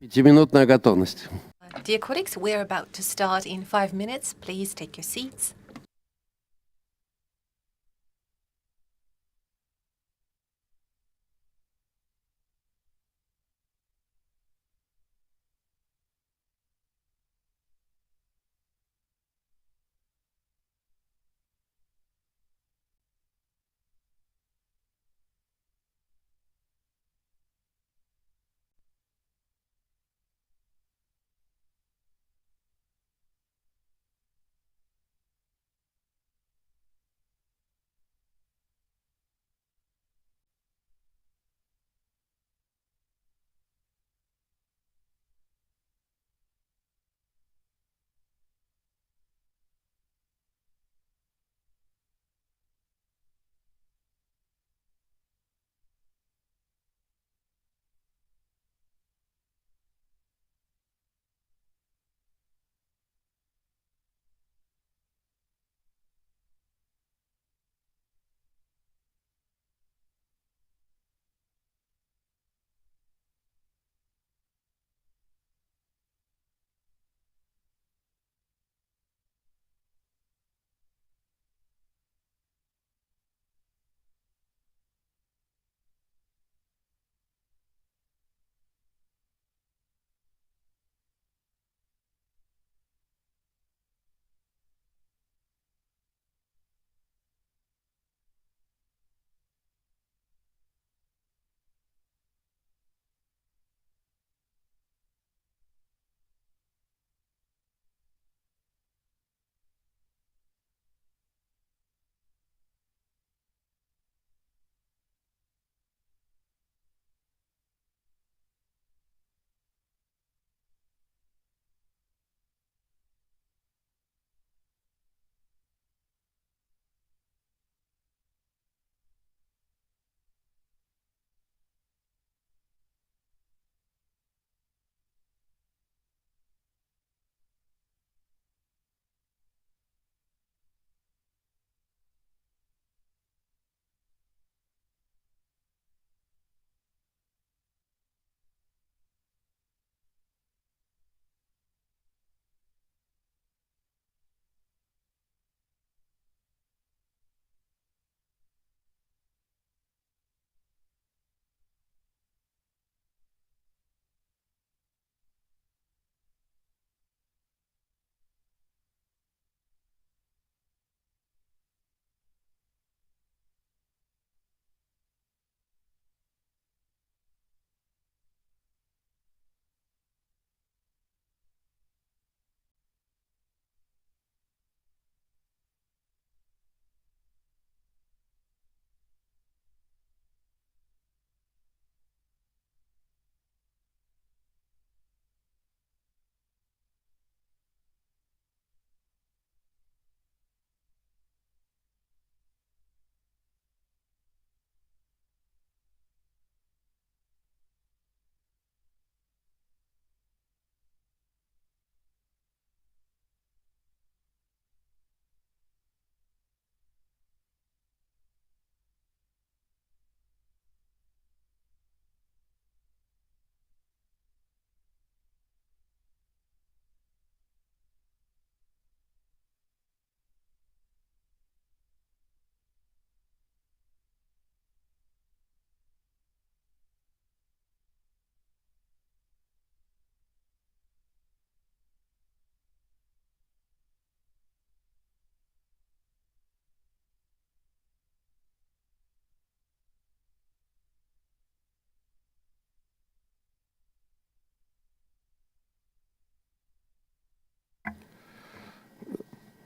Пятиминутная готовность. Dear colleagues, we're about to start in 5 minutes. Please take your seats.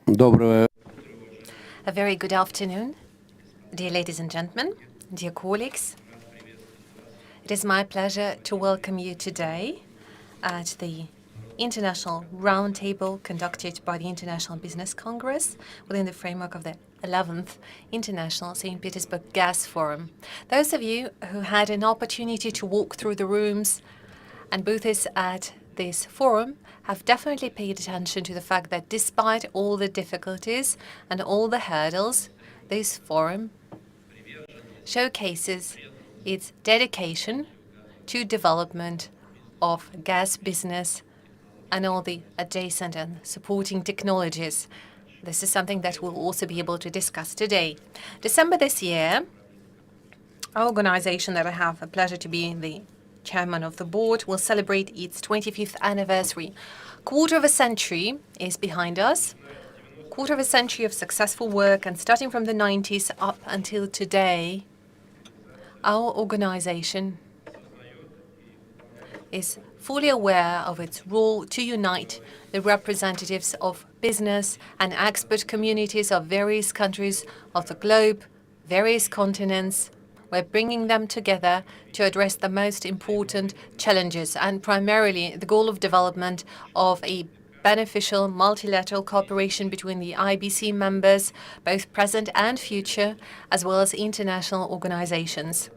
Доброго. A very good afternoon, dear ladies and gentlemen, dear colleagues. It is my pleasure to welcome you today at the International Roundtable conducted by the International Business Congress within the framework of the 11th International St. Petersburg Gas Forum. Those of you who had an opportunity to walk through the rooms and booths at this forum have definitely paid attention to the fact that despite all the difficulties and all the hurdles, this forum showcases its dedication to development of gas business and all the adjacent and supporting technologies. This is something that we'll also be able to discuss today. December this year, our organization that I have the pleasure to be the chairman of the board will celebrate its 25th anniversary. Quarter of a century is behind us. Quarter of a century of successful work, and starting from the 90s up until today, our organization is fully aware of its role to unite the representatives of business and expert communities of various countries of the globe, various continents. We're bringing them together to address the most important challenges, and primarily the goal of development of a beneficial multilateral cooperation between the IBC members, both present and future, as well as international organizations.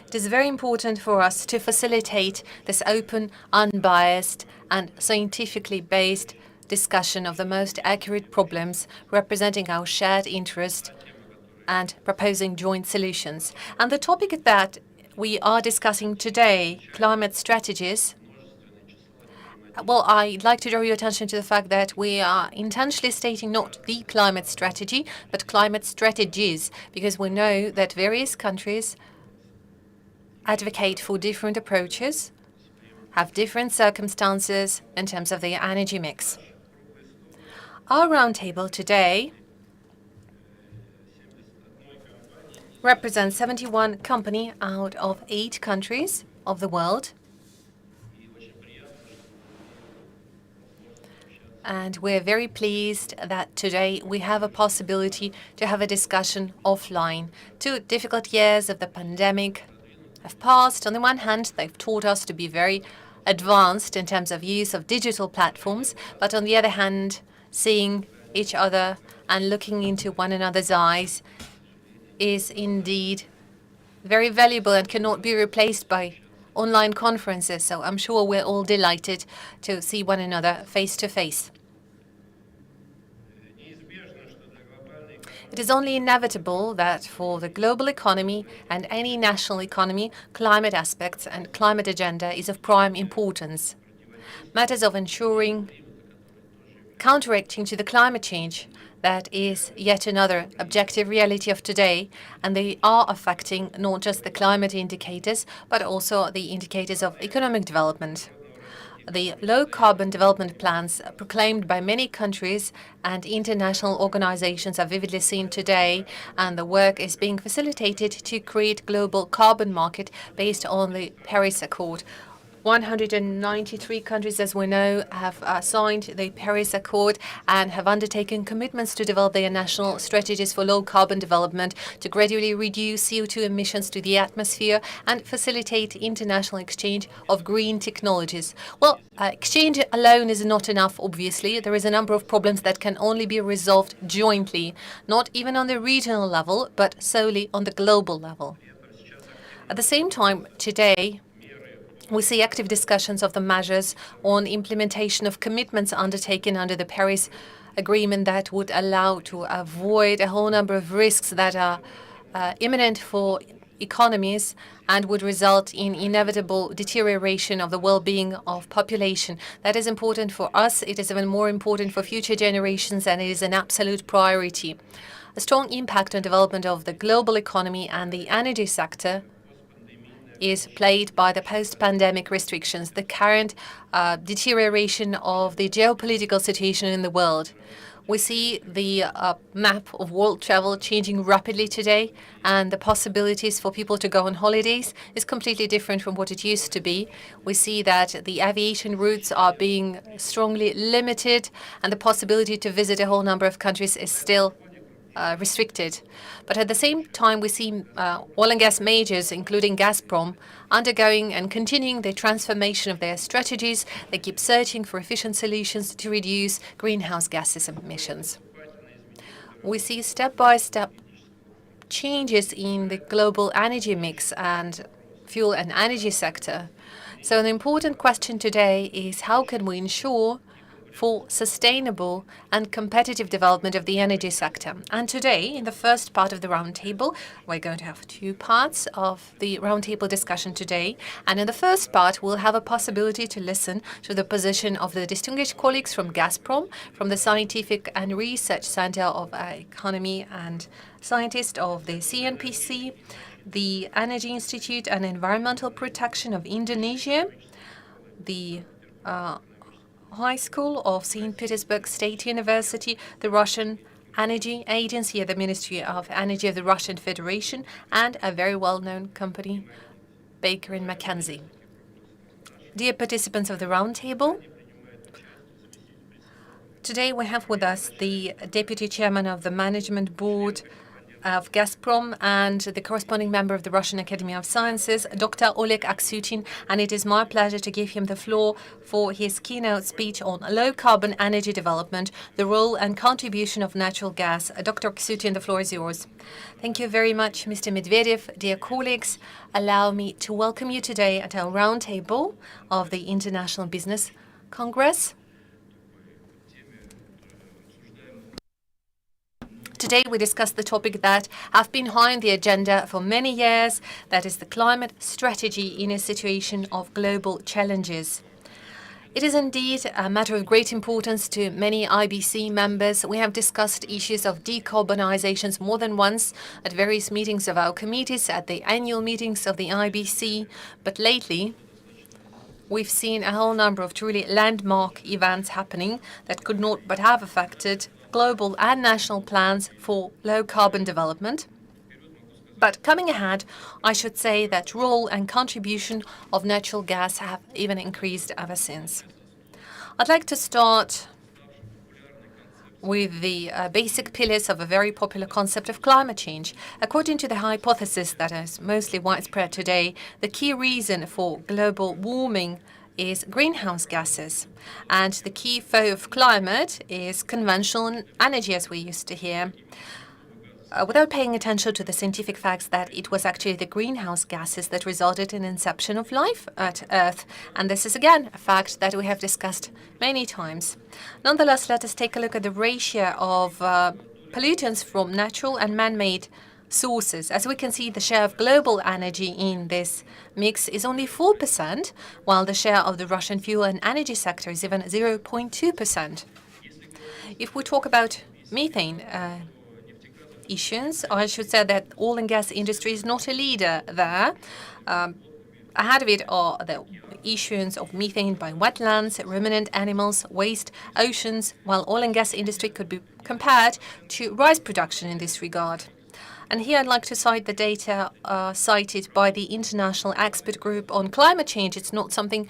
It is very important for us to facilitate this open, unbiased, and scientifically based discussion of the most accurate problems representing our shared interest and proposing joint solutions. And the topic that we are discussing today, climate strategies, well, I'd like to draw your attention to the fact that we are intentionally stating not the climate strategy, but climate strategies, because we know that various countries advocate for different approaches, have different circumstances in terms of their energy mix. Our roundtable today represents 71 companies out of 8 countries of the world. And we're very pleased that today we have a possibility to have a discussion offline. 2 difficult years of the pandemic have passed. On the one hand, they've taught us to be very advanced in terms of use of digital platforms, but on the other hand, seeing each other and looking into one another's eyes is indeed very valuable and cannot be replaced by online conferences. So I'm sure we're all delighted to see one another face to face. It is only inevitable that for the global economy and any national economy, climate aspects and climate agenda is of prime importance. Matters of ensuring counteracting to the climate change, that is yet another objective reality of today, and they are affecting not just the climate indicators, but also the indicators of economic development. The low-carbon development plans proclaimed by many countries and international organizations are vividly seen today, and the work is being facilitated to create global carbon market based on the Paris Accord. 193 countries, as we know, have signed the Paris Accord and have undertaken commitments to develop their national strategies for low-carbon development to gradually reduce CO2 emissions to the atmosphere and facilitate international exchange of green technologies. Well, exchange alone is not enough, obviously. There is a number of problems that can only be resolved jointly, not even on the regional level, but solely on the global level. At the same time, today, we see active discussions of the measures on implementation of commitments undertaken under the Paris Agreement that would allow to avoid a whole number of risks that are imminent for economies and would result in inevitable deterioration of the well-being of population. That is important for us. It is even more important for future generations, and it is an absolute priority. A strong impact on development of the global economy and the energy sector is played by the post-pandemic restrictions, the current deterioration of the geopolitical situation in the world. We see the map of world travel changing rapidly today, and the possibilities for people to go on holidays is completely different from what it used to be. We see that the aviation routes are being strongly limited, and the possibility to visit a whole number of countries is still restricted. But at the same time, we see oil and gas majors, including Gazprom, undergoing and continuing the transformation of their strategies. They keep searching for efficient solutions to reduce greenhouse gases emissions. We see step-by-step changes in the global energy mix and fuel and energy sector. So an important question today is how can we ensure for sustainable and competitive development of the energy sector. And today, in the first part of the roundtable, we're going to have two parts of the roundtable discussion today. And in the first part, we'll have a possibility to listen to the position of the distinguished colleagues from Gazprom, from the Scientific and Research Center of Economy and Scientists of the CNPC, the Energy Institute and Environmental Protection of Indonesia, the High School of St. Petersburg State University, the Russian Energy Agency at the Ministry of Energy of the Russian Federation, and a very well-known company, Baker & McKenzie. Dear participants of the roundtable, today we have with us the Deputy Chairman of the Management Board of Gazprom and the corresponding member of the Russian Academy of Sciences, Dr. Oleg Aksutin, and it is my pleasure to give him the floor for his keynote speech on low-carbon energy development, the role and contribution of natural gas. Dr. Aksutin, the floor is yours. Thank you very much, Mr. Medvedev. Dear colleagues, allow me to welcome you today at our roundtable of the International Business Congress. Today we discuss the topic that have been high on the agenda for many years, that is the climate strategy in a situation of global challenges. It is indeed a matter of great importance to many IBC members. We have discussed issues of decarbonizations more than once at various meetings of our committees, at the annual meetings of the IBC, but lately we've seen a whole number of truly landmark events happening that could not but have affected global and national plans for low-carbon development. But coming ahead, I should say that role and contribution of natural gas have even increased ever since. I'd like to start with the basic pillars of a very popular concept of climate change. According to the hypothesis that is mostly widespread today, the key reason for global warming is greenhouse gases. And the key foe of climate is conventional energy, as we used to hear, without paying attention to the scientific facts that it was actually the greenhouse gases that resulted in inception of life at Earth. And this is, again, a fact that we have discussed many times. Nonetheless, let us take a look at the ratio of pollutants from natural and man-made sources. As we can see, the share of global energy in this mix is only 4%, while the share of the Russian fuel and energy sector is even 0.2%. If we talk about methane issues, I should say that oil and gas industry is not a leader there. Ahead of it are the issuance of methane by wetlands, ruminant animals, waste, oceans, while oil and gas industry could be compared to rice production in this regard. And here I'd like to cite the data cited by the International Expert Group on Climate Change. It's not something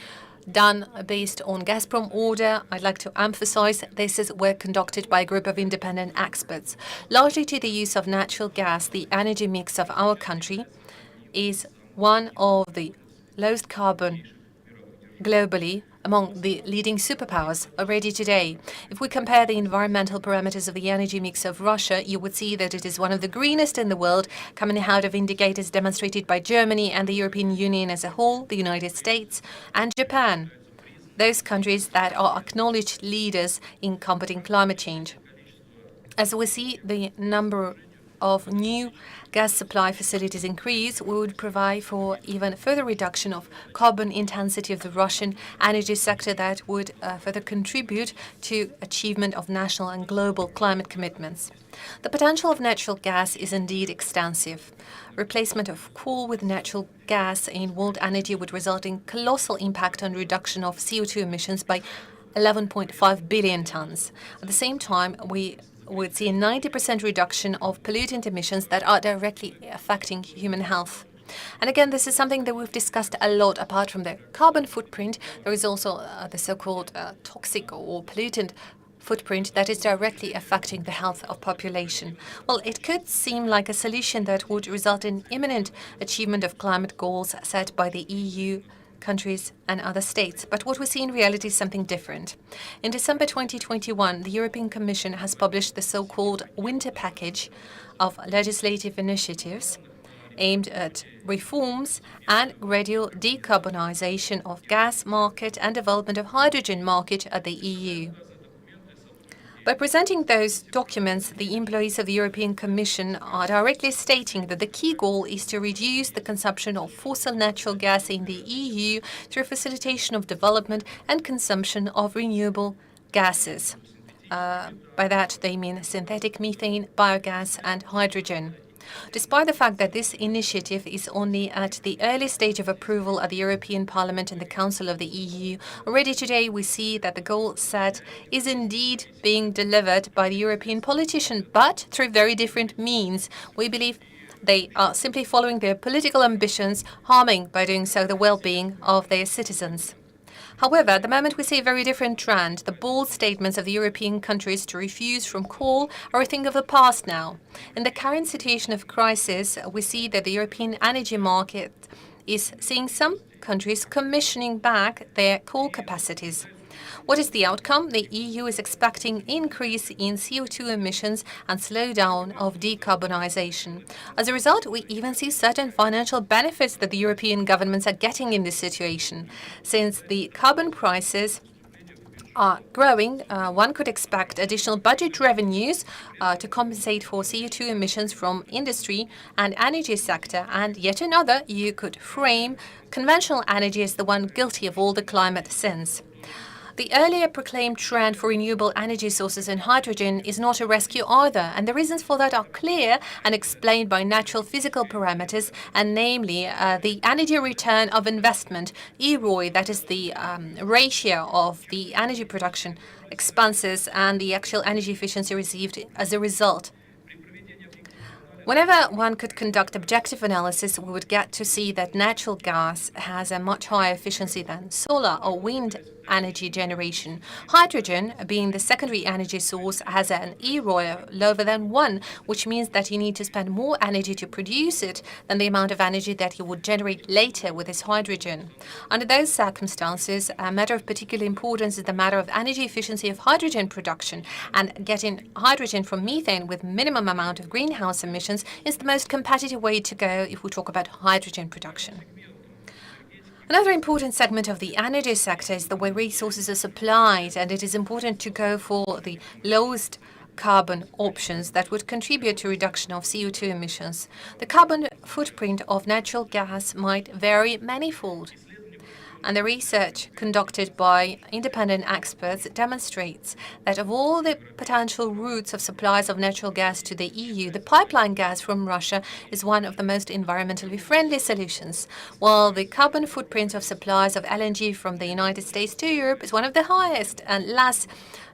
done based on Gazprom order. I'd like to emphasize this is work conducted by a group of independent experts. Largely to the use of natural gas, the energy mix of our country is one of the lowest carbon globally among the leading superpowers already today. If we compare the environmental parameters of the energy mix of Russia, you would see that it is one of the greenest in the world, coming out of indicators demonstrated by Germany and the European Union as a whole, the United States, and Japan, those countries that are acknowledged leaders in combating climate change. As we see the number of new gas supply facilities increase, we would provide for even further reduction of carbon intensity of the Russian energy sector that would further contribute to achievement of national and global climate commitments. The potential of natural gas is indeed extensive. Replacement of coal with natural gas in world energy would result in colossal impact on reduction of CO2 emissions by 11.5 billion tons. At the same time, we would see a 90% reduction of pollutant emissions that are directly affecting human health. And again, this is something that we've discussed a lot. Apart from the carbon footprint, there is also the so-called toxic or pollutant footprint that is directly affecting the health of population. Well, it could seem like a solution that would result in imminent achievement of climate goals set by the EU countries and other states. But what we see in reality is something different. In December 2021, the European Commission has published the so-called Winter Package of legislative initiatives aimed at reforms and gradual decarbonization of gas market and development of hydrogen market at the EU. By presenting those documents, the employees of the European Commission are directly stating that the key goal is to reduce the consumption of fossil natural gas in the EU through facilitation of development and consumption of renewable gases. By that, they mean synthetic methane, biogas, and hydrogen. Despite the fact that this initiative is only at the early stage of approval at the European Parliament and the Council of the EU, already today we see that the goal set is indeed being delivered by the European politician, but through very different means. We believe they are simply following their political ambitions, harming by doing so the well-being of their citizens. However, at the moment we see a very different trend. The bold statements of the European countries to refuse from coal are a thing of the past now. In the current situation of crisis, we see that the European energy market is seeing some countries commissioning back their coal capacities. What is the outcome? The EU is expecting increase in CO2 emissions and slowdown of decarbonization. As a result, we even see certain financial benefits that the European governments are getting in this situation. Since the carbon prices are growing, one could expect additional budget revenues to compensate for CO2 emissions from industry and energy sector. And yet another, you could frame conventional energy as the one guilty of all the climate sins. The earlier proclaimed trend for renewable energy sources and hydrogen is not a rescue either, and the reasons for that are clear and explained by natural physical parameters, and namely the energy return of investment, EROI, that is the ratio of the energy production expenses and the actual energy efficiency received as a result. Whenever one could conduct objective analysis, we would get to see that natural gas has a much higher efficiency than solar or wind energy generation. Hydrogen, being the secondary energy source, has an EROI lower than 1, which means that you need to spend more energy to produce it than the amount of energy that you would generate later with this hydrogen. Under those circumstances, a matter of particular importance is the matter of energy efficiency of hydrogen production, and getting hydrogen from methane with minimum amount of greenhouse emissions is the most competitive way to go if we talk about hydrogen production. Another important segment of the energy sector is the way resources are supplied, and it is important to go for the lowest carbon options that would contribute to reduction of CO2 emissions. The carbon footprint of natural gas might vary manifold, and the research conducted by independent experts demonstrates that of all the potential routes of supplies of natural gas to the EU, the pipeline gas from Russia is one of the most environmentally friendly solutions, while the carbon footprint of supplies of LNG from the United States to Europe is one of the highest and less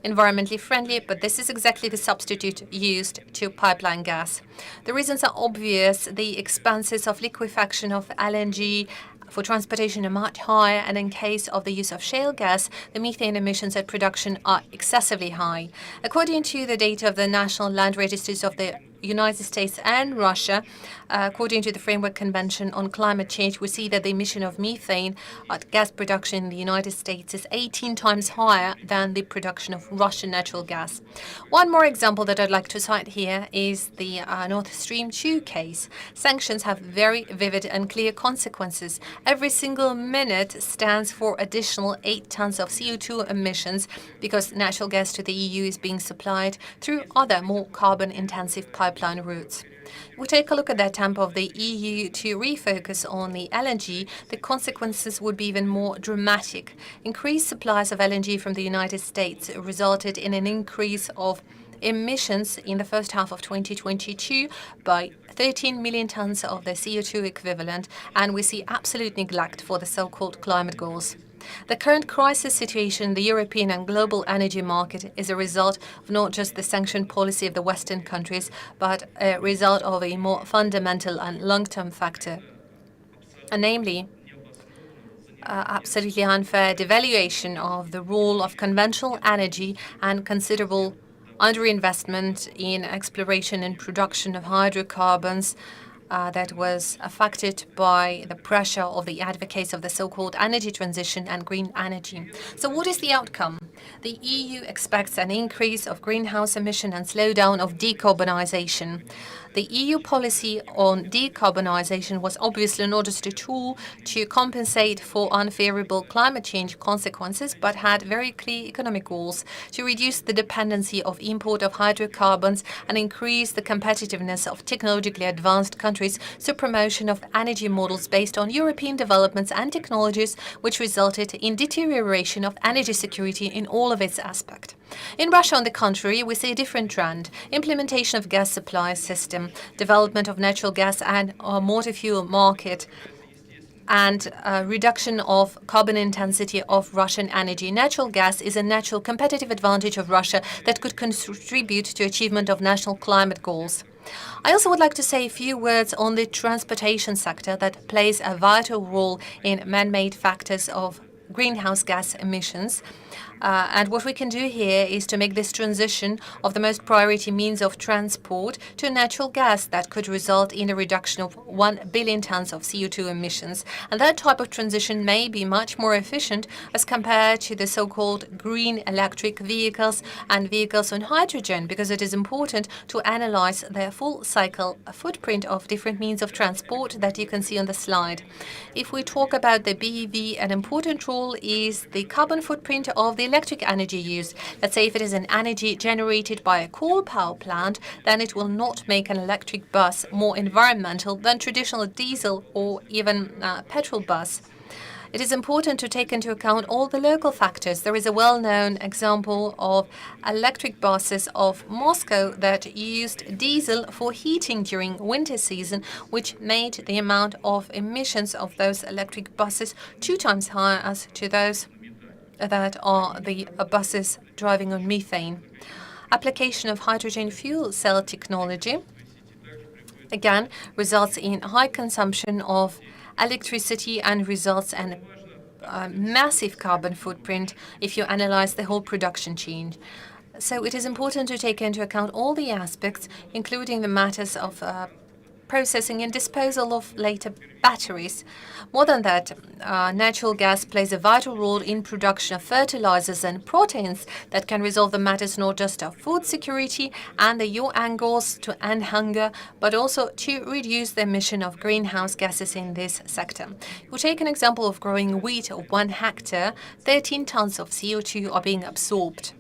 environmentally friendly, but this is exactly the substitute used to pipeline gas. The reasons are obvious. The expenses of liquefaction of LNG for transportation are much higher, and in case of the use of shale gas, the methane emissions at production are excessively high. According to the data of the National Land Registries of the United States and Russia, according to the Framework Convention on Climate Change, we see that the emission of methane at gas production in the United States is 18 times higher than the production of Russian natural gas. One more example that I'd like to cite here is the Nord Stream 2 case. Sanctions have very vivid and clear consequences. Every single minute stands for additional 8 tons of CO2 emissions because natural gas to the EU is being supplied through other more carbon-intensive pipeline routes. If we take a look at the attempt of the EU to refocus on the LNG, the consequences would be even more dramatic. Increased supplies of LNG from the United States resulted in an increase of emissions in the first half of 2022 by 13 million tons of the CO2 equivalent, and we see absolute neglect for the so-called climate goals. The current crisis situation in the European and global energy market is a result of not just the sanction policy of the Western countries, but a result of a more fundamental and long-term factor, and namely, absolutely unfair devaluation of the role of conventional energy and considerable underinvestment in exploration and production of hydrocarbons that was affected by the pressure of the advocates of the so-called energy transition and green energy. So what is the outcome? The EU expects an increase of greenhouse emission and slowdown of decarbonization. The EU policy on decarbonization was obviously not just a tool to compensate for unfavorable climate change consequences, but had very clear economic goals to reduce the dependency of import of hydrocarbons and increase the competitiveness of technologically advanced countries through promotion of energy models based on European developments and technologies, which resulted in deterioration of energy security in all of its aspects. In Russia, on the contrary, we see a different trend: implementation of gas supply system, development of natural gas and multi-fuel market, and reduction of carbon intensity of Russian energy. Natural gas is a natural competitive advantage of Russia that could contribute to achievement of national climate goals. I also would like to say a few words on the transportation sector that plays a vital role in man-made factors of greenhouse gas emissions. And what we can do here is to make this transition of the most priority means of transport to natural gas that could result in a reduction of 1 billion tons of CO2 emissions. And that type of transition may be much more efficient as compared to the so-called green electric vehicles and vehicles on hydrogen, because it is important to analyze their full cycle footprint of different means of transport that you can see on the slide. If we talk about the BEV, an important role is the carbon footprint of the electric energy used. Let's say if it is an energy generated by a coal power plant, then it will not make an electric bus more environmental than traditional diesel or even petrol bus. It is important to take into account all the local factors. There is a well-known example of electric buses of Moscow that used diesel for heating during winter season, which made the amount of emissions of those electric buses 2 times higher as to those that are the buses driving on methane. Application of hydrogen fuel cell technology, again, results in high consumption of electricity and results in a massive carbon footprint if you analyze the whole production chain. So it is important to take into account all the aspects, including the matters of processing and disposal of later batteries. More than that, natural gas plays a vital role in production of fertilizers and proteins that can resolve the matters not just of food security and the UN goals to end hunger, but also to reduce the emission of greenhouse gases in this sector. If we take an example of growing wheat of 1 hectare, 13 tons of CO2 are being absorbed.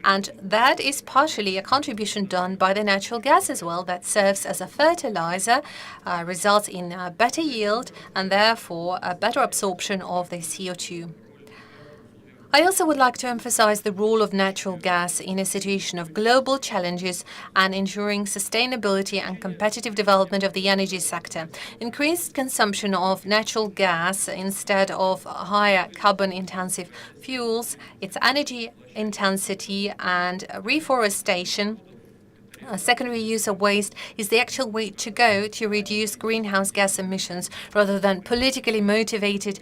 And that is partially a contribution done by the natural gas as well that serves as a fertilizer, results in a better yield and therefore a better absorption of the CO2. I also would like to emphasize the role of natural gas in a situation of global challenges and ensuring sustainability and competitive development of the energy sector. Increased consumption of natural gas instead of higher carbon-intensive fuels, its energy intensity and reforestation, secondary use of waste is the actual way to go to reduce greenhouse gas emissions rather than politically motivated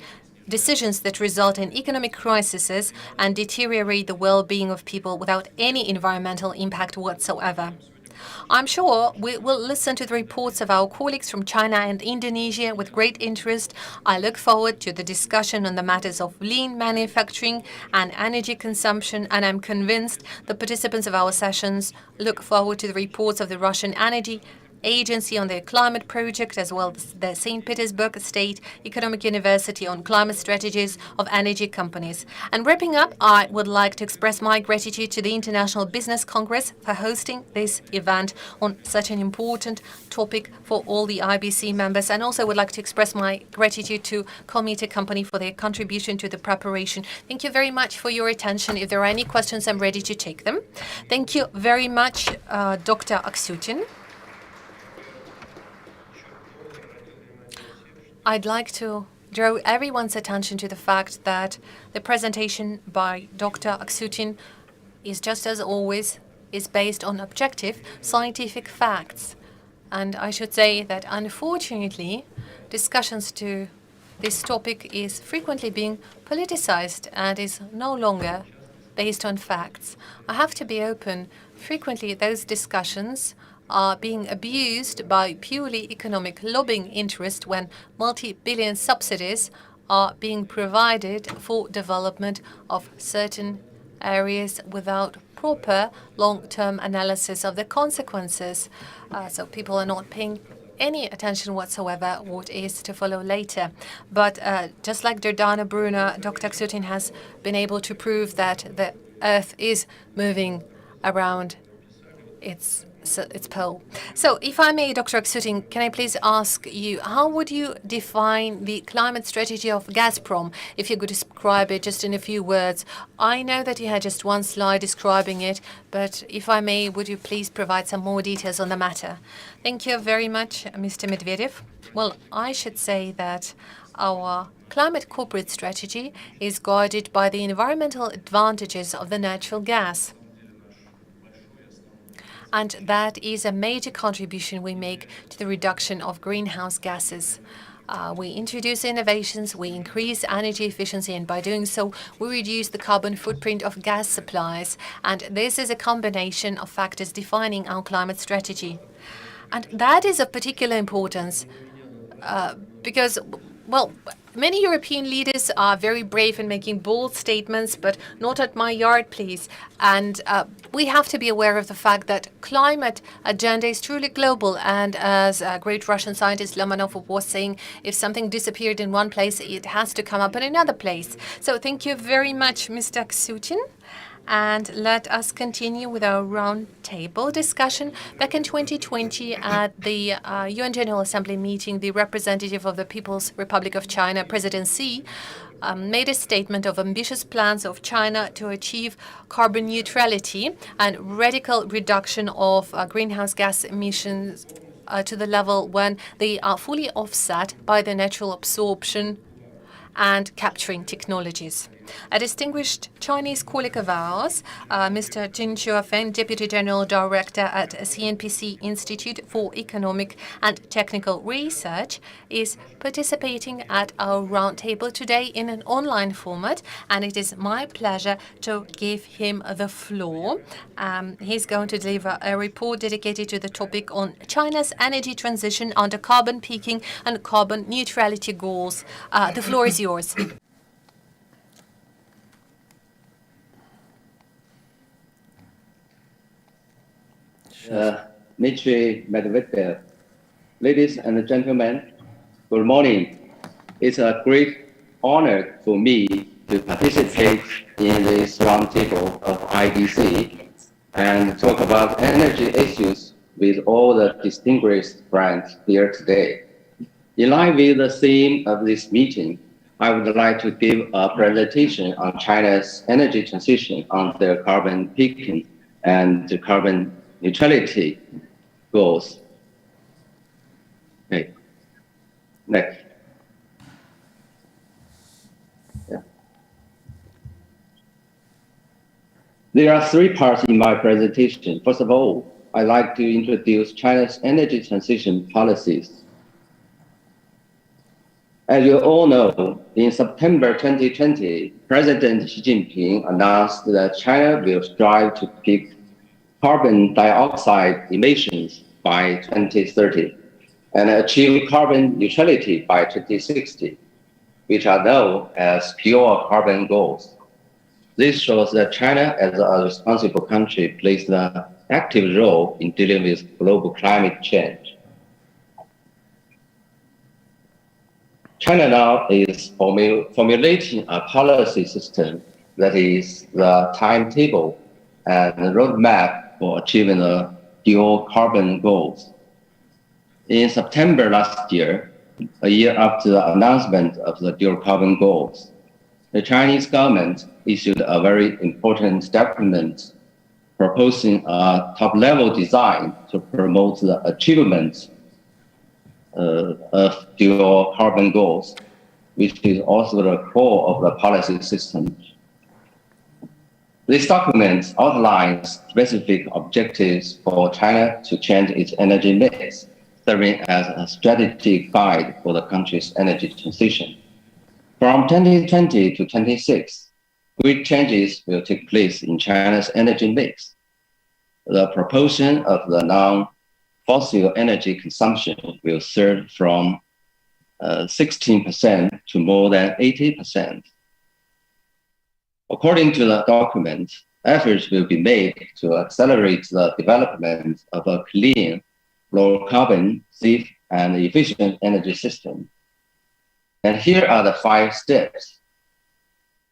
decisions that result in economic crises and deteriorate the well-being of people without any environmental impact whatsoever. I'm sure we will listen to the reports of our colleagues from China and Indonesia with great interest. I look forward to the discussion on the matters of lean manufacturing and energy consumption, and I'm convinced the participants of our sessions look forward to the reports of the Russian Energy Agency on their climate project, as well as the St. Petersburg State Economic University on climate strategies of energy companies. And wrapping up, I would like to express my gratitude to the International Business Congress for hosting this event on such an important topic for all the IBC members, and also would like to express my gratitude to Colmeter Company for their contribution to the preparation. Thank you very much for your attention. If there are any questions, I'm ready to take them. Thank you very much, Dr. Aksyutin. I'd like to draw everyone's attention to the fact that the presentation by Dr. Aksyutin is, just as always, is based on objective scientific facts. And I should say that, unfortunately, discussions to this topic is frequently being politicized and is no longer based on facts. I have to be open. Frequently, those discussions are being abused by purely economic lobbying interest when multi-billion subsidies are being provided for development of certain areas without proper long-term analysis of the consequences. So people are not paying any attention whatsoever what is to follow later. But just like Giordano Bruno, Dr. Ksutin has been able to prove that the Earth is moving around its pole. So if I may, Dr. Ksutin, can I please ask you, how would you define the climate strategy of Gazprom, if you could describe it just in a few words? I know that you had just one slide describing it, but if I may, would you please provide some more details on the matter? Thank you very much, Mr. Medvedev. Well, I should say that our climate corporate strategy is guided by the environmental advantages of the natural gas. And that is a major contribution we make to the reduction of greenhouse gases. We introduce innovations, we increase energy efficiency, and by doing so, we reduce the carbon footprint of gas supplies. And this is a combination of factors defining our climate strategy. And that is of particular importance because, well, many European leaders are very brave in making bold statements, but not at my yard, please. And we have to be aware of the fact that climate agenda is truly global. And as a great Russian scientist Lomonosov was saying, if something disappeared in one place, it has to come up in another place. So thank you very much, Mr. Ksutin. And let us continue with our roundtable discussion. Back in 2020, at the UN General Assembly meeting, the representative of the People's Republic of China, President Xi, made a statement of ambitious plans of China to achieve carbon neutrality and radical reduction of greenhouse gas emissions to the level when they are fully offset by the natural absorption and capturing technologies. A distinguished Chinese colleague of ours, Mr. Jin Chuafeng, Deputy General Director at CNPC Institute for Economic and Technical Research, is participating at our roundtable today in an online format, and it is my pleasure to give him the floor. He's going to deliver a report dedicated to the topic on China's energy transition under carbon peaking and carbon neutrality goals. The floor is yours. Dmitry Medvedev, ladies and gentlemen, good morning. It's a great honor for me to participate in this roundtable of IDC and talk about energy issues with all the distinguished friends here today. In line with the theme of this meeting, I would like to give a presentation on China's energy transition under carbon peaking and carbon neutrality goals. Okay. Next. Yeah. There are three parts in my presentation. First of all, I'd like to introduce China's energy transition policies. As you all know, in September 2020, President Xi Jinping announced that China will strive to peak carbon dioxide emissions by 2030 and achieve carbon neutrality by 2060, which are known as pure carbon goals. This shows that China, as a responsible country, plays an active role in dealing with global climate change. China now is formulating a policy system that is the timetable and the roadmap for achieving the dual carbon goals. In September last year, a year after the announcement of the dual carbon goals, the Chinese government issued a very important document proposing a top-level design to promote the achievement of dual carbon goals, which is also the core of the policy system. This document outlines specific objectives for China to change its energy mix, serving as a strategic guide for the country's energy transition. From 2020 to 2026, great changes will take place in China's energy mix. The proportion of the non-fossil energy consumption will surge from 16% to more than 80%. According to the document, efforts will be made to accelerate the development of a clean, low carbon, safe, and efficient energy system. And here are the 5 steps.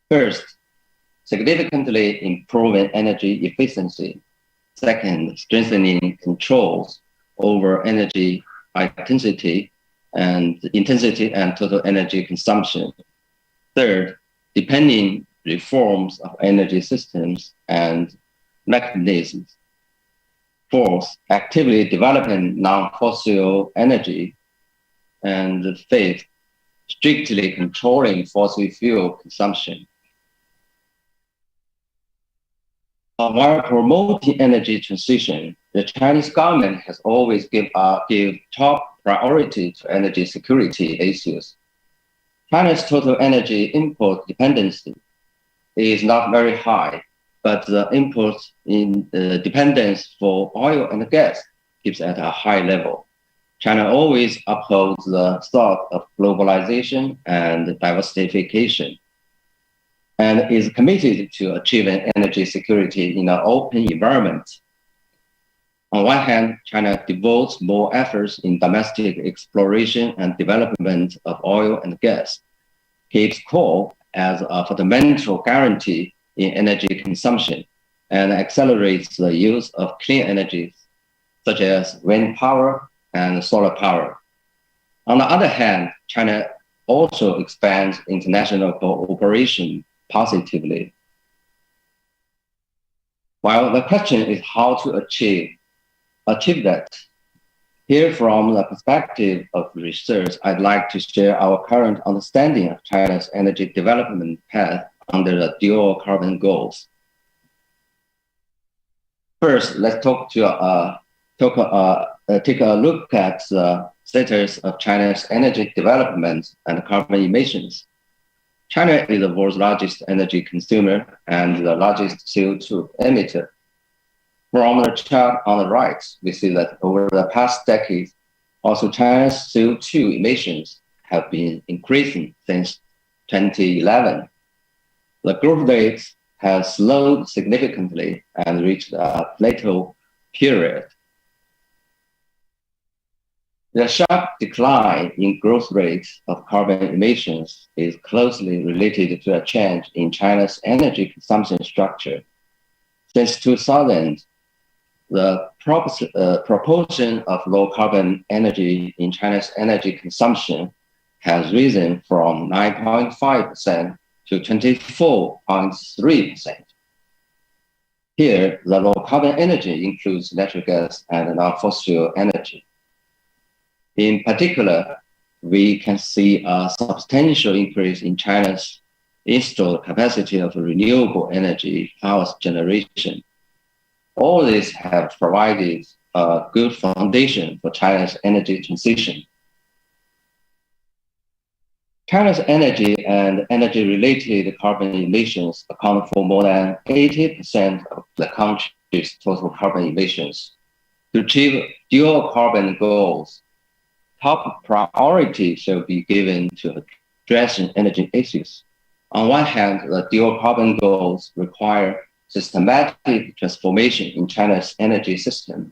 First, significantly improving energy efficiency. Second, strengthening controls over energy intensity and total energy consumption. Third, depending reforms of energy systems and mechanisms. Fourth, actively developing non-fossil energy. And fifth, strictly controlling fossil fuel consumption. While promoting energy transition, the Chinese government has always give top priority to energy security issues. China's total energy import dependency is not very high, but the import dependence for oil and gas keeps at a high level. China always upholds the thought of globalization and diversification, and is committed to achieving energy security in an open environment. On one hand, China devotes more efforts in domestic exploration and development of oil and gas, keeps coal as a fundamental guarantee in energy consumption, and accelerates the use of clean energies, such as wind power and solar power. On the other hand, China also expands international cooperation positively. While the question is how to achieve that, here from the perspective of research, I'd like to share our current understanding of China's energy development path under the dual carbon goals. First, let's take a look at the status of China's energy development and carbon emissions. China is the world's largest energy consumer and the largest CO2 emitter. From the chart on the right, we see that over the past decade, also China's CO2 emissions have been increasing since 2011. The growth rate has slowed significantly and reached a plateau period. The sharp decline in growth rates of carbon emissions is closely related to a change in China's energy consumption structure. Since 2000, the proportion of low carbon energy in China's energy consumption has risen from 9.5% to 24.3%. Here, the low carbon energy includes natural gas and non-fossil energy. In particular, we can see a substantial increase in China's installed capacity of renewable energy power generation. All this have provided a good foundation for China's energy transition. China's energy and energy-related carbon emissions account for more than 80% of the country's total carbon emissions. To achieve dual carbon goals, top priority shall be given to addressing energy issues. On one hand, the dual carbon goals require systematic transformation in China's energy system.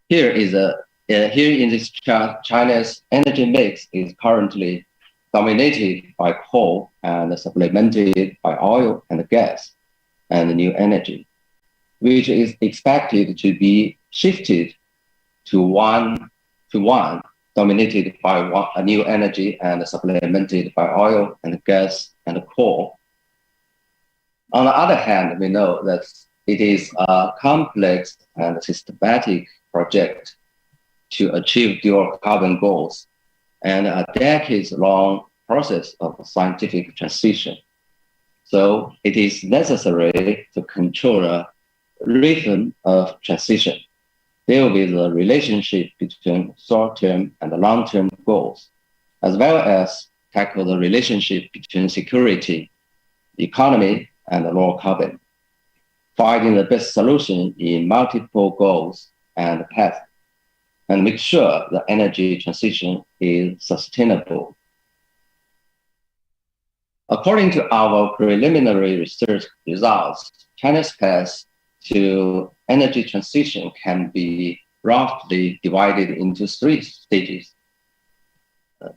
Here in this chart, China's energy mix is currently dominated by coal and supplemented by oil and gas and new energy, which is expected to be shifted to one dominated by new energy and supplemented by oil and gas and coal. On the other hand, we know that it is a complex and systematic project to achieve dual carbon goals and a decades-long process of scientific transition. So it is necessary to control a rhythm of transition, deal with the relationship between short-term and long-term goals, as well as tackle the relationship between security, economy, and low carbon, finding the best solution in multiple goals and paths, and make sure the energy transition is sustainable. According to our preliminary research results, China's path to energy transition can be roughly divided into three stages.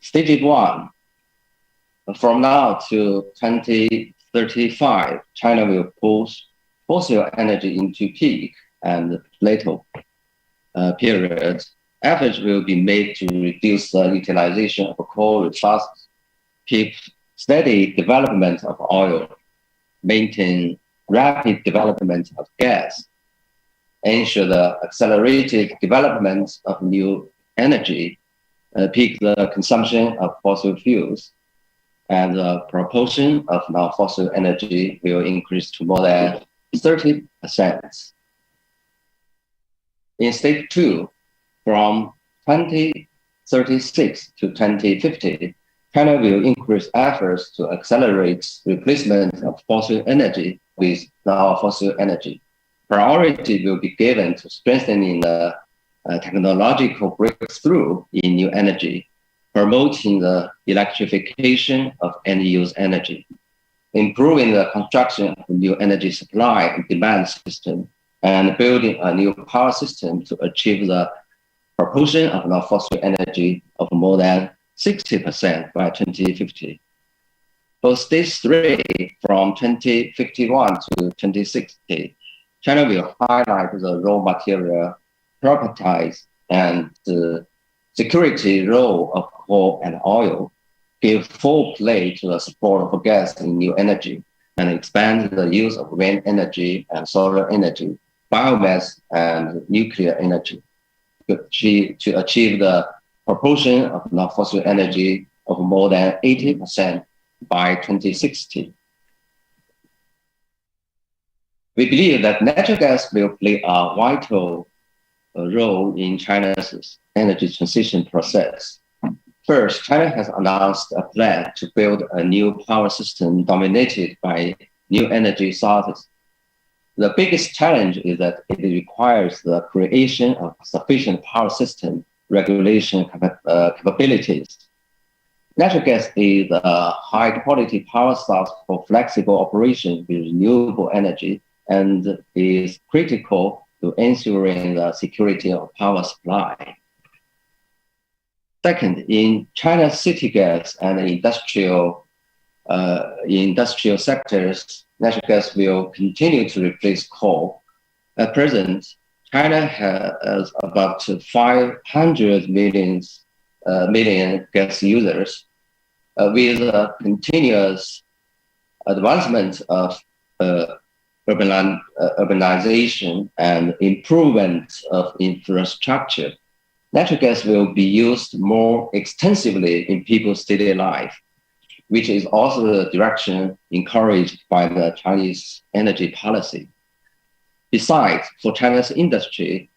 Stage 1, from now to 2035, China will push fossil energy into peak and plateau periods. Efforts will be made to reduce the utilization of coal resources, keep steady development of oil, maintain rapid development of gas, ensure the accelerated development of new energy, peak the consumption of fossil fuels, and the proportion of non-fossil energy will increase to more than 30%. In stage 2, from 2036 to 2050, China will increase efforts to accelerate replacement of fossil energy with non-fossil energy. Priority will be given to strengthening the technological breakthrough in new energy, promoting the electrification of end-use energy, improving the construction of new energy supply and demand system, and building a new power system to achieve the proportion of non-fossil energy of more than 60% by 2050. For stage 3, from 2051 to 2060, China will highlight the raw material properties and the security role of coal and oil, give full play to the support of gas in new energy, and expand the use of wind energy and solar energy, biomass and nuclear energy to achieve the proportion of non-fossil energy of more than 80% by 2060. We believe that natural gas will play a vital role in China's energy transition process. First, China has announced a plan to build a new power system dominated by new energy sources. The biggest challenge is that it requires the creation of sufficient power system regulation capabilities. Natural gas is a high-quality power source for flexible operation with renewable energy and is critical to ensuring the security of power supply. Second, in China's city gas and industrial sectors, natural gas will continue to replace coal. At present, China has about 500 million gas users. With a continuous advancement of urbanization and improvement of infrastructure, natural gas will be used more extensively in people's daily life, which is also the direction encouraged by the Chinese energy policy. Besides, for China's industry,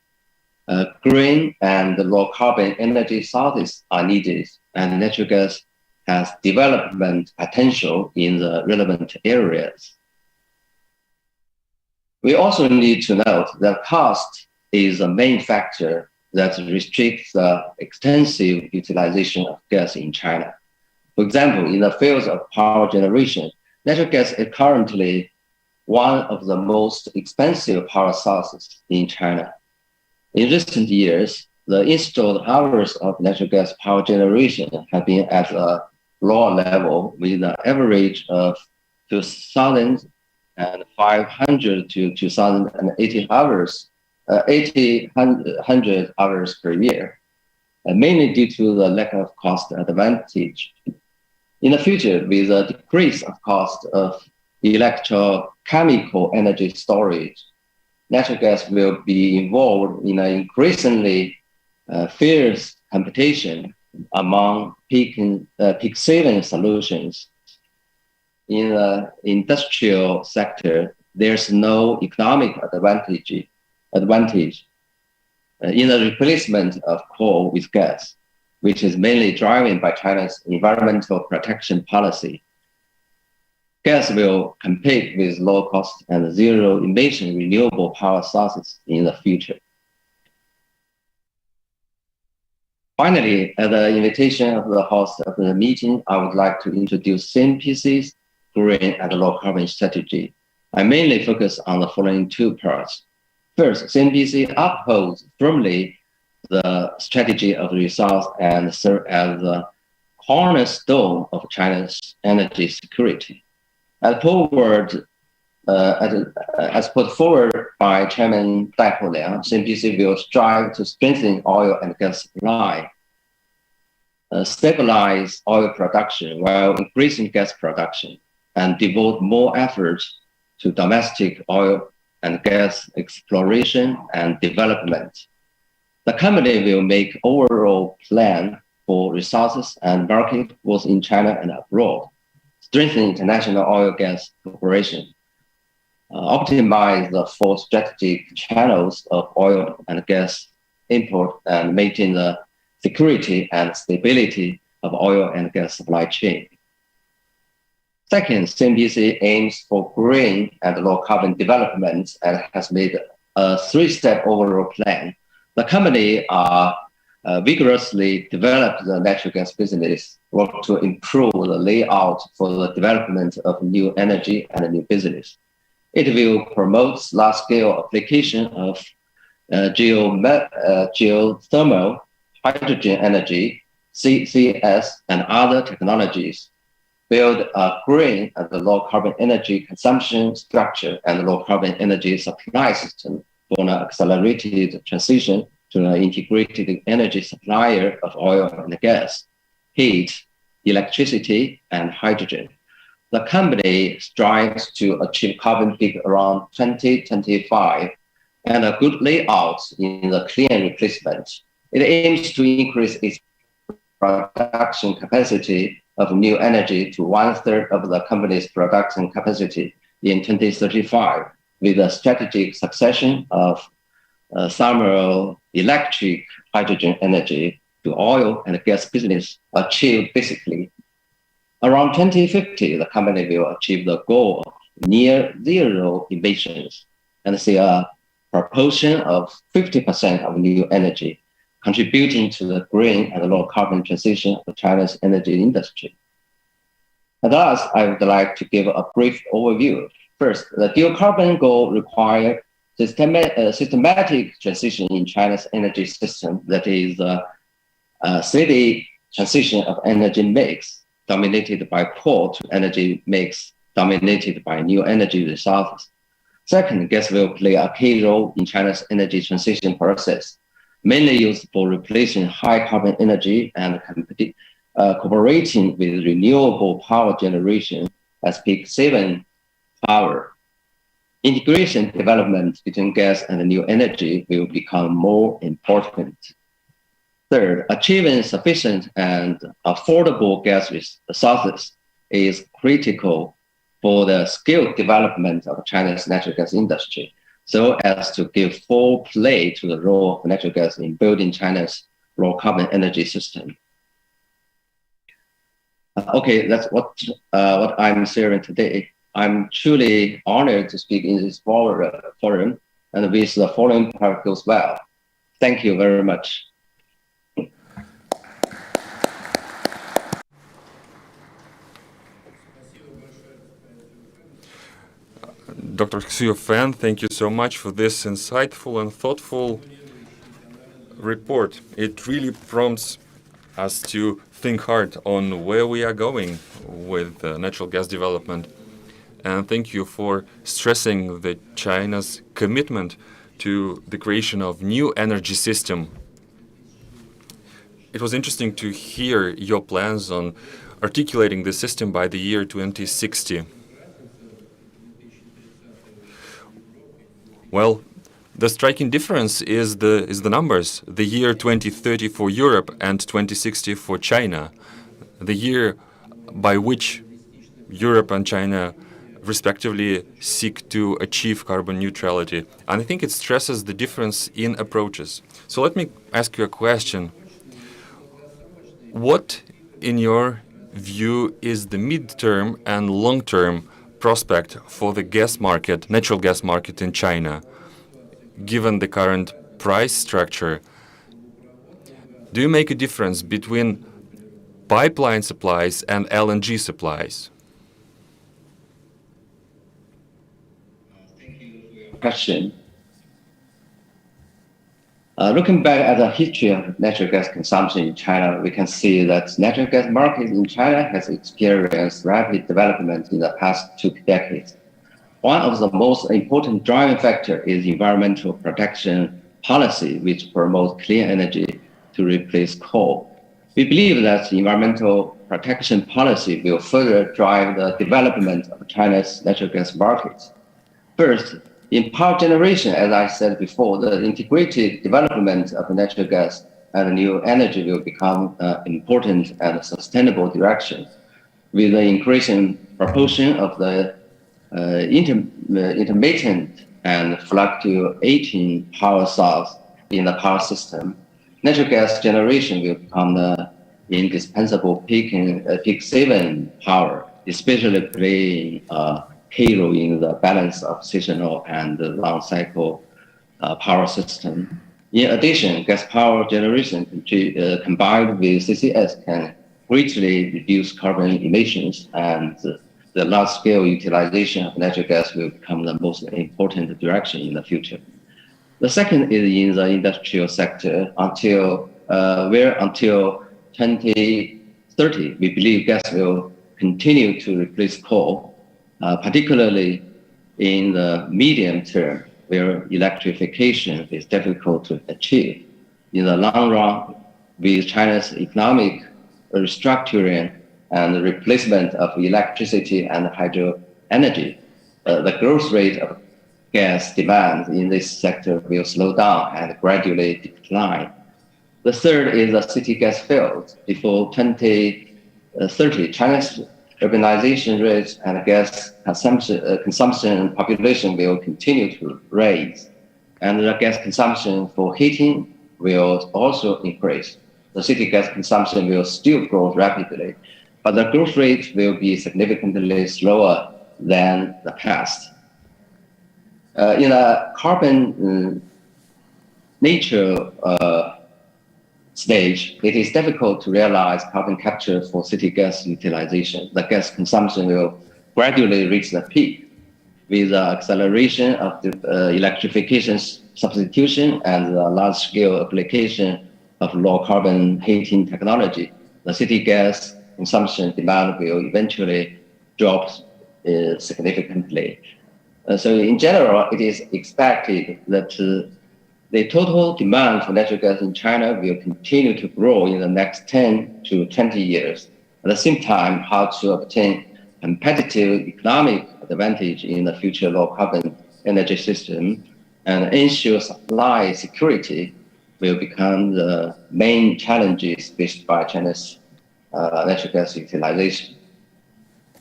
green and low carbon energy sources are needed, and natural gas has development potential in the relevant areas. We also need to note that cost is a main factor that restricts the extensive utilization of gas in China. For example, in the fields of power generation, natural gas is currently one of the most expensive power sources in China. In recent years, the installed hours of natural gas power generation have been at a lower level with an average of 2,500 to 2,080 hours, 1,800 hours per year, mainly due to the lack of cost advantage. In the future, with a decrease of cost of electrochemical energy storage, natural gas will be involved in an increasingly fierce competition among peak saving solutions. In the industrial sector, there's no economic advantage in the replacement of coal with gas, which is mainly driven by China's environmental protection policy. Gas will compete with low cost and zero emission renewable power sources in the future. Finally, at the invitation of the host of the meeting, I would like to introduce Sim PC's green and low carbon strategy. I mainly focus on the following two parts. First, CNBC upholds firmly the strategy of resource and serve as the cornerstone of China's energy security. As put forward by Chairman Dai Holiang, CNBC will strive to strengthen oil and gas supply, stabilize oil production while increasing gas production, and devote more efforts to domestic oil and gas exploration and development. The company will make overall plan for resources and market both in China and abroad, strengthen international oil gas cooperation, optimize the four strategic channels of oil and gas import, and maintain the security and stability of oil and gas supply chain. Second, CNBC aims for green and low carbon development and has made a three-step overall plan. The company vigorously developed the natural gas business, work to improve the layout for the development of new energy and new business. It will promote large-scale application of geothermal, hydrogen energy, CCS, and other technologies, build a green and low carbon energy consumption structure and low carbon energy supply system for an accelerated transition to an integrated energy supplier of oil and gas, heat, electricity, and hydrogen. The company strives to achieve carbon peak around 2025 and a good layout in the clean replacement. It aims to increase its production capacity of new energy to 1/3 of the company's production capacity in 2035, with a strategic succession of thermoelectric hydrogen energy to oil and gas business achieved basically. Around 2050, the company will achieve the goal of near zero emissions and see a proportion of 50% of new energy contributing to the green and low carbon transition of China's energy industry. And thus, I would like to give a brief overview. First, the dual carbon goal requires systematic transition in China's energy system, that is a steady transition of energy mix dominated by coal to energy mix dominated by new energy resources. Second, gas will play a key role in China's energy transition process, mainly used for replacing high carbon energy and cooperating with renewable power generation as peak saving power. Integration development between gas and new energy will become more important. Third, achieving sufficient and affordable gas resources is critical for the skilled development of China's natural gas industry, so as to give full play to the role of natural gas in building China's low carbon energy system. Okay, that's what I'm sharing today. I'm truly honored to speak in this forum, and with the following part goes well. Thank you very much. Dr. Xiu Fan, thank you so much for this insightful and thoughtful report. It really prompts us to think hard on where we are going with natural gas development. And thank you for stressing the China's commitment to the creation of new energy system. It was interesting to hear your plans on articulating the system by the year 2060. Well, the striking difference is the numbers. The year 2030 for Europe and 2060 for China. The year by which Europe and China respectively seek to achieve carbon neutrality. And I think it stresses the difference in approaches. So let me ask you a question. What, in your view, is the mid-term and long-term prospect for the gas market, natural gas market in China, given the current price structure? Do you make a difference between pipeline supplies and LNG supplies? question. Looking back at the history of natural gas consumption in China, we can see that natural gas market in China has experienced rapid development in the past 2 decades. One of the most important driving factors is environmental protection policy, which promotes clean energy to replace coal. We believe that environmental protection policy will further drive the development of China's natural gas market. First, in power generation, as I said before, the integrated development of natural gas and new energy will become an important and sustainable direction, with the increasing proportion of the intermittent and fluctuating power source in the power system. Natural gas generation will become the indispensable peak saving power, especially playing a key role in the balance of seasonal and long cycle power system. In addition, gas power generation combined with CCS can greatly reduce carbon emissions, and the large-scale utilization of natural gas will become the most important direction in the future. The second is in the industrial sector. Until 2030, we believe gas will continue to replace coal, particularly in the medium term, where electrification is difficult to achieve. In the long run, with China's economic restructuring and the replacement of electricity and hydro energy, the growth rate of gas demand in this sector will slow down and gradually decline. The third is the city gas field. Before 2030, China's urbanization rate and gas consumption population will continue to rise, and the gas consumption for heating will also increase. The city gas consumption will still grow rapidly, but the growth rate will be significantly slower than the past. In a carbon nature stage, it is difficult to realize carbon capture for city gas utilization. The gas consumption will gradually reach the peak with the acceleration of the electrification substitution and the large-scale application of low-carbon heating technology. The city gas consumption demand will eventually drop significantly. So in general, it is expected that the total demand for natural gas in China will continue to grow in the next 10 to 20 years. At the same time, how to obtain competitive economic advantage in the future low-carbon energy system and ensure supply security will become the main challenges faced by China's natural gas utilization.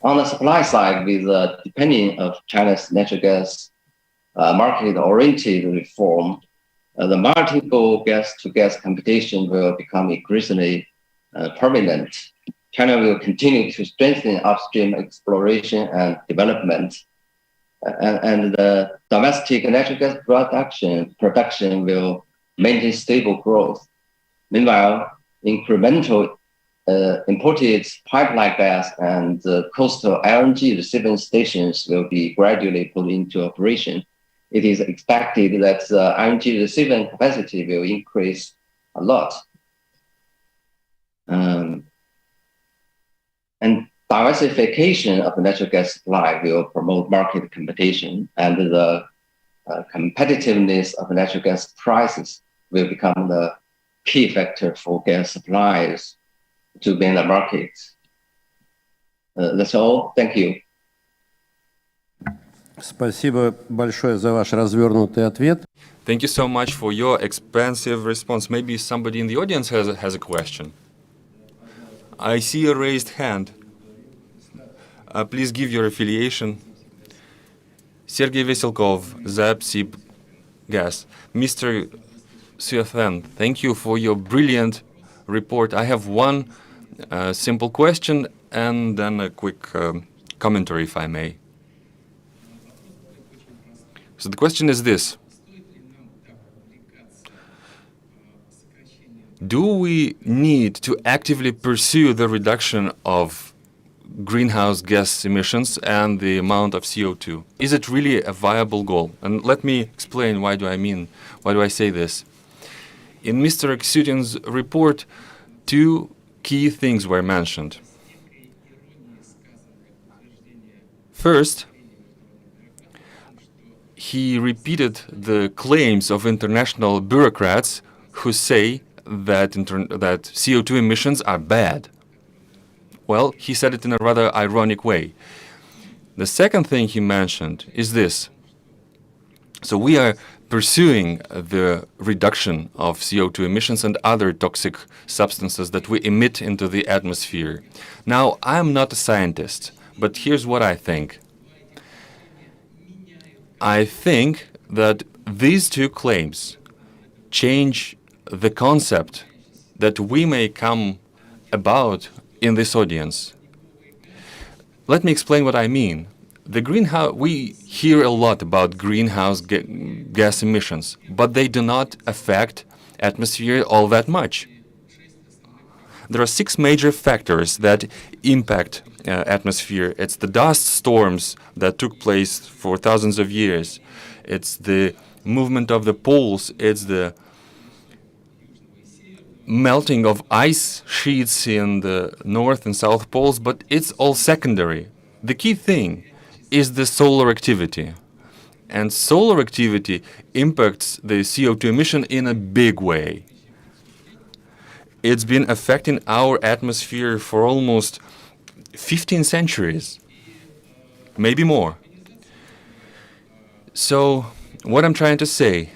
On the supply side, with the deepening of China's natural gas market-oriented reform, the multiple gas-to-gas competition will become increasingly permanent. China will continue to strengthen upstream exploration and development, and the domestic natural gas production will maintain stable growth. Meanwhile, incremental imported pipeline gas and coastal LNG receiving stations will be gradually put into operation. It is expected that the LNG receiving capacity will increase a lot. And diversification of the natural gas supply will promote market competition, and the competitiveness of natural gas prices will become the key factor for gas suppliers to be in the market. That's all. Thank you. Спасибо большое за ваш развернутый ответ. Thank you so much for your expansive response. Maybe somebody in the audience has a question. I see a raised hand. Please give your affiliation. Sergey Veselkov, ZapSip Gas. Mr. Xu Fan, thank you for your brilliant report. I have one simple question and then a quick commentary, if I may. So the question is this: do we need to actively pursue the reduction of greenhouse gas emissions and the amount of CO2. Is it really a viable goal? And let me explain why do I say this. In Mr. Aksyutin's report, two key things were mentioned. First, he repeated the claims of international bureaucrats who say that CO2 emissions are bad. Well, he said it in a rather ironic way. The second thing he mentioned is this. So we are pursuing the reduction of CO2 emissions and other toxic substances that we emit into the atmosphere. Now, I'm not a scientist, but here's what I think. I think that these two claims change the concept that we may come about in this audience. Let me explain what I mean. We hear a lot about greenhouse gas emissions, but they do not affect atmosphere all that much. There are 6 major factors that impact atmosphere. It's the dust storms that took place for thousands of years. It's the movement of the poles. It's the melting of ice sheets in the north and south poles, but it's all secondary. The key thing is the solar activity. And solar activity impacts the CO2 emission in a big way. It's been affecting our atmosphere for almost 15 centuries, maybe more. So, what I'm trying to say,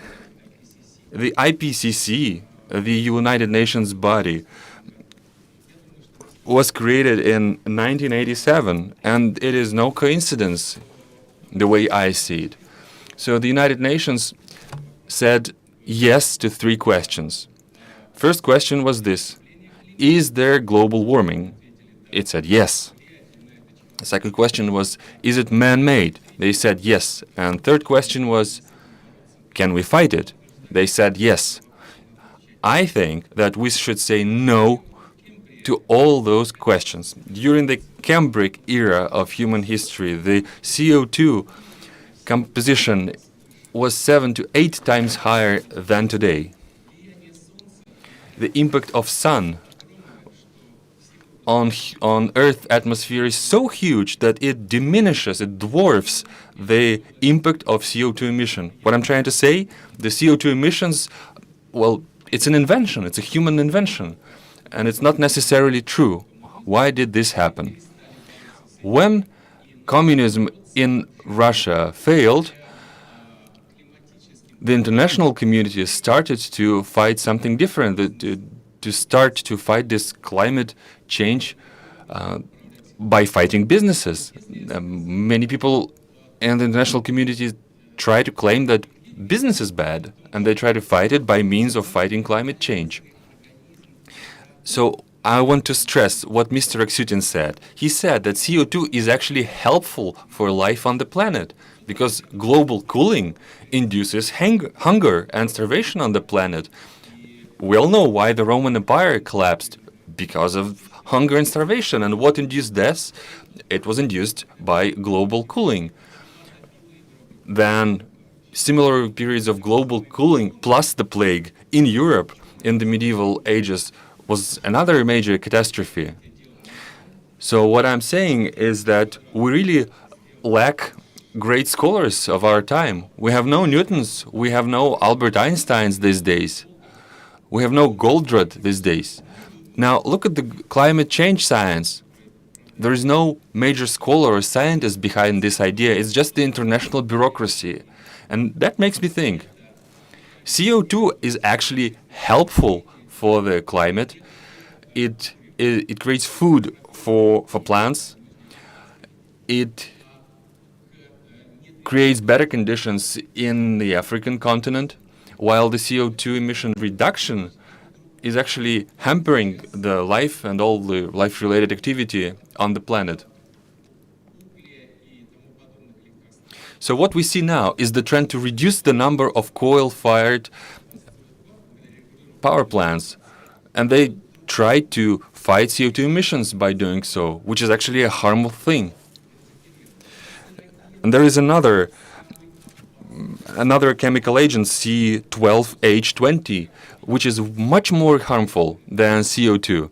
the IPCC, the United Nations body, was created in 1987, and it is no coincidence the way I see it. So the United Nations said yes to 3 questions. First question was this: is there global warming? It said yes. The second question was, is it man-made? They said yes. And third question was, can we fight it? They said yes. I think that we should say no to all those questions. During the Cambric era of human history, the CO2 composition was 7 to 8 times higher than today. The impact of sun on Earth atmosphere is so huge that it dwarfs the impact of CO2 emission. What I'm trying to say, the CO2 emissions, well, it's an invention, it's a human invention, and it's not necessarily true. Why did this happen? When communism in Russia failed, the international community started to fight something different, to start to fight this climate change by fighting businesses. Many people in the international community try to claim that business is bad, and they try to fight it by means of fighting climate change. So I want to stress what Mr. Aksyutin said. He said that CO2 is actually helpful for life on the planet because global cooling induces hunger and starvation on the planet. We all know why the Roman Empire collapsed, because of hunger and starvation. And what induced deaths? It was induced by global cooling. Then similar periods of global cooling plus the plague in Europe in the medieval ages was another major catastrophe. So what I'm saying is that we really lack great scholars of our time. We have no Newtons, we have no Albert Einsteins these days. We have no Goldratt these days. Now look at the climate change science. There is no major scholar or scientist behind this idea. It's just the international bureaucracy. And that makes me think. CO2 is actually helpful for the climate. It creates food for plants. It creates better conditions in the African continent, while the CO2 emission reduction is actually hampering the life and all the life-related activity on the planet. So what we see now is the trend to reduce the number of coal-fired power plants, and they try to fight CO2 emissions by doing so, which is actually a harmful thing. And there is another chemical agent, C12H20, which is much more harmful than CO2.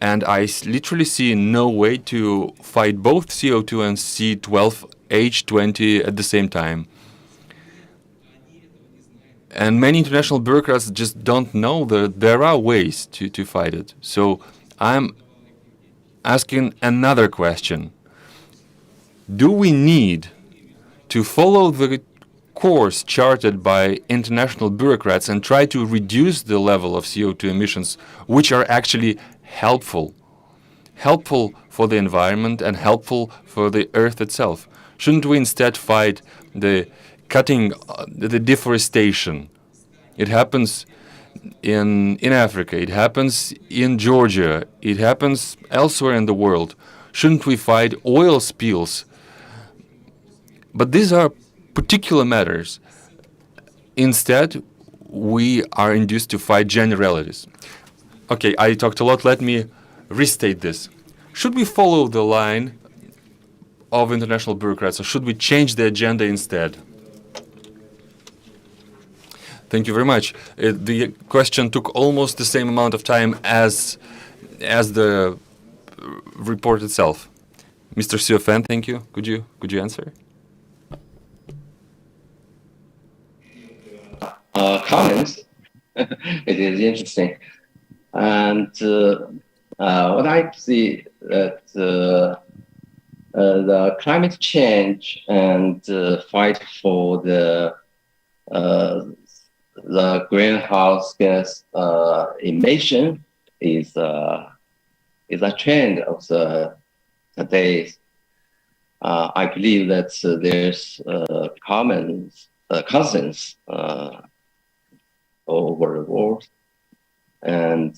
And I literally see no way to fight both CO2 and C12H20 at the same time. And many international bureaucrats just don't know that there are ways to fight it. So I'm asking another question. Do we need to follow the course charted by international bureaucrats and try to reduce the level of CO2 emissions, which are actually helpful for the environment and helpful for the Earth itself? Shouldn't we instead fight the cutting, the deforestation? It happens in Africa, it happens in Georgia, it happens elsewhere in the world. Shouldn't we fight oil spills? But these are particular matters. Instead, we are induced to fight generalities. Okay, I talked a lot. Let me restate this. Should we follow the line of international bureaucrats, or should we change the agenda instead? Thank you very much. The question took almost the same amount of time as the report itself. Mr. Siofen, thank you. Could you answer? Comments. It is interesting, and what I see that the climate change and fight for the greenhouse gas emission is a trend of the today. I believe that there's common consensus over the world, and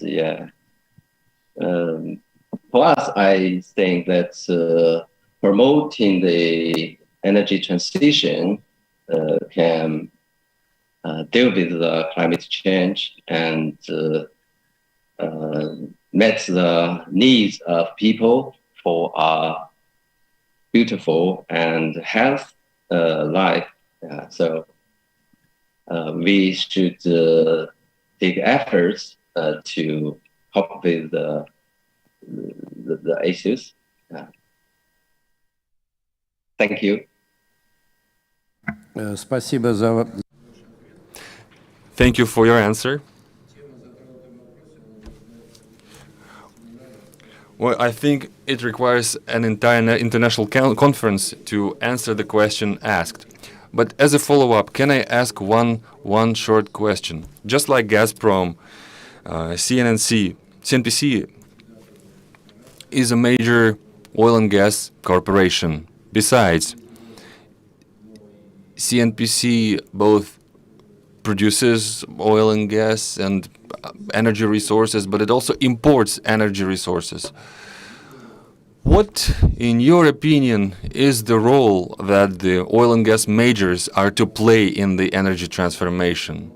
for us, I think that promoting the energy transition can deal with the climate change and met the needs of people for a beautiful and healthy life. So we should take efforts to cope with the issues. Thank you. Спасибо за... Thank you for your answer. Well, I think it requires an entire international conference to answer the question asked. But as a follow-up, can I ask one short question? Just like Gazprom, CNPC is a major oil and gas corporation. Besides, CNPC both produces oil and gas and energy resources, but it also imports energy resources. What, in your opinion, is the role that the oil and gas majors are to play in the energy transformation?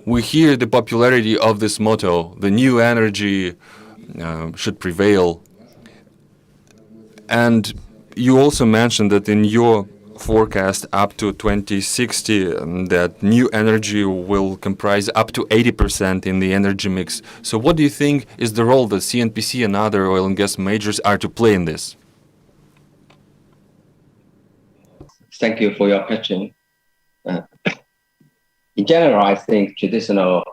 We hear the popularity of this motto, the new energy should prevail. And you also mentioned that in your forecast up to 2060 that new energy will comprise up to 80% in the energy mix. So what do you think is the role that CNPC and other oil and gas majors are to play in this? Thank you for your question. In general, I think traditional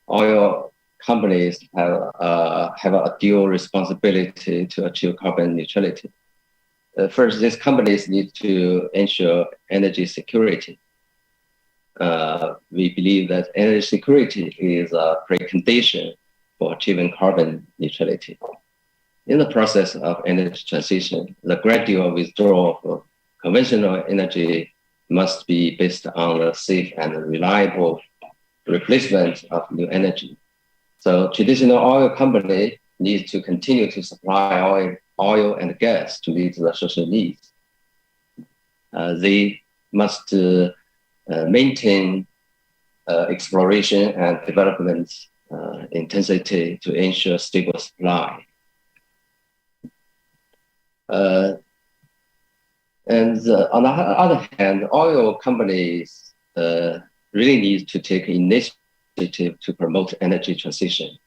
oil companies have a dual responsibility to achieve carbon neutrality. First, these companies need to ensure energy security. We believe that energy security is a precondition for achieving carbon neutrality. In the process of energy transition, the gradual withdrawal of conventional energy must be based on a safe and reliable replacement of new energy. So traditional oil company needs to continue to supply oil and gas to meet the social needs. They must maintain exploration and development intensity to ensure stable supply. On the other hand, oil companies really need to take initiative to promote energy transition.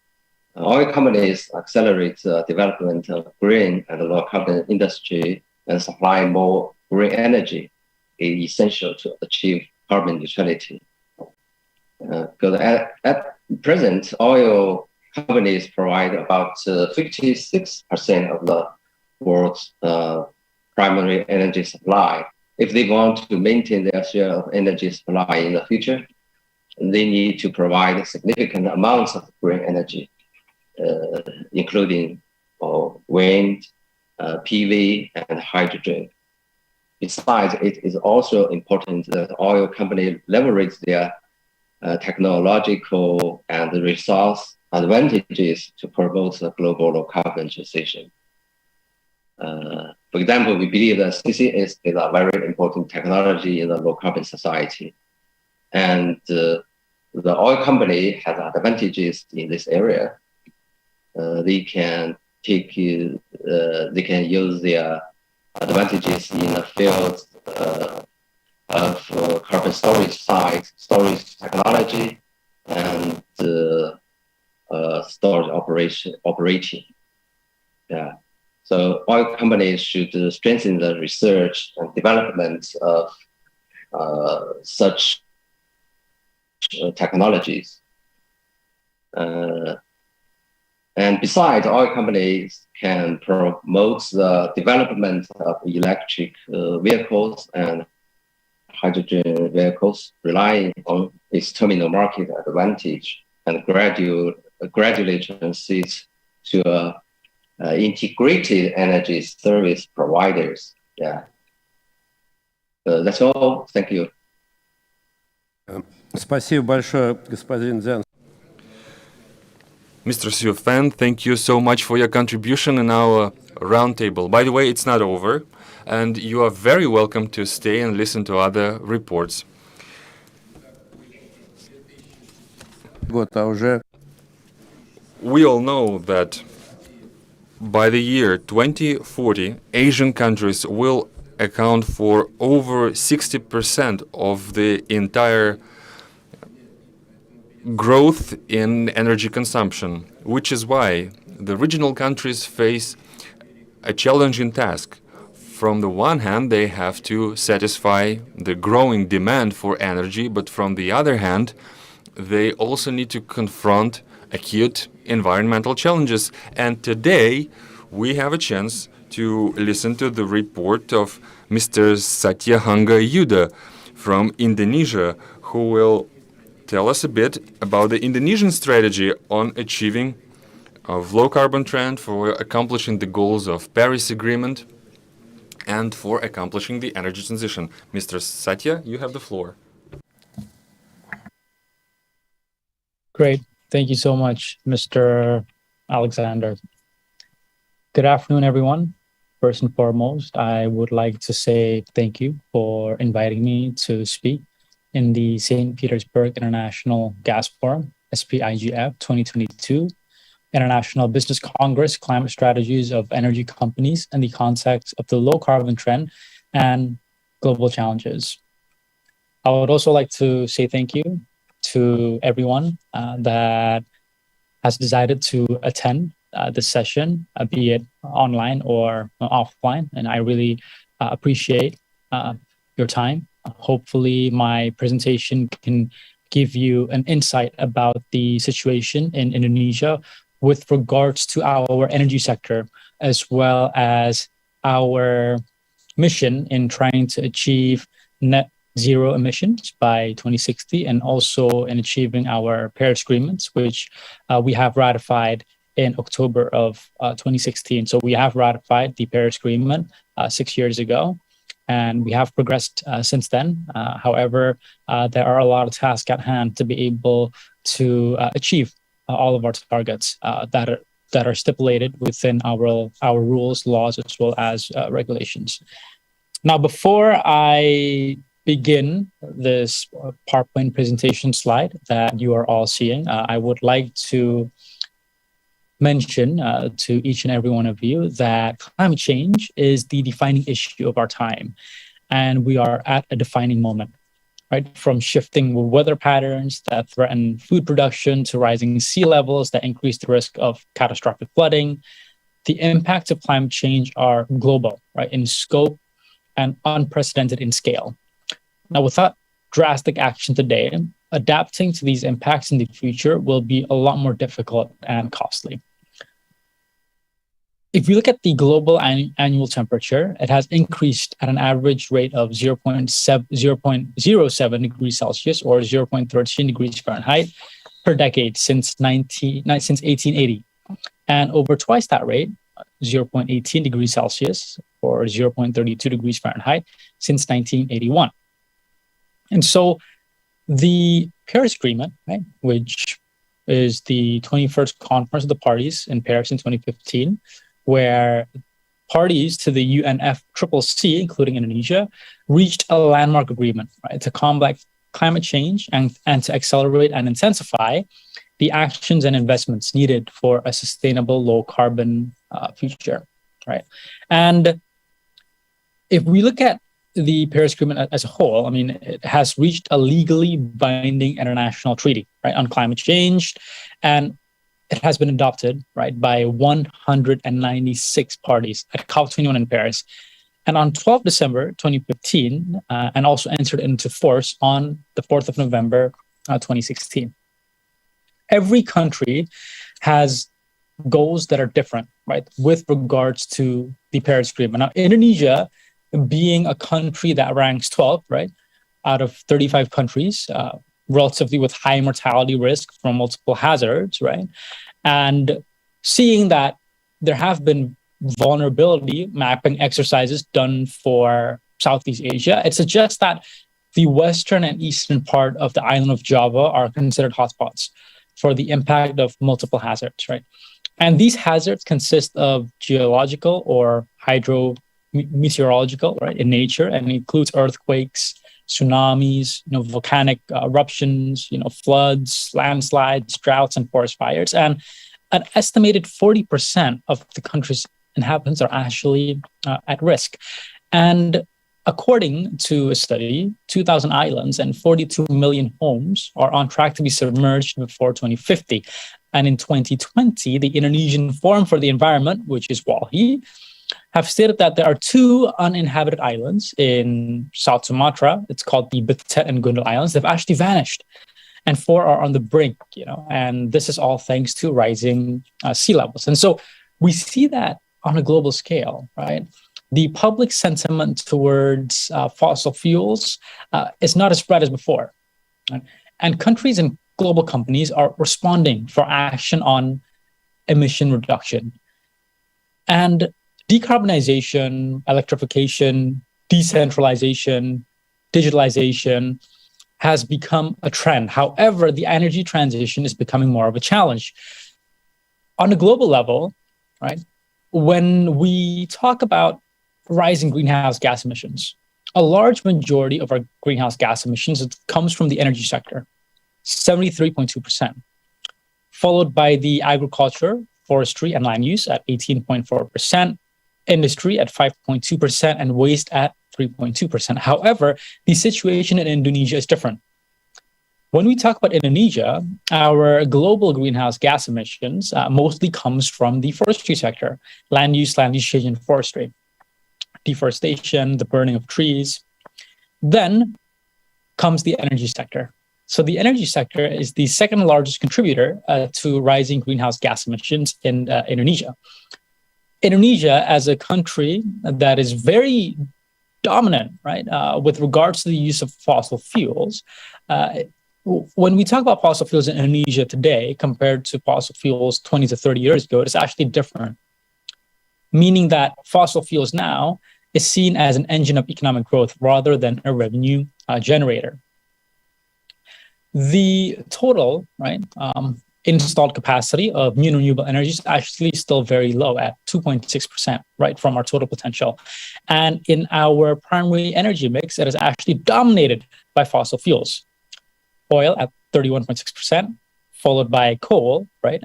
Oil companies accelerate the development of green and low carbon industry and supply more green energy is essential to achieve carbon neutrality. Because at present, oil companies provide about 56% of the world's primary energy supply. If they want to maintain their share of energy supply in the future, they need to provide significant amounts of green energy, including wind, PV, and hydrogen. Besides, it is also important that oil companies leverage their technological and resource advantages to promote the global low carbon transition. For example, we believe that CCS is a very important technology in the low carbon society. And the oil company has advantages in this area. They can use their advantages in the field of carbon storage technology, and storage operating. Yeah. So oil companies should strengthen the research and development of such technologies. And besides, oil companies can promote the development of electric vehicles and hydrogen vehicles, relying on its terminal market advantage, and gradually transit to integrated energy service providers. Yeah. That's all. Thank you. Спасибо большое, господин Дзян. Mr. Xiu Fan, thank you so much for your contribution in our roundtable. By the way, it's not over, and you are very welcome to stay and listen to other reports. We all know that by the year 2040, Asian countries will account for over 60% of the entire growth in energy consumption, which is why the regional countries face a challenging task. From the one hand, they have to satisfy the growing demand for energy, but from the other hand, they also need to confront acute environmental challenges. And today, we have a chance to listen to the report of Mr. Satyahanga Yuda from Indonesia, who will tell us a bit about the Indonesian strategy on achieving a low carbon trend, for accomplishing the goals of Paris Agreement, and for accomplishing the energy transition. Mr. Satya, you have the floor. Great. Thank you so much, Mr. Alexander. Good afternoon, everyone. First and foremost, I would like to say thank you for inviting me to speak in the St. Petersburg International Gas Forum, SPIGF 2022, International Business Congress, Climate Strategies of Energy Companies in the context of the low carbon trend and global challenges. I would also like to say thank you to everyone that has decided to attend this session, be it online or offline, and I really appreciate your time. Hopefully my presentation can give you an insight about the situation in Indonesia with regards to our energy sector, as well as our mission in trying to achieve net zero emissions by 2060, and also in achieving our Paris agreements, which we have ratified in October of 2016. So we have ratified the Paris Agreement 6 years ago, and we have progressed since then. However, there are a lot of tasks at hand to be able to achieve all of our targets that are stipulated within our rules, laws, as well as regulations. Now, before I begin this PowerPoint presentation slide that you are all seeing, I would like to mention to each and every one of you that climate change is the defining issue of our time. And we are at a defining moment, right? From shifting weather patterns that threaten food production to rising sea levels that increase the risk of catastrophic flooding, the impacts of climate change are global, right, in scope and unprecedented in scale. Now, without drastic action today, adapting to these impacts in the future will be a lot more difficult and costly. If you look at the global annual temperature, it has increased at an average rate of 0.07 degrees Celsius or 0.13 degrees Fahrenheit per decade since 1880. And over twice that rate, 0.18 degrees Celsius or 0.32 degrees Fahrenheit since 1981. And so the Paris Agreement, right, which is the 21st Conference of the Parties in Paris in 2015, where parties to the UNFCCC, including Indonesia, reached a landmark agreement, right, to combat climate change and to accelerate and intensify the actions and investments needed for a sustainable low carbon future, right? And if we look at the Paris Agreement as a whole, I mean, it has reached a legally binding international treaty, right, on climate change, and it has been adopted, right, by 196 parties at COP21 in Paris. And on 12 December 2015, and also entered into force on the 4th of November 2016. Every country has goals that are different, right, with regards to the Paris Agreement. Now, Indonesia, being a country that ranks 12th, right, out of 35 countries, relatively with high mortality risk from multiple hazards, right, and seeing that there have been vulnerability mapping exercises done for Southeast Asia, it suggests that the western and eastern part of the island of Java are considered hotspots for the impact of multiple hazards, right? And these hazards consist of geological or hydrometeorological, right, in nature, and includes earthquakes, tsunamis, volcanic eruptions, floods, landslides, droughts, and forest fires. And an estimated 40% of the country's inhabitants are actually at risk. And according to a study, 2,000 islands and 42 million homes are on track to be submerged before 2050. And in 2020, the Indonesian Forum for the Environment, which is WALHI, have stated that there are 2 uninhabited islands in South Sumatra. It's called the Betet and Gundul Islands. They've actually vanished, and 4 are on the brink, and this is all thanks to rising sea levels. And so we see that on a global scale, right? The public sentiment towards fossil fuels is not as spread as before. Right? And countries and global companies are responding for action on emission reduction. And decarbonization, electrification, decentralization, digitalization has become a trend. However, the energy transition is becoming more of a challenge. On a global level, right, when we talk about rising greenhouse gas emissions, a large majority of our greenhouse gas emissions comes from the energy sector, 73.2%, followed by the agriculture, forestry, and land use at 18.4%, industry at 5.2%, and waste at 3.2%. However, the situation in Indonesia is different. When we talk about Indonesia, our global greenhouse gas emissions mostly comes from the forestry sector, land use, and forestry, deforestation, the burning of trees. Then comes the energy sector. So the energy sector is the second largest contributor to rising greenhouse gas emissions in Indonesia. Indonesia, as a country that is very dominant, right, with regards to the use of fossil fuels, when we talk about fossil fuels in Indonesia today compared to fossil fuels 20 to 30 years ago, it's actually different. Meaning that fossil fuels now is seen as an engine of economic growth rather than a revenue generator. The total, right, installed capacity of new renewable energy is actually still very low at 2.6%, right, from our total potential. And in our primary energy mix, it is actually dominated by fossil fuels. Oil at 31.6%, followed by coal, right?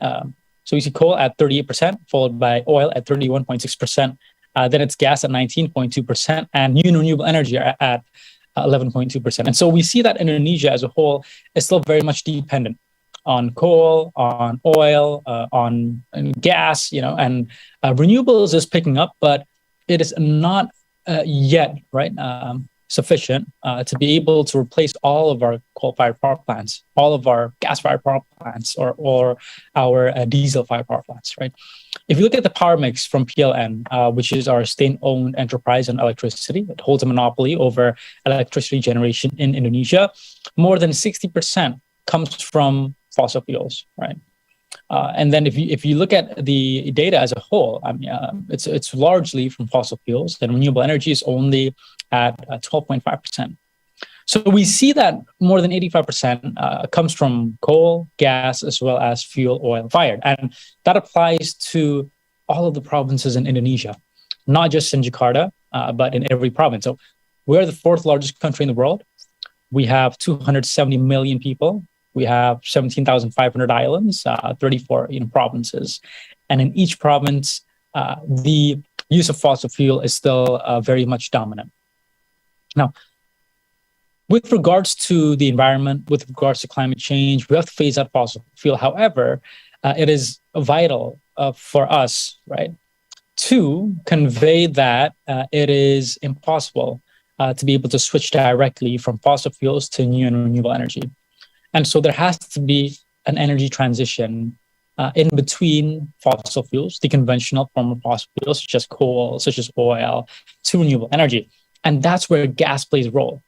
So you see coal at 38%, followed by oil at 31.6%. Then it's gas at 19.2%, and new renewable energy at 11.2%. And so we see that Indonesia as a whole is still very much dependent on coal, on oil, on gas, and renewables is picking up, but it is not yet, right, sufficient to be able to replace all of our coal-fired power plants, all of our gas-fired power plants, or our diesel-fired power plants, right? If you look at the power mix from PLN, which is our state-owned enterprise on electricity, it holds a monopoly over electricity generation in Indonesia. More than 60% comes from fossil fuels, right? And then if you look at the data as a whole, I mean, it's largely from fossil fuels, and renewable energy is only at 12.5%. So we see that more than 85% comes from coal, gas, as well as fuel oil fired. And that applies to all of the provinces in Indonesia, not just in Jakarta, but in every province. So we're the fourth largest country in the world. We have 270 million people. We have 17,500 islands, 34 provinces. And in each province, the use of fossil fuel is still very much dominant. Now, with regards to the environment, with regards to climate change, we have to phase out fossil fuel. However, it is vital for us, right, to convey that it is impossible to be able to switch directly from fossil fuels to new and renewable energy. And so there has to be an energy transition in between fossil fuels, the conventional form of fossil fuels, such as coal, such as oil, to renewable energy. And that's where gas plays a role.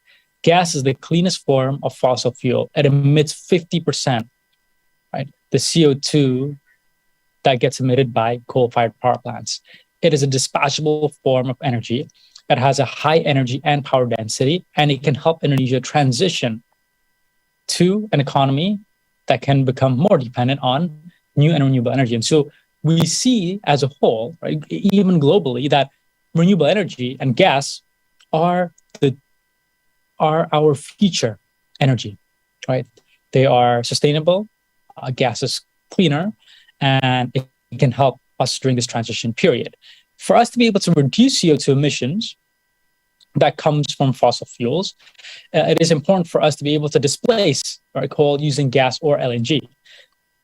Gas is the cleanest form of fossil fuel. It emits 50%, right, the CO2 that gets emitted by coal-fired power plants. It is a dispatchable form of energy. It has a high energy and power density, and it can help Indonesia transition to an economy that can become more dependent on new and renewable energy. And so we see as a whole, right, even globally, that renewable energy and gas are our future energy, right? They are sustainable, gas is cleaner, and it can help us during this transition period. For us to be able to reduce CO2 emissions that comes from fossil fuels, it is important for us to be able to displace coal using gas or LNG.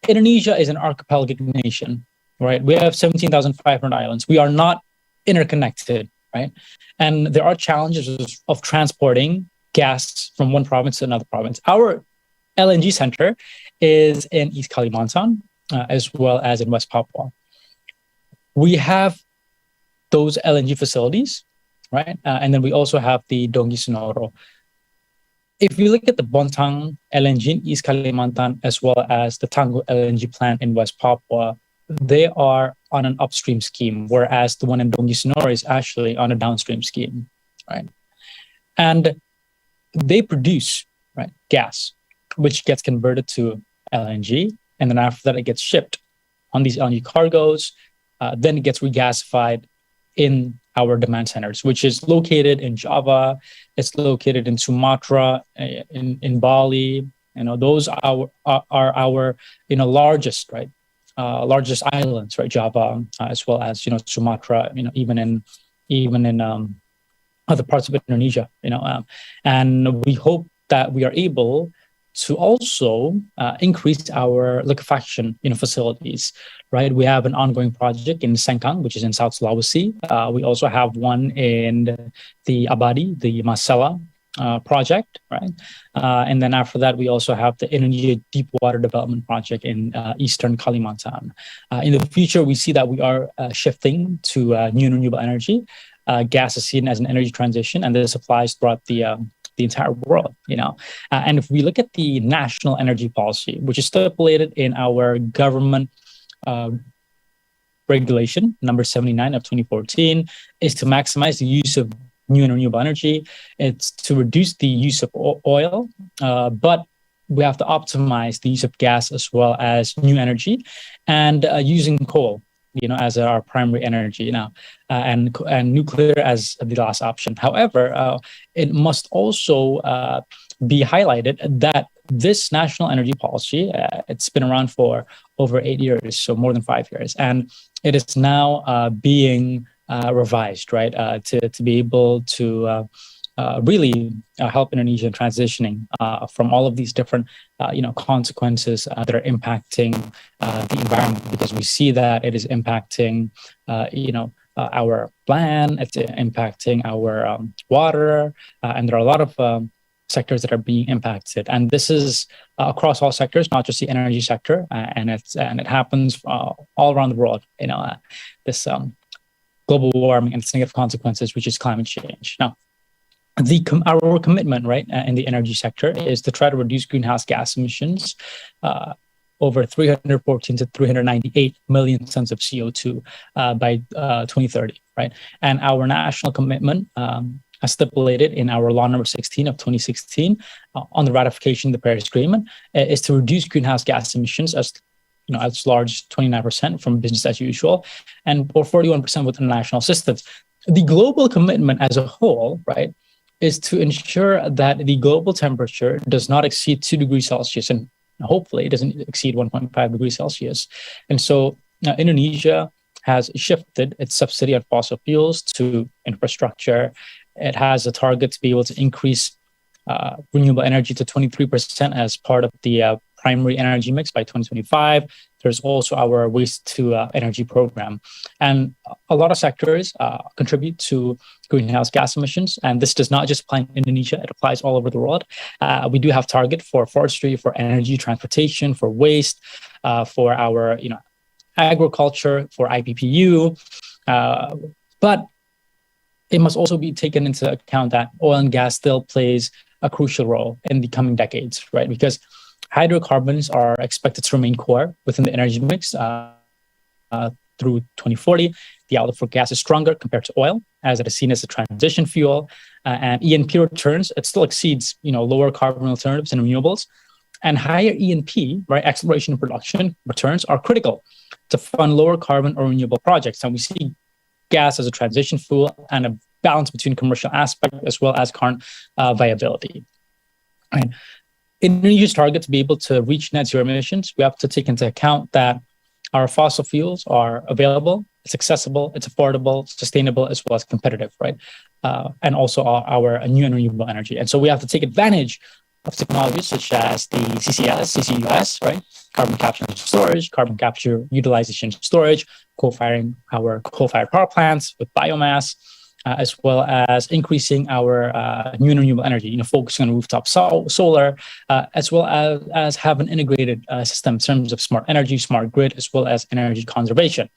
Indonesia is an archipelagic nation, right? We have 17,500 islands. We are not interconnected, right? And there are challenges of transporting gas from one province to another province. Our LNG center is in East Kalimantan, as well as in West Papua. We have those LNG facilities, right? And then we also have the Donggui Senoro. If you look at the Bontang LNG in East Kalimantan, as well as the Tangguh LNG plant in West Papua, they are on an upstream scheme, whereas the one in Donggui Senoro is actually on a downstream scheme, right? And they produce, right, gas, which gets converted to LNG, and then after that it gets shipped on these LNG cargoes. Then it gets regasified in our demand centers, which is located in Java, it's located in Sumatra, in Bali. Those are our largest, right, largest islands, right? Java, as well as Sumatra, even in other parts of Indonesia, and we hope that we are able to also increase our liquefaction facilities, right? We have an ongoing project in Sengkang, which is in South Sulawesi. We also have one in the Abadi, the Masela project, right? And then after that, we also have the Indonesia Deep Water Development Project in Eastern Kalimantan. In the future, we see that we are shifting to new and renewable energy. Gas is seen as an energy transition, and this applies throughout the entire world, And if we look at the national energy policy, which is stipulated in our government regulation, number 79 of 2014, is to maximize the use of new and renewable energy. It's to reduce the use of oil, but we have to optimize the use of gas as well as new energy, and using coal, as our primary energy now, and nuclear as the last option. However, it must also be highlighted that this national energy policy, it's been around for over 8 years, so more than 5 years, and it is now being revised, right, to be able to really help Indonesia in transitioning from all of these different, consequences that are impacting the environment, because we see that it is impacting, our land, it's impacting our water, and there are a lot of sectors that are being impacted, and this is across all sectors, not just the energy sector, and it happens all around the world. This global warming and its negative consequences, which is climate change. Now, our commitment, right, in the energy sector is to try to reduce greenhouse gas emissions over 314 to 398 million tons of CO2 by 2030, right? And our national commitment, as stipulated in our Law Number 16 of 2016 on the ratification of the Paris Agreement, is to reduce greenhouse gas emissions as large as 29% from business as usual, or 41% with international assistance. The global commitment as a whole, right, is to ensure that the global temperature does not exceed 2 degrees Celsius, and hopefully it doesn't exceed 1.5 degrees Celsius. And so Indonesia has shifted its subsidy on fossil fuels to infrastructure. It has a target to be able to increase renewable energy to 23% as part of the primary energy mix by 2025. There's also our waste to energy program. And a lot of sectors contribute to greenhouse gas emissions. And this does not just apply in Indonesia, it applies all over the world. We do have target for forestry, for energy, transportation, for waste, for our agriculture, for IPPU. But it must also be taken into account that oil and gas still plays a crucial role in the coming decades, right? Because hydrocarbons are expected to remain core within the energy mix through 2040. The outlook for gas is stronger compared to oil, as it is seen as a transition fuel. And E&P returns, it still exceeds lower carbon alternatives and renewables. And higher E&P, right, exploration and production returns are critical to fund lower carbon or renewable projects. And we see gas as a transition fuel and a balance between commercial aspect as well as current viability. Right. Indonesia's target to be able to reach net zero emissions, we have to take into account that our fossil fuels are available, it's accessible, it's affordable, sustainable, as well as competitive, right? And also our new and renewable energy. And so we have to take advantage of technologies such as the CCUS, right? Carbon capture and storage, carbon capture utilization storage, co-firing our coal-fired power plants with biomass, as well as increasing our new and renewable energy, focusing on rooftop solar, as well as have an integrated system in terms of smart energy, smart grid, as well as energy conservation.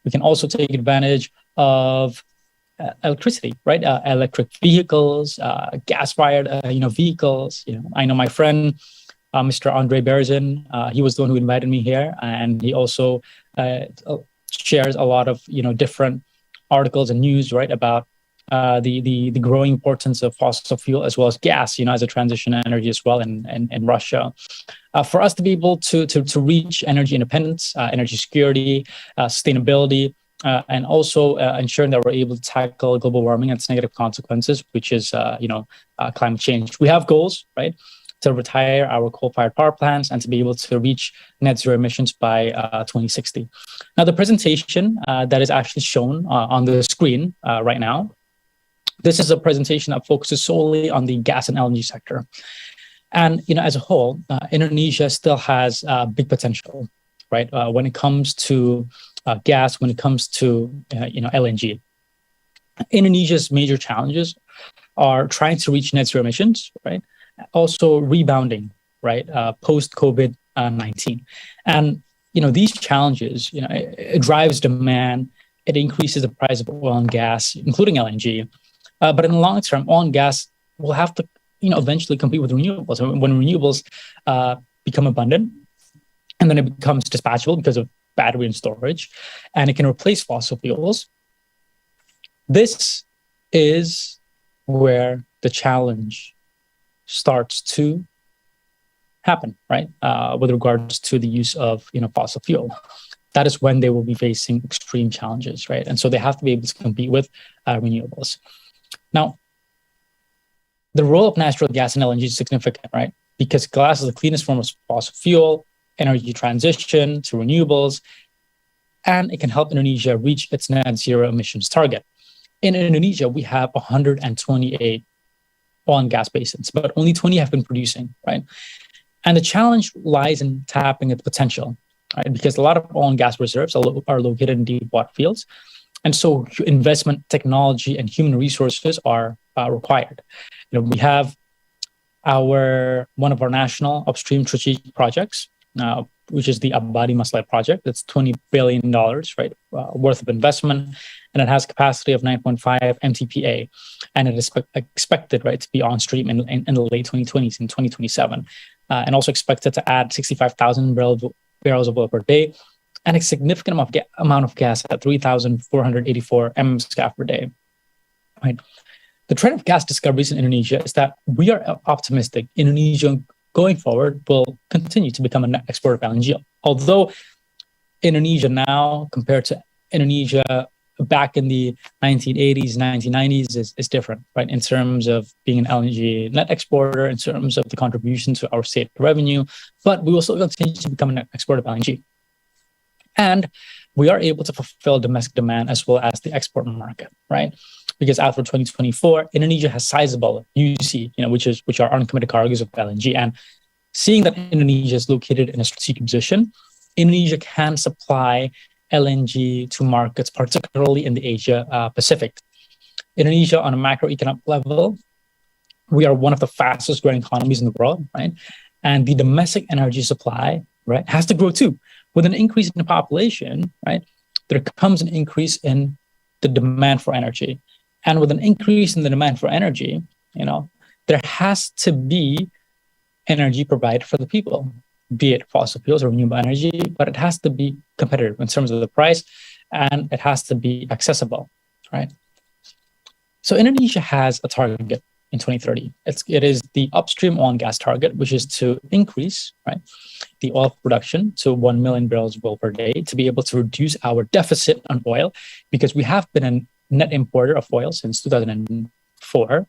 We can also take advantage of electricity, right? Electric vehicles, gas-fired, vehicles. I know my friend, Mr. Andre Berzin, he was the one who invited me here, and he also shares a lot of different articles and news, right, about the growing importance of fossil fuel as well as gas, as a transition energy as well in Russia. For us to be able to reach energy independence, energy security, sustainability, and also ensuring that we're able to tackle global warming and its negative consequences, which is climate change. We have goals, right, to retire our coal-fired power plants and to be able to reach net zero emissions by 2060. Now, the presentation that is actually shown on the screen right now, this is a presentation that focuses solely on the gas and LNG sector. And as a whole, Indonesia still has big potential, right? When it comes to gas, when it comes to LNG. Indonesia's major challenges are trying to reach net zero emissions, right? Also rebounding, right, post-COVID-19. And, these challenges, it drives demand, it increases the price of oil and gas, including LNG. But in the long term, oil and gas will have to, eventually compete with renewables. When renewables become abundant, and then it becomes dispatchable because of battery and storage, and it can replace fossil fuels, this is where the challenge starts to happen, right? With regards to the use of fossil fuel, that is when they will be facing extreme challenges, right? And so they have to be able to compete with renewables. Now, the role of natural gas and LNG is significant, right? Because gas is the cleanest form of fossil fuel, energy transition to renewables, and it can help Indonesia reach its net zero emissions target. In Indonesia, we have 128 oil and gas basins, but only 20 have been producing, right? And the challenge lies in tapping its potential, right? Because a lot of oil and gas reserves are located in deep water fields. And so investment, technology, and human resources are required. We have one of our national upstream strategic projects, which is the Abadi Maslay project. It's $20 billion, right, worth of investment, and it has capacity of 9.5 MTPA, and it is expected, right, to be on stream in the late 2020s, in 2027, and also expected to add 65,000 barrels of oil per day, and a significant amount of gas at 3,484 MMscf per day, right? The trend of gas discoveries in Indonesia is that we are optimistic Indonesia going forward will continue to become a net exporter of LNG. Although Indonesia now, compared to Indonesia back in the 1980s, 1990s, is different, right? In terms of being an LNG net exporter, in terms of the contribution to our state revenue, but we will still continue to become a net exporter of LNG. And we are able to fulfill domestic demand as well as the export market, right? Because after 2024, Indonesia has sizable UC, which are uncommitted cargoes of LNG. And seeing that Indonesia is located in a strategic position, Indonesia can supply LNG to markets, particularly in the Asia Pacific. Indonesia, on a macroeconomic level, we are one of the fastest growing economies in the world, right? And the domestic energy supply, right, has to grow too. With an increase in the population, right, there comes an increase in the demand for energy. And with an increase in the demand for energy, there has to be energy provided for the people, be it fossil fuels or renewable energy, but it has to be competitive in terms of the price, and it has to be accessible, right? So Indonesia has a target in 2030. It is the upstream oil and gas target, which is to increase, right, the oil production to 1 million barrels of oil per day to be able to reduce our deficit on oil, because we have been a net importer of oil since 2004,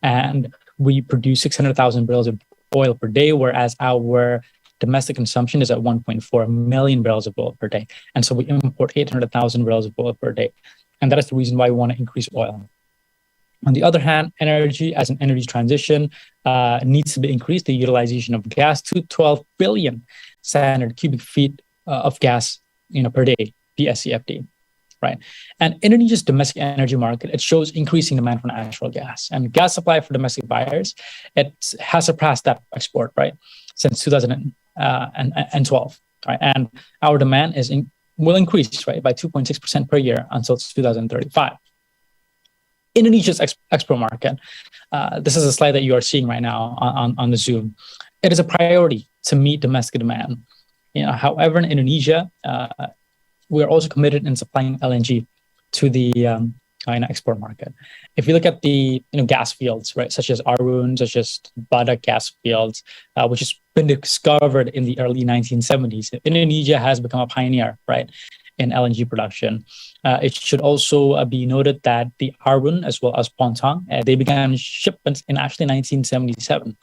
and we produce 600,000 barrels of oil per day, whereas our domestic consumption is at 1.4 million barrels of oil per day. And so we import 800,000 barrels of oil per day. And that is the reason why we want to increase oil. On the other hand, energy as an energy transition needs to be increased, the utilization of gas to 12 billion standard cubic feet of gas per day, BSCFD, right? And Indonesia's domestic energy market, it shows increasing demand for natural gas. And gas supply for domestic buyers, it has surpassed that export, right, since 2012, right? And our demand will increase, right, by 2.6% per year until 2035. Indonesia's export market. This is a slide that you are seeing right now on the Zoom. It is a priority to meet domestic demand. However, in Indonesia, we are also committed in supplying LNG to the export market. If you look at the gas fields, right, such as Arun, such as Badak gas fields, which has been discovered in the early 1970s, Indonesia has become a pioneer, right, in LNG production. It should also be noted that the Arun as well as Bontang, they began shipments in actually 1977.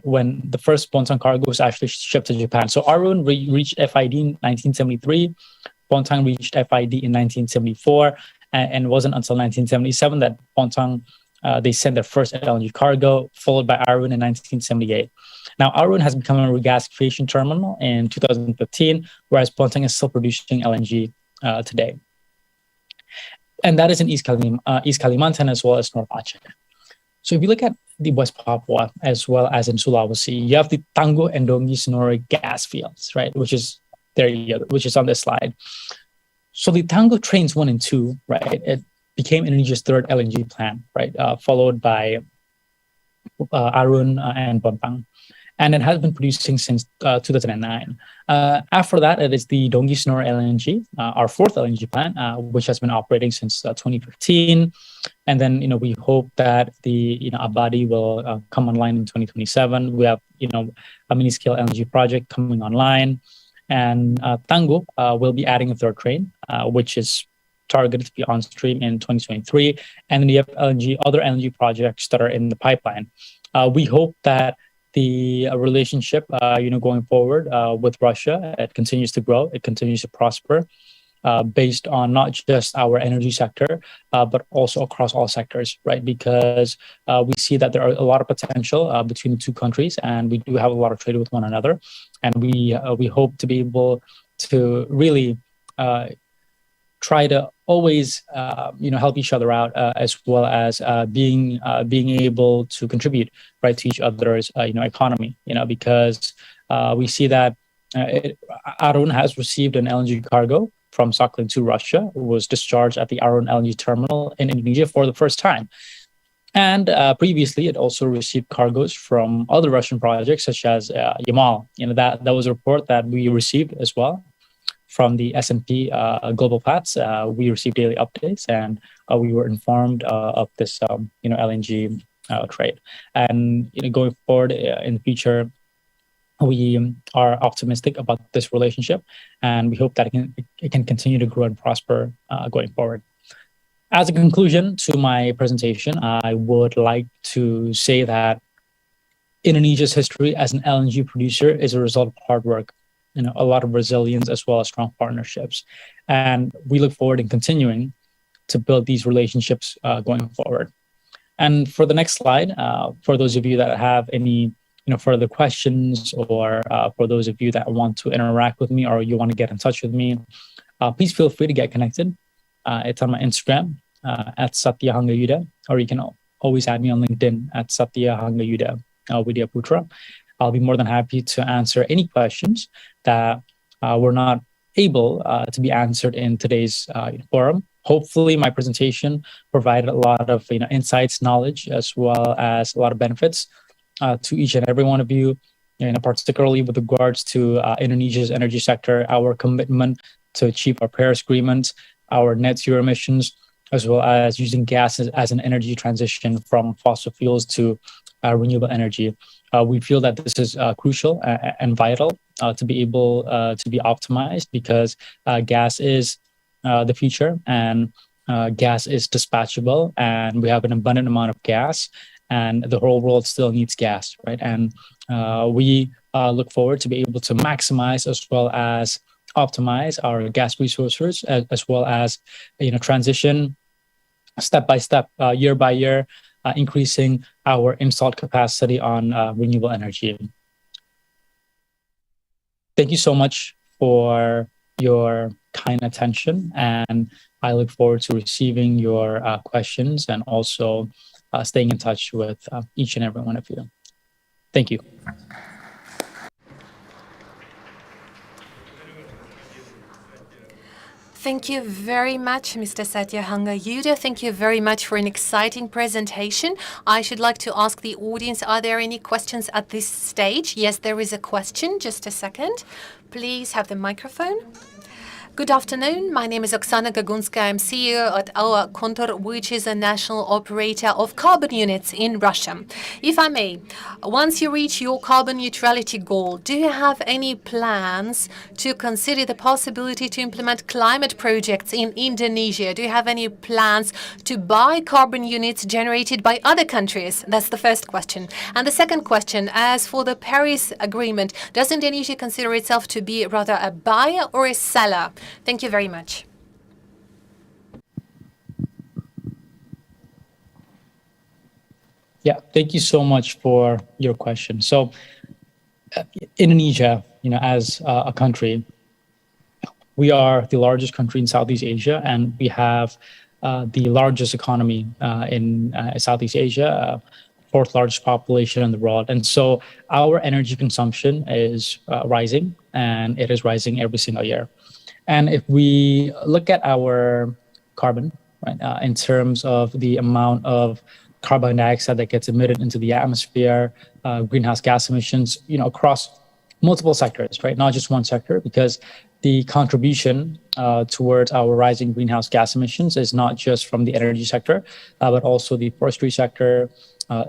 When the first Bontang cargo was actually shipped to Japan. So Arun reached FID in 1973, Bontang reached FID in 1974, and it wasn't until 1977 that Bontang, they sent their first LNG cargo, followed by Arun in 1978. Now, Arun has become a regasification terminal in 2015, whereas Bontang is still producing LNG today. And that is in East Kalimantan as well as North Aceh. So if you look at the West Papua as well as in Sulawesi, you have the Tangguh and Donggui Senoe gas fields, right, which is on this slide. So the Tangguh trains 1 and 2, right, it became Indonesia's third LNG plant, right, followed by Arun and Bontang. And it has been producing since 2009. After that, it is the Donggui Senoe LNG, our fourth LNG plant, which has been operating since 2015. And then, we hope that the, Abadi will come online in 2027. We have, a mini-scale LNG project coming online. And Tangguh will be adding a third train, which is targeted to be on stream in 2023. And then you have other LNG projects that are in the pipeline. We hope that the relationship, going forward with Russia, it continues to grow, it continues to prosper, based on not just our energy sector, but also across all sectors, right? Because we see that there are a lot of potential between the two countries, and we do have a lot of trade with one another. And we hope to be able to really try to always, help each other out, as well as being able to contribute, right, to each other's, economy. Because we see that Arun has received an LNG cargo from Sakhalin to Russia. It was discharged at the Arun LNG terminal in Indonesia for the first time. And previously, it also received cargoes from other Russian projects, such as Yamal. That was a report that we received as well from the S&P Global Platts. We received daily updates, and we were informed of this, LNG trade. And going forward in the future, we are optimistic about this relationship, and we hope that it can continue to grow and prosper going forward. As a conclusion to my presentation, I would like to say that Indonesia's history as an LNG producer is a result of hard work, a lot of resilience, as well as strong partnerships. And we look forward in continuing to build these relationships going forward. And for the next slide, for those of you that have any further questions, or for those of you that want to interact with me, or you want to get in touch with me, please feel free to get connected. It's on my Instagram at Satya Hangayuda, or you can always add me on LinkedIn at Satya Hangayuda Widya Putra. I'll be more than happy to answer any questions that were not able to be answered in today's forum. Hopefully, my presentation provided a lot of insights, knowledge, as well as a lot of benefits to each and every one of you, particularly with regards to Indonesia's energy sector, our commitment to achieve our Paris Agreement, our net zero emissions, as well as using gas as an energy transition from fossil fuels to renewable energy. We feel that this is crucial and vital to be able to be optimized, because gas is the future, and gas is dispatchable, and we have an abundant amount of gas, and the whole world still needs gas, right? And we look forward to be able to maximize as well as optimize our gas resources, as well as transition step by step, year by year, increasing our installed capacity on renewable energy. Thank you so much for your kind attention, and I look forward to receiving your questions, and also staying in touch with each and every one of you. Thank you. Thank you very much, Mr. Satya Hangayuda. Thank you very much for an exciting presentation. I should like to ask the audience, are there any questions at this stage? Yes, there is a question. Just a second. Please have the microphone. Good afternoon. My name is Oksana Gagunska. I'm CEO at our Kontor, which is a national operator of carbon units in Russia. If I may, once you reach your carbon neutrality goal, do you have any plans to consider the possibility to implement climate projects in Indonesia? Do you have any plans to buy carbon units generated by other countries? That's the first question. And the second question, as for the Paris Agreement, does Indonesia consider itself to be rather a buyer or a seller? Thank you very much. Yeah, thank you so much for your question. So, Indonesia, as a country, we are the largest country in Southeast Asia, and we have the largest economy in Southeast Asia, fourth largest population in the world. And so our energy consumption is rising, and it is rising every single year. And if we look at our carbon, right, in terms of the amount of carbon dioxide that gets emitted into the atmosphere, greenhouse gas emissions, across multiple sectors, right? Not just one sector, because the contribution towards our rising greenhouse gas emissions is not just from the energy sector, but also the forestry sector,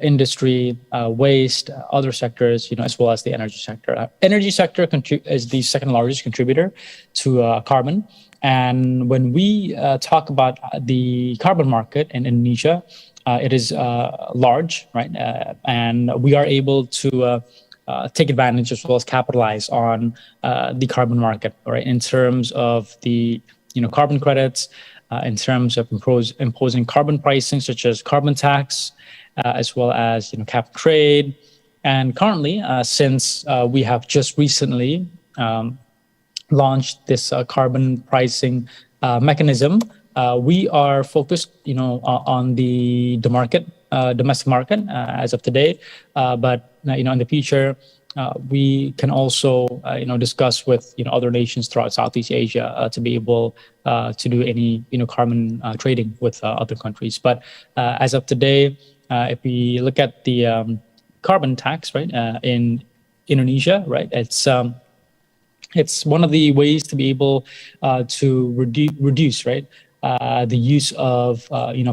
industry, waste, other sectors, as well as the energy sector. Energy sector is the second largest contributor to carbon. And when we talk about the carbon market in Indonesia, it is large, right? And we are able to take advantage as well as capitalize on the carbon market, right? In terms of the carbon credits, in terms of imposing carbon pricing, such as carbon tax, as well as cap and trade. And currently, since we have just recently launched this carbon pricing mechanism, we are focused, on the domestic market as of today. But in the future, we can also, discuss with other nations throughout Southeast Asia to be able to do any carbon trading with other countries. But as of today, if we look at the carbon tax, right, in Indonesia, right, it's one of the ways to be able to reduce, right, the use of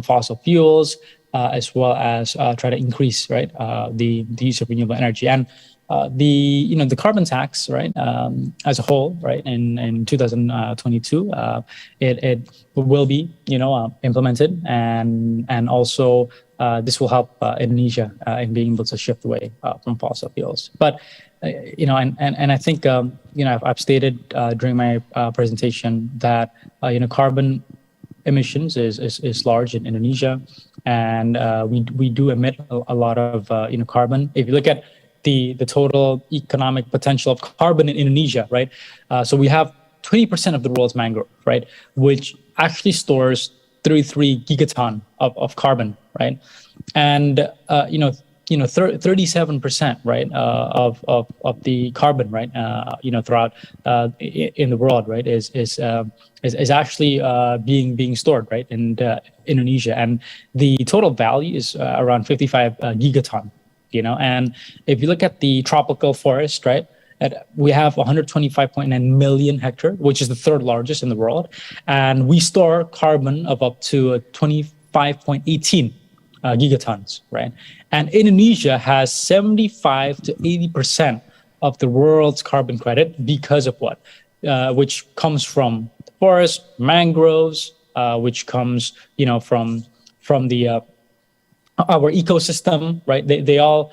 fossil fuels, as well as try to increase, right, the use of renewable energy. And the carbon tax, right, as a whole, right, in 2022, it will be implemented, and also this will help Indonesia in being able to shift away from fossil fuels. But and I think I've stated during my presentation that carbon emissions is large in Indonesia, and we do emit a lot of carbon. If you look at the total economic potential of carbon in Indonesia, right? So we have 20% of the world's mangrove, right, which actually stores 33 gigaton of carbon, right? And 37%, right, of the carbon, right, throughout in the world, right, is actually being stored, right, in Indonesia, and the total value is around 55 gigaton. And if you look at the tropical forest, right, we have 125.9 million hectares, which is the third largest in the world, and we store carbon of up to 25.18 gigatons, right? And Indonesia has 75 to 80% of the world's carbon credit because of what? Which comes from forests, mangroves, which comes, from the our ecosystem, right? They all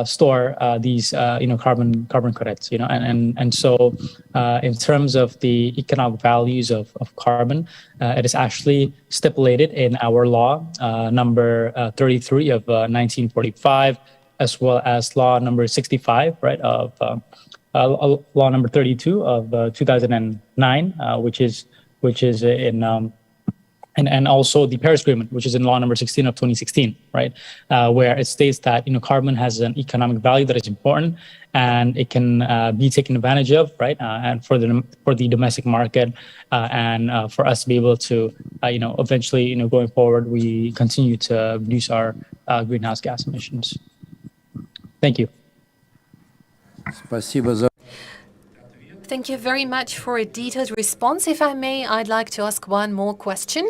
store these carbon credits, and so in terms of the economic values of carbon, it is actually stipulated in our law number 33 of 1945, as well as law number 65, right, of law number 32 of 2009, which is in and also the Paris Agreement, which is in law number 16 of 2016, right, where it states that carbon has an economic value that is important, and it can be taken advantage of, right, and for the domestic market, and for us to be able to, eventually, going forward, we continue to reduce our greenhouse gas emissions. Thank you. Спасибо за Thank you very much for a detailed response. If I may, I'd like to ask one more question,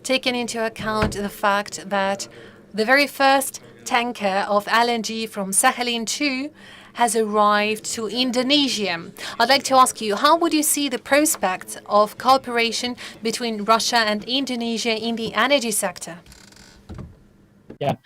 taking into account the fact that the very first tanker of LNG from Sakhalin-2 has arrived to Indonesia. I'd like to ask you, how would you see the prospects of cooperation between Russia and Indonesia in the energy sector? Yeah.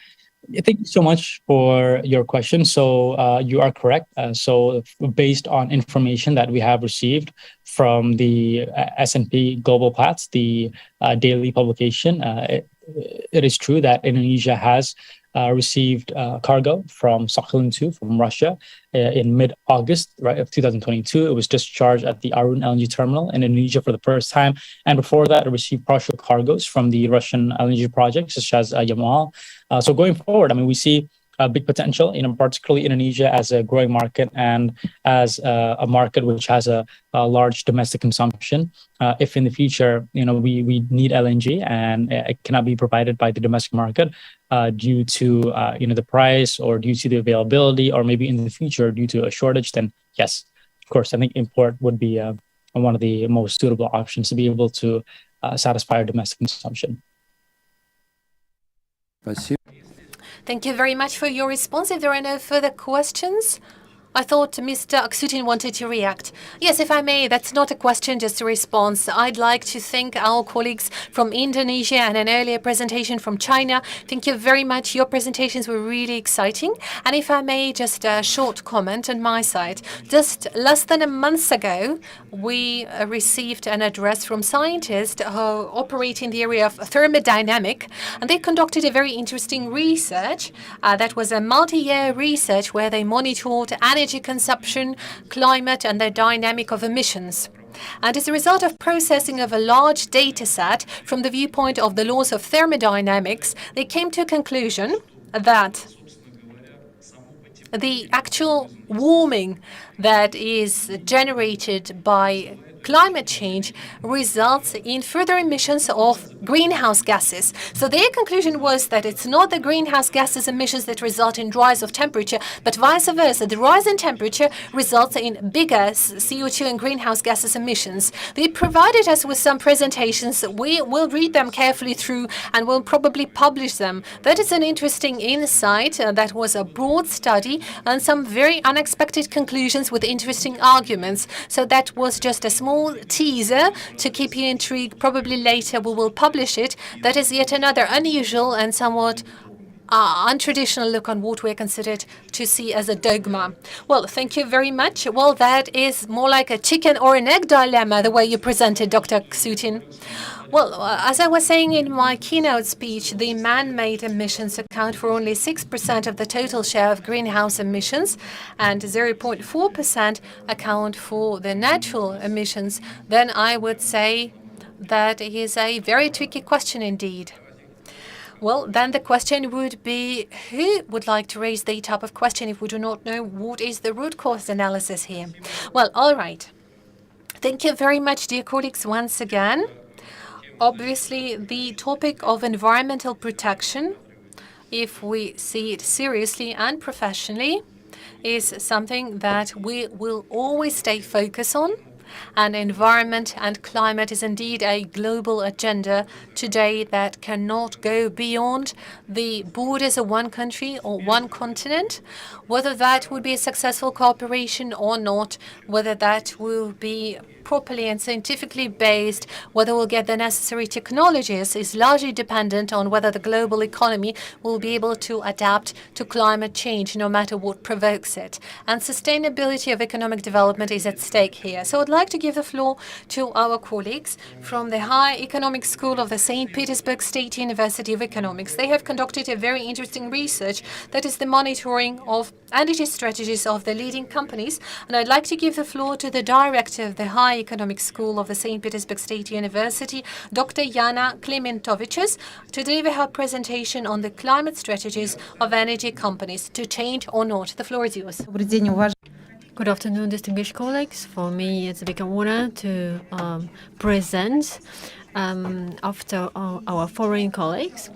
Thank you so much for your question. So you are correct. So based on information that we have received from the S&P Global Platts, the daily publication, it is true that Indonesia has received cargo from Sakhalin-2 from Russia in mid-August, right, of 2022. It was discharged at the Arun LNG terminal in Indonesia for the first time. And before that, it received partial cargoes from the Russian LNG projects, such as Yamal. So going forward, we see a big potential, particularly Indonesia as a growing market and as a market which has a large domestic consumption. If in the future, we need LNG and it cannot be provided by the domestic market due to the price, or due to the availability, or maybe in the future due to a shortage, then yes, of course, I think import would be one of the most suitable options to be able to satisfy our domestic consumption. Спасибо. Thank you very much for your response. If there are no further questions, I thought Mr. Aksutin wanted to react. Yes, if I may, that's not a question, just a response. I'd like to thank our colleagues from Indonesia and an earlier presentation from China. Thank you very much. Your presentations were really exciting. And if I may, just a short comment on my side. Just less than a month ago, we received an address from scientists who operate in the area of thermodynamic, and they conducted a very interesting research. That was a multi-year research where they monitored energy consumption, climate, and the dynamic of emissions. And as a result of processing of a large data set from the viewpoint of the laws of thermodynamics, they came to a conclusion that the actual warming that is generated by climate change results in further emissions of greenhouse gases. So their conclusion was that it's not the greenhouse gases emissions that result in rise of temperature, but vice versa. The rise in temperature results in bigger CO2 and greenhouse gases emissions. They provided us with some presentations. We will read them carefully through and will probably publish them. That is an interesting insight. That was a broad study and some very unexpected conclusions with interesting arguments. So that was just a small teaser to keep you intrigued. Probably later we will publish it. That is yet another unusual and somewhat untraditional look on what we're considered to see as a dogma. Well, thank you very much. Well, that is more like a chicken or an egg dilemma, the way you presented, Dr. Ksutin. Well, as I was saying in my keynote speech, the man-made emissions account for only 6% of the total share of greenhouse emissions, and 0.4% account for the natural emissions. Then I would say that is a very tricky question indeed. Well, then the question would be, who would like to raise the type of question if we do not know what is the root cause analysis here? Well, all right. Thank you very much, dear colleagues, once again. Obviously, the topic of environmental protection, if we see it seriously and professionally, is something that we will always stay focused on. And environment and climate is indeed a global agenda today that cannot go beyond the borders of one country or one continent. Whether that would be a successful cooperation or not, whether that will be properly and scientifically based, whether we'll get the necessary technologies is largely dependent on whether the global economy will be able to adapt to climate change, no matter what provokes it. And sustainability of economic development is at stake here. So I'd like to give the floor to our colleagues from the High Economic School of the St. Petersburg State University of Economics. They have conducted a very interesting research that is the monitoring of energy strategies of the leading companies. And I'd like to give the floor to the director of the High Economic School of the St. Petersburg State University, Dr. Yana Klementovicius. Today we have a presentation on the climate strategies of energy companies, to change or not. The floor is yours. Good afternoon, distinguished colleagues. For me, it's a big honor to present after our foreign colleagues.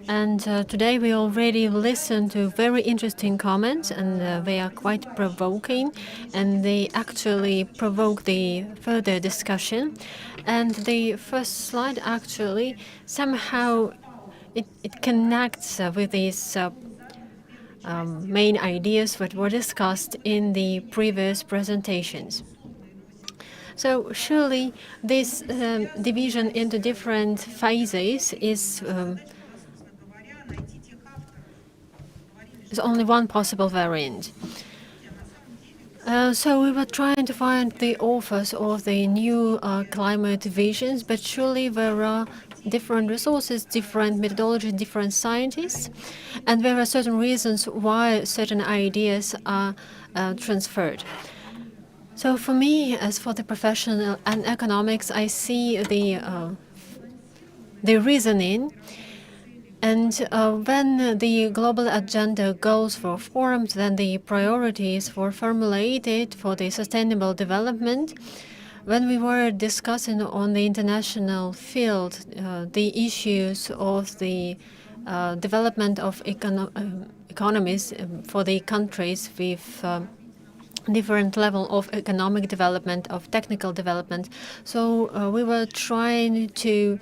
And today we already listened to very interesting comments, and they are quite provoking, and they actually provoke the further discussion. And the first slide actually somehow it connects with these main ideas that were discussed in the previous presentations. So surely this division into different phases is only one possible variant. So we were trying to find the authors of the new climate visions, but surely there are different resources, different methodologies, different scientists, and there are certain reasons why certain ideas are transferred. So for me, as for the professional and economics, I see the reasoning. And when the global agenda goals were formed, then the priorities were formulated for the sustainable development. When we were discussing on the international field the issues of the development of economies for the countries with different level of economic development, of technical development. So we were trying to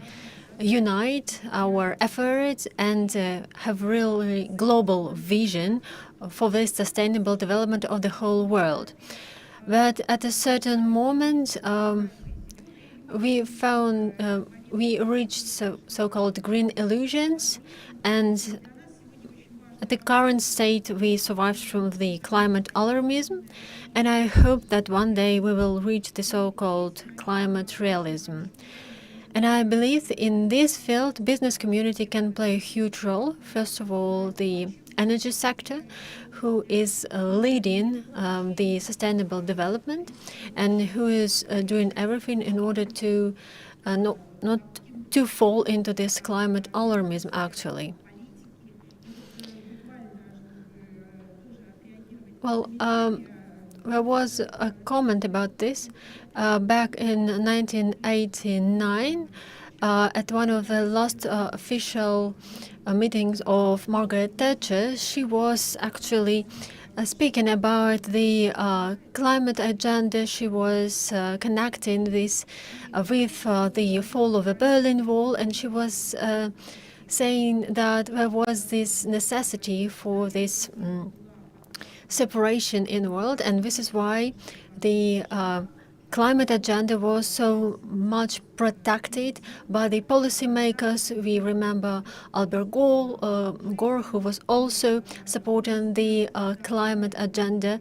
unite our efforts and have really global vision for the sustainable development of the whole world. But at a certain moment, we found we reached so-called green illusions, and at the current state, we survived from the climate alarmism, and I hope that one day we will reach the so-called climate realism. And I believe in this field, business community can play a huge role. First of all, the energy sector, who is leading the sustainable development and who is doing everything in order to not to fall into this climate alarmism, actually. Well, there was a comment about this back in 1989 at one of the last official meetings of Margaret Thatcher. She was actually speaking about the climate agenda. She was connecting this with the fall of the Berlin Wall, and she was saying that there was this necessity for this separation in the world, and this is why the climate agenda was so much protected by the policymakers. We remember Albert Gore, who was also supporting the climate agenda.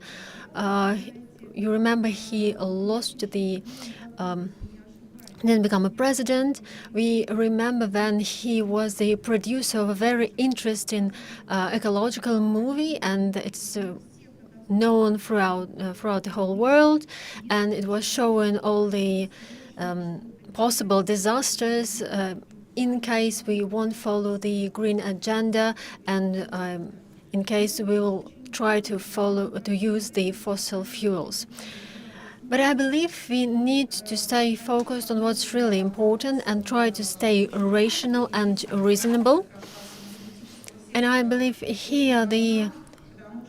You remember he lost the didn't become a president. We remember when he was the producer of a very interesting ecological movie, and it's known throughout the whole world, and it was showing all the possible disasters in case we won't follow the green agenda, and in case we will try to use the fossil fuels. But I believe we need to stay focused on what's really important and try to stay rational and reasonable. And I believe here the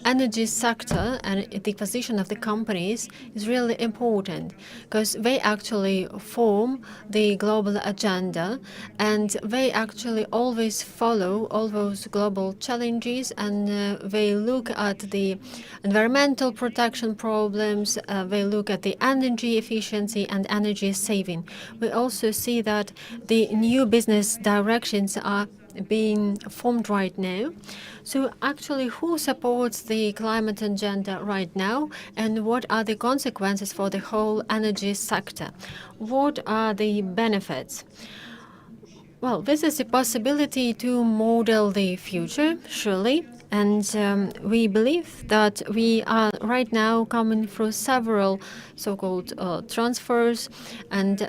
energy sector and the position of the companies is really important, because they actually form the global agenda, and they actually always follow all those global challenges, and they look at the environmental protection problems, they look at the energy efficiency and energy saving. We also see that the new business directions are being formed right now. So actually, who supports the climate agenda right now, and what are the consequences for the whole energy sector? What are the benefits? Well, this is a possibility to model the future, surely, and we believe that we are right now coming through several so-called transfers, and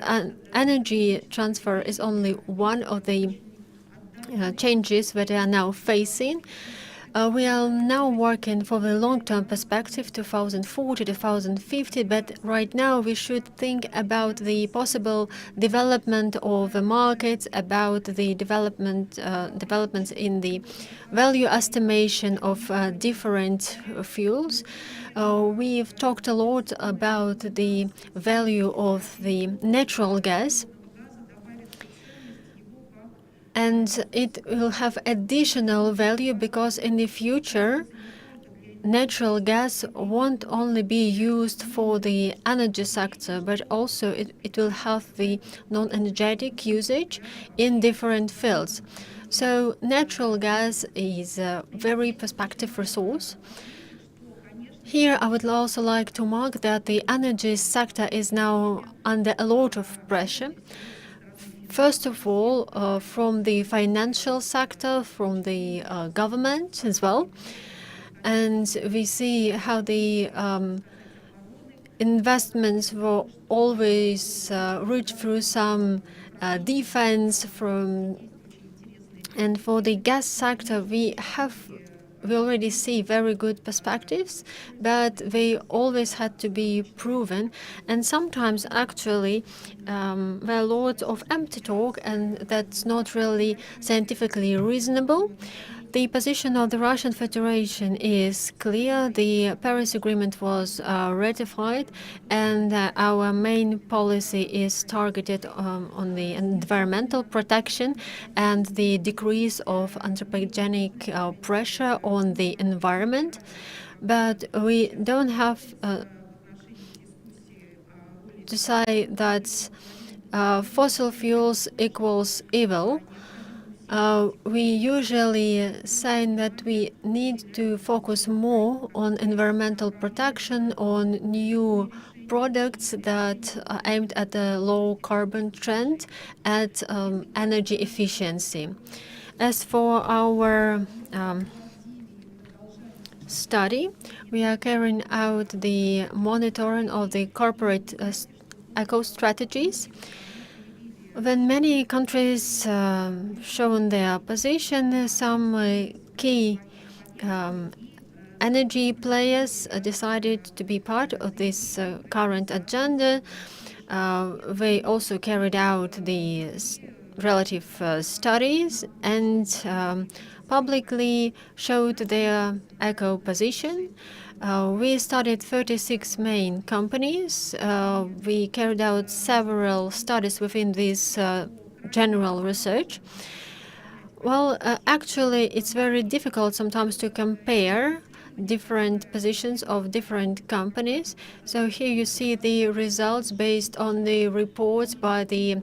energy transfer is only one of the changes that we are now facing. We are now working for the long-term perspective, 2040, 2050, but right now we should think about the possible development of the markets, about the developments in the value estimation of different fuels. We've talked a lot about the value of the natural gas, and it will have additional value because in the future, natural gas won't only be used for the energy sector, but also it will have the non-energetic usage in different fields. So natural gas is a very prospective resource. Here, I would also like to mark that the energy sector is now under a lot of pressure. First of all, from the financial sector, from the government as well. And we see how the investments will always reach through some defense and for the gas sector, we already see very good perspectives, but they always had to be proven. And sometimes, actually, there are lots of empty talk, and that's not really scientifically reasonable. The position of the Russian Federation is clear. The Paris Agreement was ratified, and our main policy is targeted on the environmental protection and the decrease of anthropogenic pressure on the environment. But we don't have to say that fossil fuels equals evil. We usually say that we need to focus more on environmental protection, on new products that are aimed at a low carbon trend, at energy efficiency. As for our study, we are carrying out the monitoring of the corporate eco strategies. When many countries shown their position, some key energy players decided to be part of this current agenda. They also carried out the relative studies and publicly showed their eco position. We studied 36 main companies. We carried out several studies within this general research. Well, actually, it's very difficult sometimes to compare different positions of different companies. So here you see the results based on the reports by the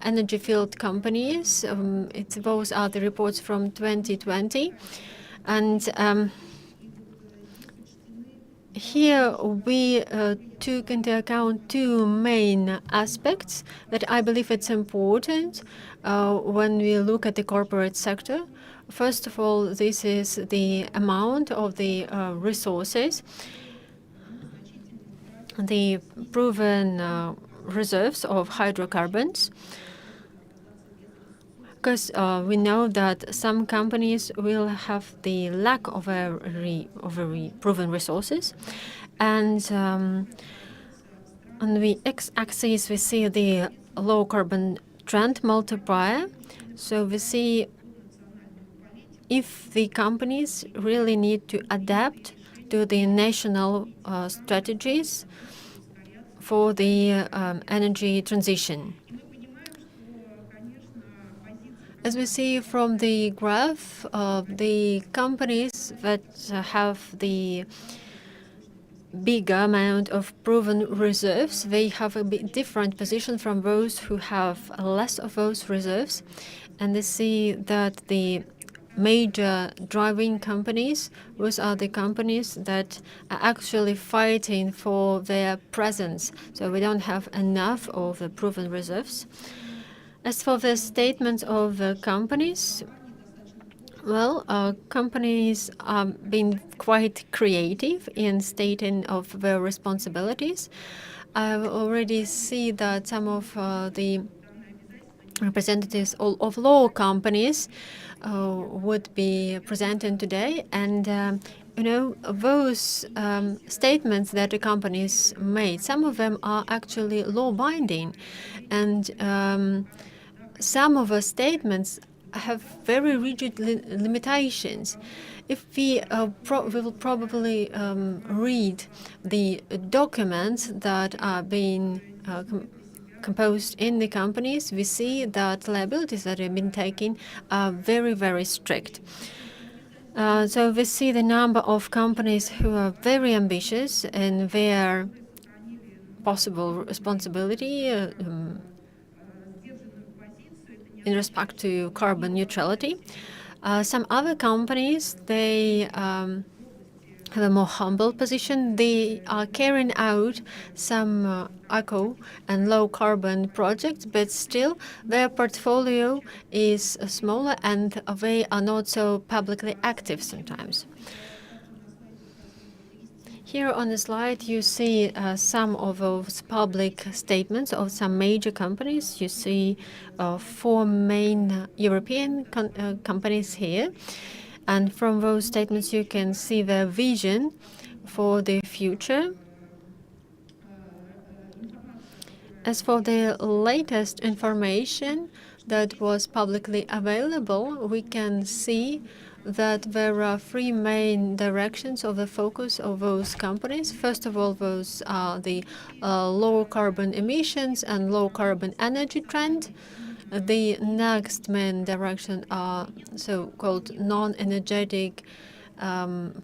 energy field companies. Those are the reports from 2020. And here we took into account two main aspects that I believe it's important when we look at the corporate sector. First of all, this is the amount of the resources, the proven reserves of hydrocarbons, because we know that some companies will have the lack of proven resources. And on the x-axis, we see the low carbon trend multiplier. So we see if the companies really need to adapt to the national strategies for the energy transition. As we see from the graph, the companies that have the bigger amount of proven reserves, they have a bit different position from those who have less of those reserves. And they see that the major driving companies, those are the companies that are actually fighting for their presence. So we don't have enough of the proven reserves. As for the statements of companies, well, companies are being quite creative in stating of their responsibilities. I already see that some of the representatives of law companies would be presenting today, and you know, those statements that the companies made, some of them are actually law-binding, and some of the statements have very rigid limitations. If we will probably read the documents that are being composed in the companies, we see that liabilities that have been taken are very, very strict. So we see the number of companies who are very ambitious in their possible responsibility in respect to carbon neutrality. Some other companies, they have a more humble position. They are carrying out some eco and low carbon projects, but still their portfolio is smaller and they are not so publicly active sometimes. Here on the slide, you see some of those public statements of some major companies. You see 4 main European companies here. And from those statements, you can see their vision for the future. As for the latest information that was publicly available, we can see that there are three main directions of the focus of those companies. First of all, those are the low carbon emissions and low carbon energy trend. The next main direction are so-called non-energetic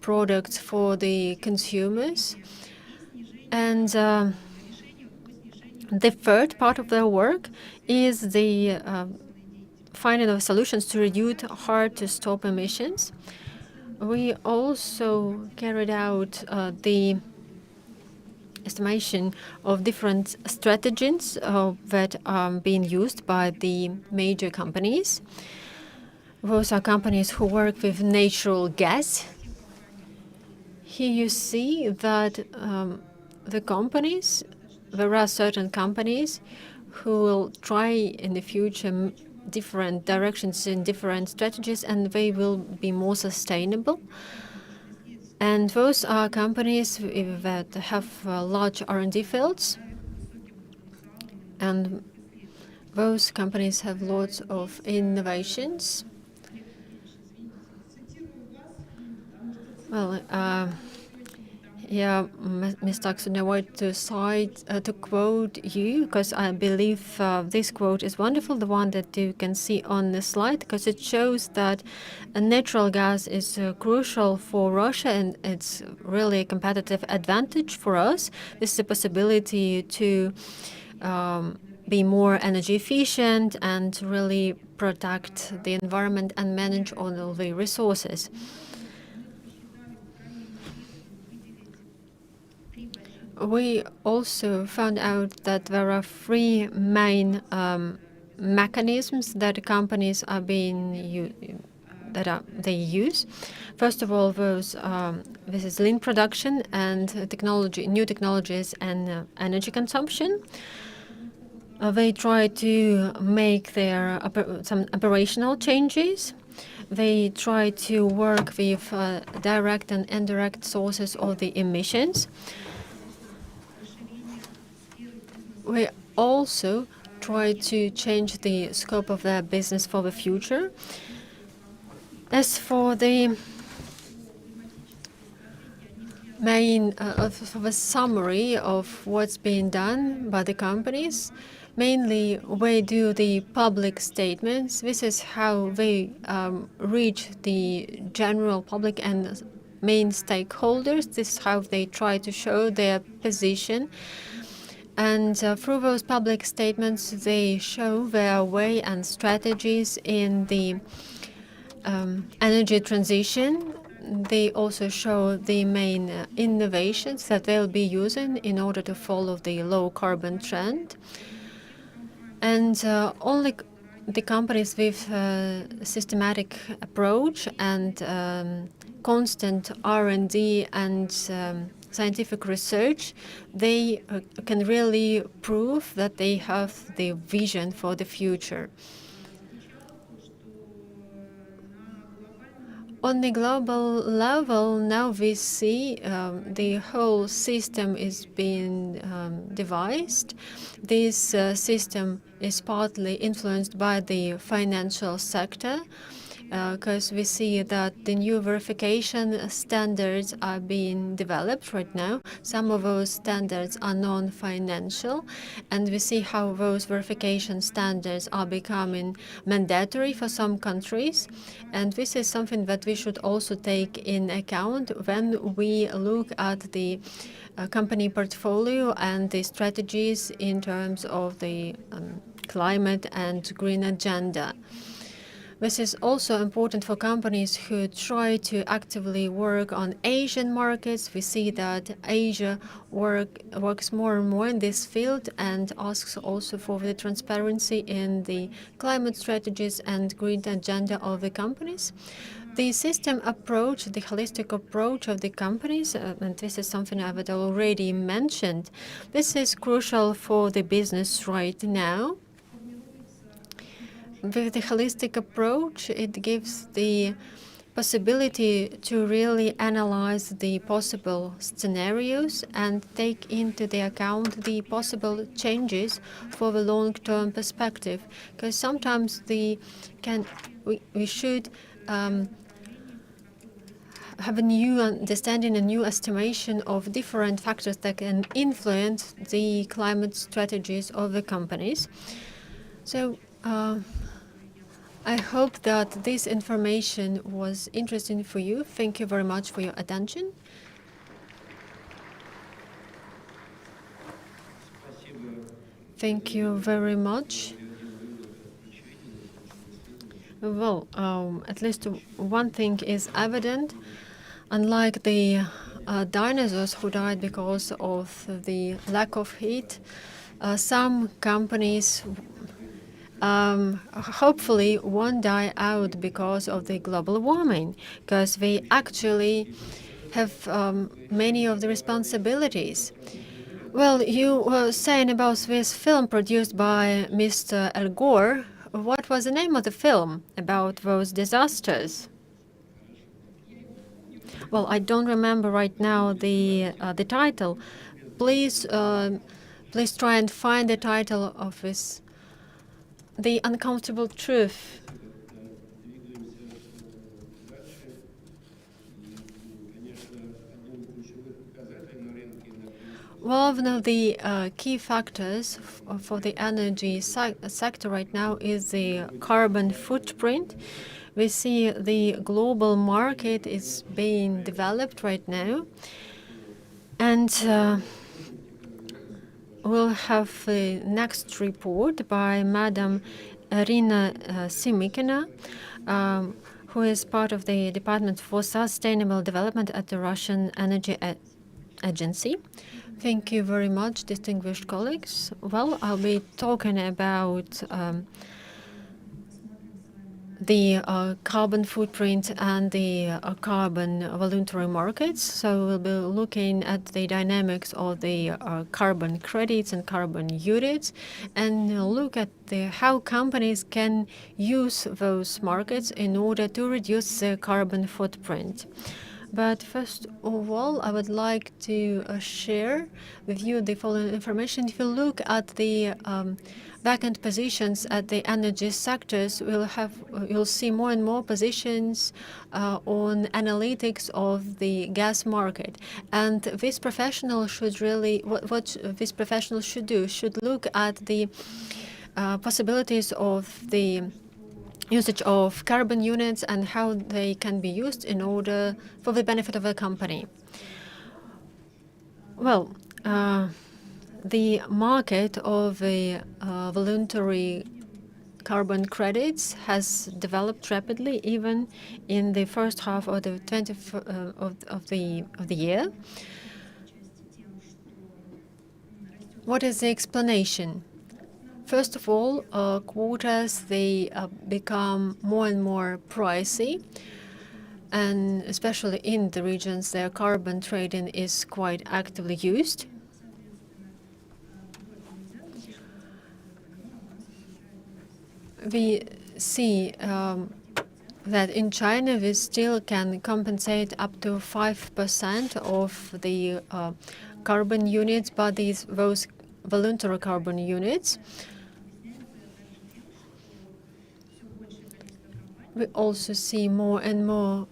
products for the consumers. And the third part of their work is the finding of solutions to reduce hard-to-stop emissions. We also carried out the estimation of different strategies that are being used by the major companies. Those are companies who work with natural gas. Here you see that there are certain companies who will try in the future different directions in different strategies, and they will be more sustainable. And those are companies that have large R&D fields, and those companies have lots of innovations. Well, yeah, Ms. Taksun, I want to quote you, because I believe this quote is wonderful, the one that you can see on the slide, because it shows that natural gas is crucial for Russia, and it's really a competitive advantage for us. This is a possibility to be more energy efficient and really protect the environment and manage all the resources. We also found out that there are three main mechanisms that companies are they use. First of all, this is lean production and new technologies and energy consumption. They try to make their some operational changes. They try to work with direct and indirect sources of the emissions. We also try to change the scope of their business for the future. As for the main for the summary of what's being done by the companies, mainly we do the public statements. This is how they reach the general public and main stakeholders. This is how they try to show their position. And through those public statements, they show their way and strategies in the energy transition. They also show the main innovations that they'll be using in order to follow the low carbon trend. And only the companies with systematic approach and constant R&D and scientific research, they can really prove that they have the vision for the future. On the global level, now we see the whole system is being devised. This system is partly influenced by the financial sector, because we see that the new verification standards are being developed right now. Some of those standards are non-financial, and we see how those verification standards are becoming mandatory for some countries. And this is something that we should also take in account when we look at the company portfolio and the strategies in terms of the climate and green agenda. This is also important for companies who try to actively work on Asian markets. We see that Asia works more and more in this field and asks also for the transparency in the climate strategies and green agenda of the companies. The system approach, the holistic approach of the companies, and this is something I had already mentioned, this is crucial for the business right now. With the holistic approach, it gives the possibility to really analyze the possible scenarios and take into the account the possible changes for the long-term perspective. Because sometimes we should have a new understanding, a new estimation of different factors that can influence the climate strategies of the companies. So I hope that this information was interesting for you. Thank you very much for your attention. Thank you very much. Well, at least one thing is evident. Unlike the dinosaurs who died because of the lack of heat, some companies hopefully won't die out because of the global warming, because they actually have many of the responsibilities. Well, you were saying about this film produced by Mr. Al Gore. What was the name of the film about those disasters? Well, I don't remember right now the title. Please, please try and find the title of this. The Uncomfortable Truth. One of the key factors for the energy sector right now is the carbon footprint. We see the global market is being developed right now, and we'll have the next report by Madam Irina Simikina, who is part of the Department for Sustainable Development at the Russian Energy Agency. Thank you very much, distinguished colleagues. Well, I'll be talking about the carbon footprint and the carbon voluntary markets. So we'll be looking at the dynamics of the carbon credits and carbon units, and look at how companies can use those markets in order to reduce their carbon footprint. But first of all, I would like to share with you the following information. If you look at the vacant positions at the energy sectors, you'll see more and more positions on analytics of the gas market. And this professional should really, what this professional should do, should look at the possibilities of the usage of carbon units and how they can be used in order for the benefit of a company. Well, the market of the voluntary carbon credits has developed rapidly, even in the first half of the year. What is the explanation? First of all, quotas, they become more and more pricey, and especially in the regions where carbon trading is quite actively used. We see that in China we still can compensate up to 5% of the carbon units, but those voluntary carbon units. We also see more and more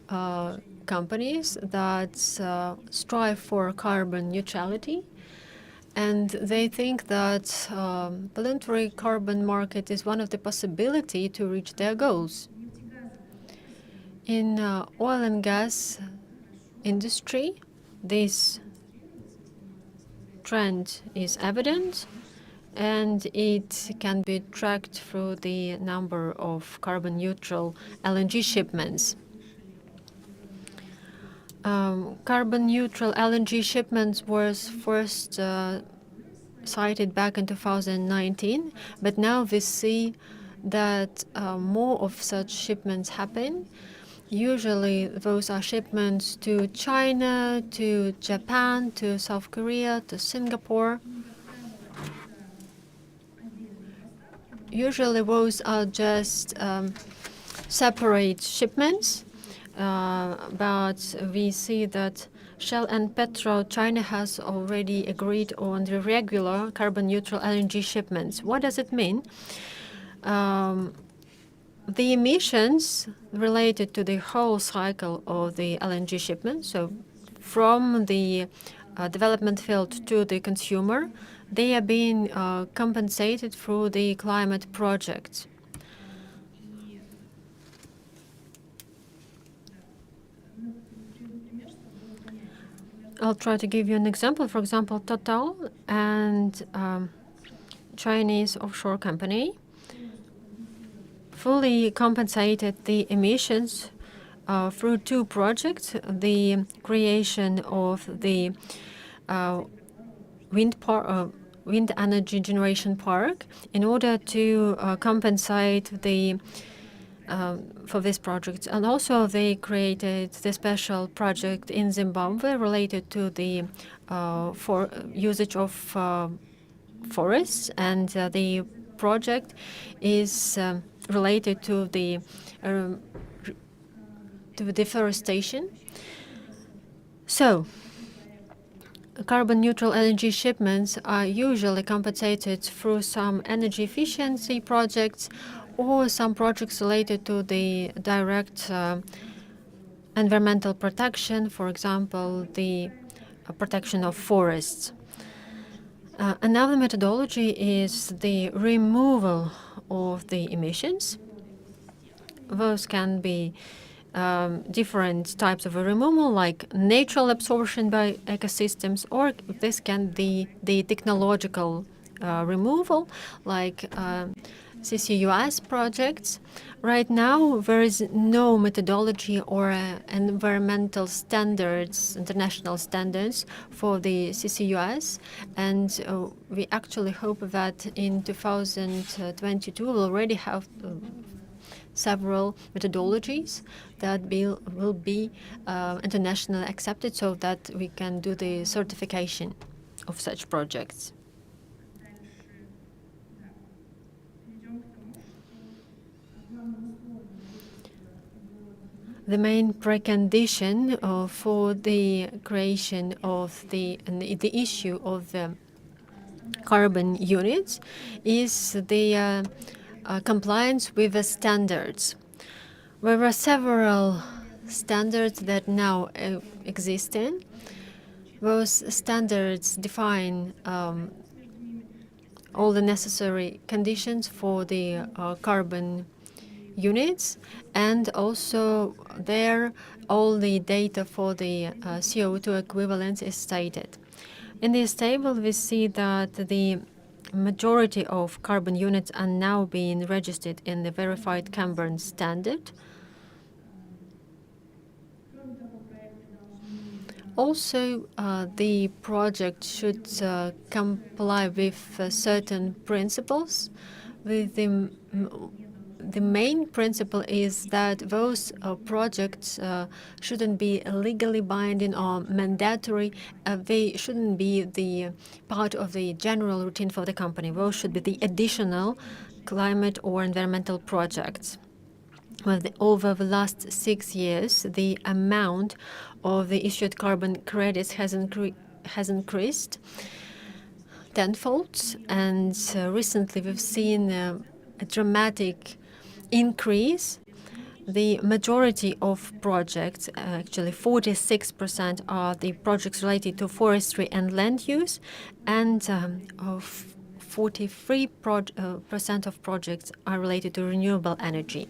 companies that strive for carbon neutrality, and they think that voluntary carbon market is one of the possibility to reach their goals. In oil and gas industry, this trend is evident, and it can be tracked through the number of carbon-neutral LNG shipments. Carbon-neutral LNG shipments was first cited back in 2019, but now we see that more of such shipments happen. Usually those are shipments to China, to Japan, to South Korea, to Singapore. Usually those are just separate shipments, but we see that Shell and PetroChina has already agreed on the regular carbon-neutral LNG shipments. What does it mean? the emissions related to the whole cycle of the LNG shipment, so from the development field to the consumer, they are being compensated through the climate projects. I'll try to give you an example. For example, Total and Chinese offshore company fully compensated the emissions through two projects: the creation of the wind energy generation park, in order to compensate for this project. And also they created the special project in Zimbabwe related to the usage of forests, and the project is related to the deforestation. So carbon neutral LNG shipments are usually compensated through some energy efficiency projects or some projects related to the direct environmental protection, for example, the protection of forests. Another methodology is the removal of the emissions. Those can be different types of removal, like natural absorption by ecosystems, or this can be the technological removal, like CCUS projects. Right now, there is no methodology or environmental standards, international standards for the CCUS, and we actually hope that in 2022 we'll already have several methodologies that will be internationally accepted, so that we can do the certification of such projects. The main precondition for the creation of the issue of the carbon units is the compliance with the standards. There are several standards that now exist. Those standards define all the necessary conditions for the carbon units, and also there all the data for the CO2 equivalence is stated. In this table we see that the majority of carbon units are now being registered in the verified Cambridge standard. Also, the project should comply with certain principles. The main principle is that those projects shouldn't be legally binding or mandatory. They shouldn't be the part of the general routine for the company. Those should be the additional climate or environmental projects. Well, over the last 6 years, the amount of the issued carbon credits has increased tenfold, and recently we've seen a dramatic increase. The majority of projects, actually 46%, are the projects related to forestry and land use, and 43% of projects are related to renewable energy.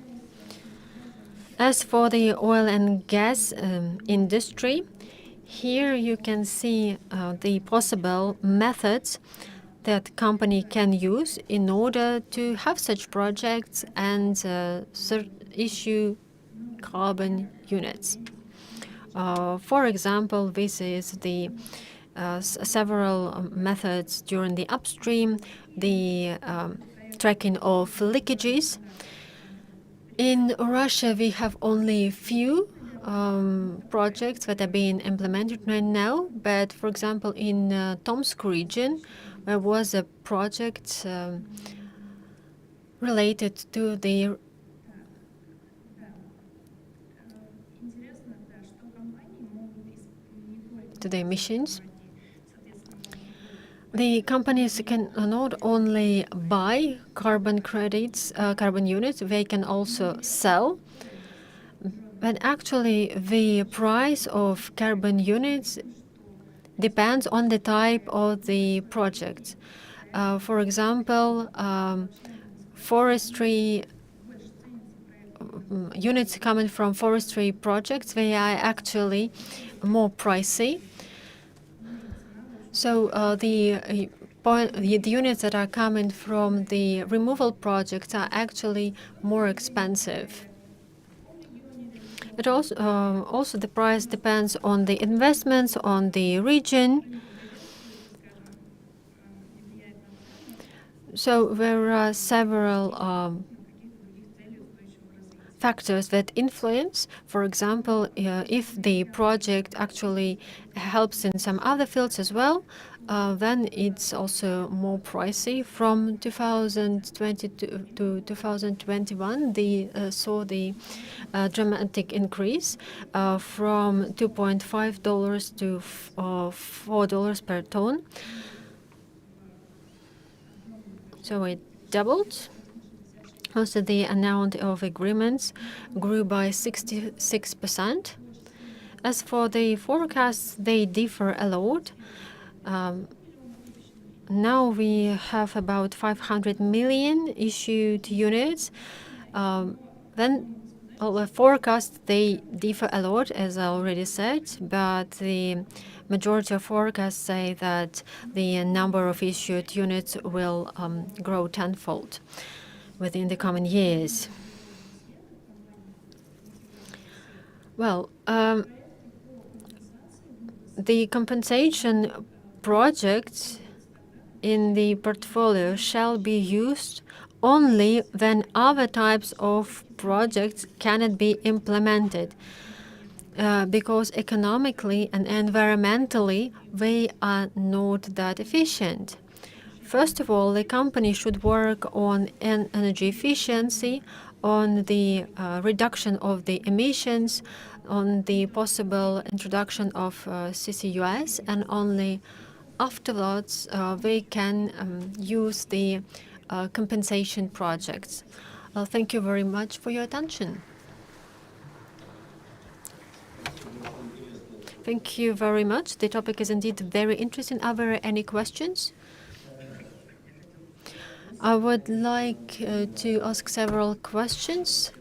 As for the oil and gas industry, here you can see the possible methods that company can use in order to have such projects and issue carbon units. For example, this is the several methods during the upstream, the tracking of leakages. In Russia, we have only few projects that are being implemented right now, but for example, in Tomsk region, there was a project related to the emissions. the companies can not only buy carbon credits, carbon units, they can also sell. But actually, the price of carbon units depends on the type of the project. For example, forestry units coming from forestry projects, they are actually more pricey. So the units that are coming from the removal projects are actually more expensive. It also the price depends on the investments, on the region. So there are several factors that influence. For example, if the project actually helps in some other fields as well, then it's also more pricey. From 2020 to 2021, they saw the dramatic increase from $2.5 to $4 per ton. So it doubled. Also, the amount of agreements grew by 66%. As for the forecasts, they differ a lot. Now we have about 500 million issued units. Then the forecasts, they differ a lot, as I already said, but the majority of forecasts say that the number of issued units will grow tenfold within the coming years. Well, the compensation projects in the portfolio shall be used only when other types of projects cannot be implemented because economically and environmentally they are not that efficient. First of all, the company should work on energy efficiency, on the reduction of the emissions, on the possible introduction of CCUS, and only afterwards they can use the compensation projects. Thank you very much for your attention. Thank you very much. The topic is indeed very interesting. Are there any questions? I would like to ask several questions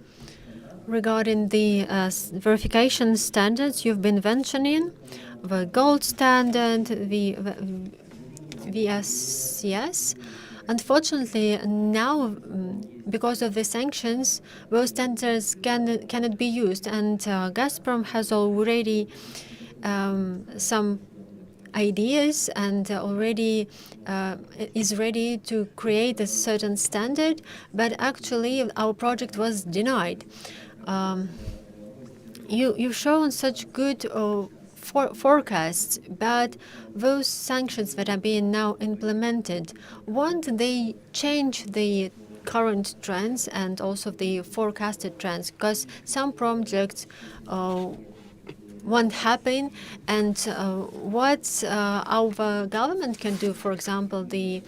regarding the verification standards you've been mentioning, the gold standard, the VSCS. Unfortunately, now, because of the sanctions, those standards cannot be used, and Gazprom has already some ideas and already is ready to create a certain standard, but actually our project was denied. You've shown such good forecasts, but those sanctions that are being now implemented, won't they change the current trends and also the forecasted trends? Because some projects won't happen, and what our government can do, for example, the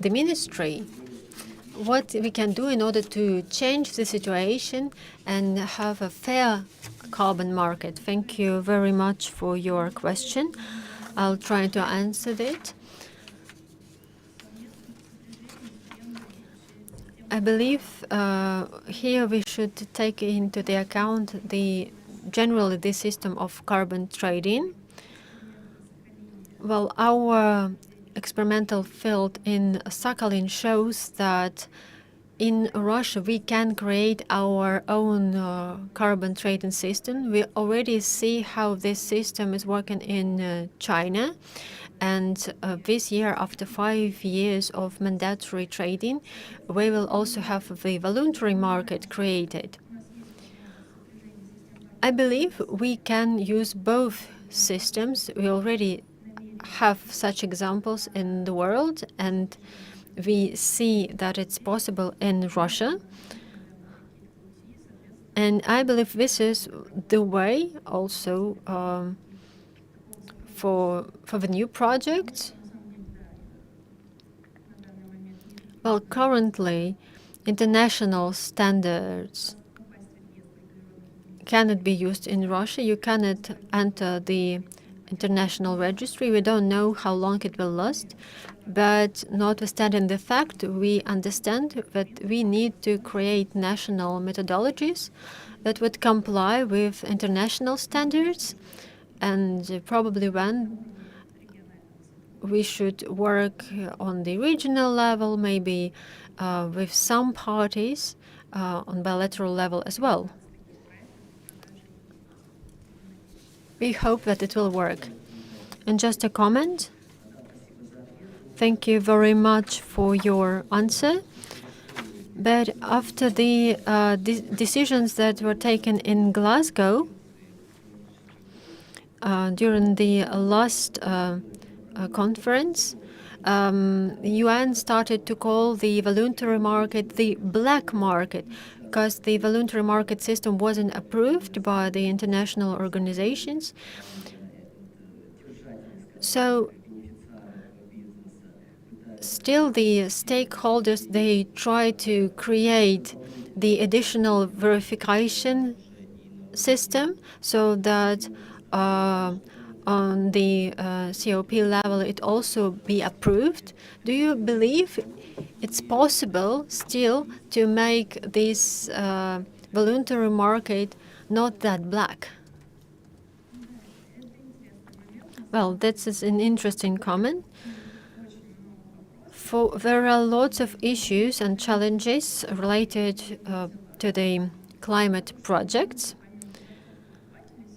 ministry, what we can do in order to change the situation and have a fair carbon market. Thank you very much for your question. I'll try to answer it. I believe here we should take into the account generally the system of carbon trading. Well, our experimental field in Sakhalin shows that in Russia we can create our own carbon trading system. We already see how this system is working in China. And this year, after 5 years of mandatory trading, we will also have the voluntary market created. I believe we can use both systems. We already have such examples in the world, and we see that it's possible in Russia. And I believe this is the way also for the new project, well, currently, international standards cannot be used in Russia. You cannot enter the international registry. We don't know how long it will last. But notwithstanding the fact, we understand that we need to create national methodologies that would comply with international standards. And probably when we should work on the regional level, maybe with some parties on bilateral level as well. We hope that it will work. And just a comment. Thank you very much for your answer. But after the decisions that were taken in Glasgow during the last conference, UN started to call the voluntary market the black market, because the voluntary market system wasn't approved by the international organizations. So still the stakeholders, they try to create the additional verification system so that on the COP level it also be approved. Do you believe it's possible still to make this voluntary market not that black? Well, that's an interesting comment. There are lots of issues and challenges related to the climate projects.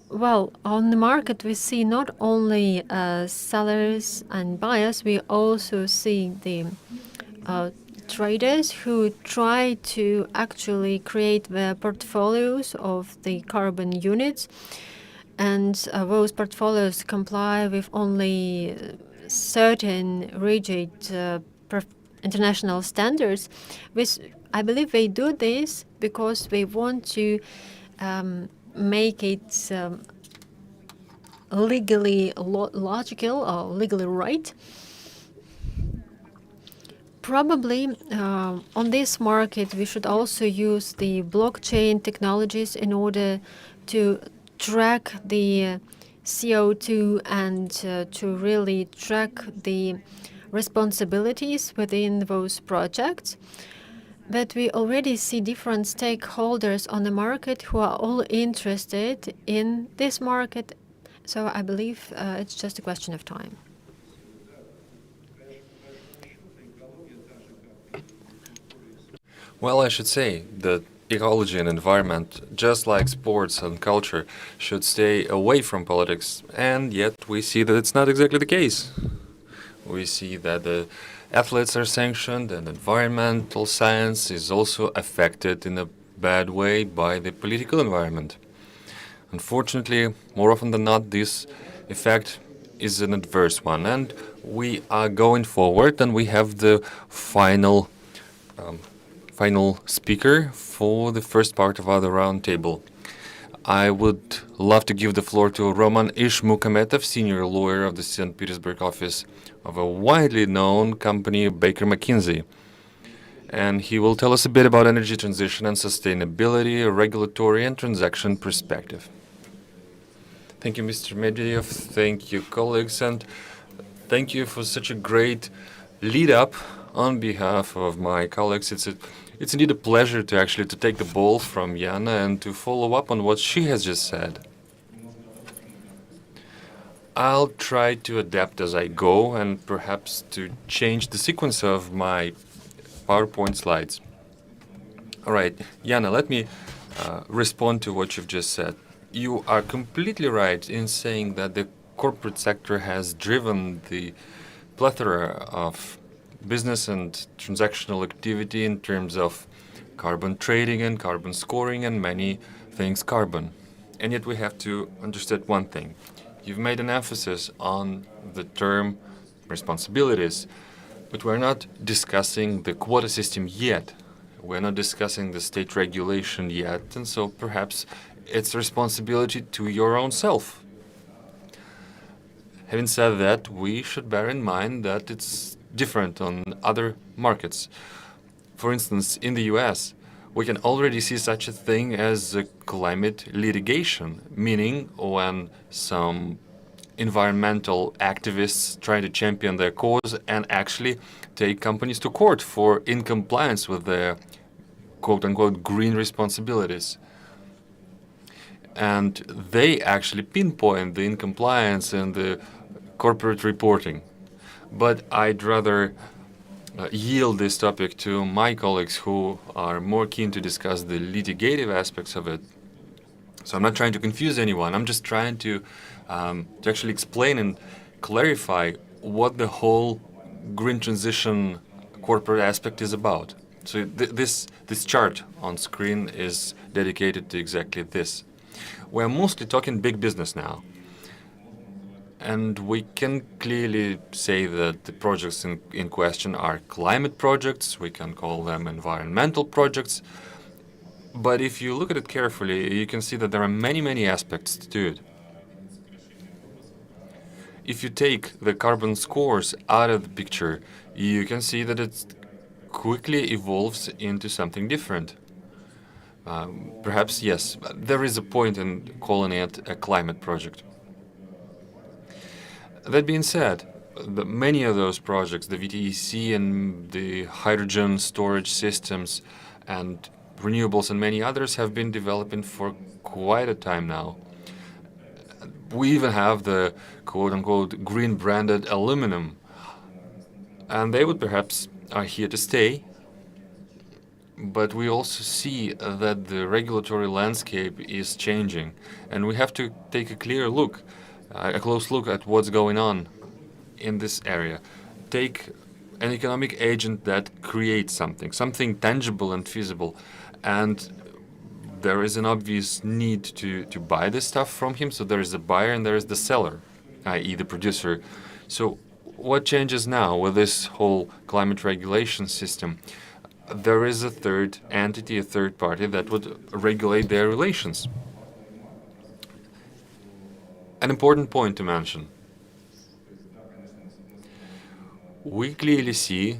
Well, on the market, we see not only sellers and buyers, we also see the traders who try to actually create their portfolios of the carbon units. And those portfolios comply with only certain rigid international standards. I believe they do this because they want to make it legally logical or legally right. Probably on this market we should also use the blockchain technologies in order to track the CO2 and to really track the responsibilities within those projects. But we already see different stakeholders on the market who are all interested in this market. So I believe it's just a question of time. Well, I should say that ecology and environment, just like sports and culture, should stay away from politics, and yet we see that it's not exactly the case. We see that the athletes are sanctioned and environmental science is also affected in a bad way by the political environment. Unfortunately, more often than not, this effect is an adverse one, and we are going forward, and we have the final speaker for the first part of our roundtable. I would love to give the floor to Roman Ishmukametov, senior lawyer of the St. Petersburg office of a widely known company, Baker McKinsey. And he will tell us a bit about energy transition and sustainability, a regulatory and transaction perspective. Thank you, Mr. Medvedev. Thank you, colleagues, and thank you for such a great lead-up on behalf of my colleagues. It's indeed a pleasure to actually take the ball from Jana and to follow up on what she has just said. I'll try to adapt as I go and perhaps to change the sequence of my PowerPoint slides. All right, Jana, let me respond to what you've just said. You are completely right in saying that the corporate sector has driven the plethora of business and transactional activity in terms of carbon trading and carbon scoring and many things carbon. And yet we have to understand one thing. You've made an emphasis on the term responsibilities, but we're not discussing the quota system yet. We're not discussing the state regulation yet, and so perhaps it's responsibility to your own self. Having said that, we should bear in mind that it's different on other markets. For instance, in the US, we can already see such a thing as a climate litigation, meaning when some environmental activists try to champion their cause and actually take companies to court for incompliance with their quote-unquote green responsibilities. And they actually pinpoint the incompliance in the corporate reporting. But I'd rather yield this topic to my colleagues who are more keen to discuss the litigative aspects of it. So I'm not trying to confuse anyone. I'm just trying to actually explain and clarify what the whole green transition corporate aspect is about. So this chart on screen is dedicated to exactly this. We're mostly talking big business now. And we can clearly say that the projects in question are climate projects. We can call them environmental projects. But if you look at it carefully, you can see that there are many, many aspects to it. If you take the carbon scores out of the picture, you can see that it quickly evolves into something different. Perhaps, yes, there is a point in calling it a climate project. That being said, many of those projects, the VTEC and the hydrogen storage systems and renewables and many others, have been developing for quite a time now. We even have the quote-unquote green branded aluminum, and they would perhaps are here to stay. But we also see that the regulatory landscape is changing, and we have to take a close look at what's going on in this area. Take an economic agent that creates something tangible and feasible, and there is an obvious need to buy this stuff from him. So there is a buyer and there is the seller, i.e. the producer. So what changes now with this whole climate regulation system? There is a third entity, a third party that would regulate their relations. An important point to mention. We clearly see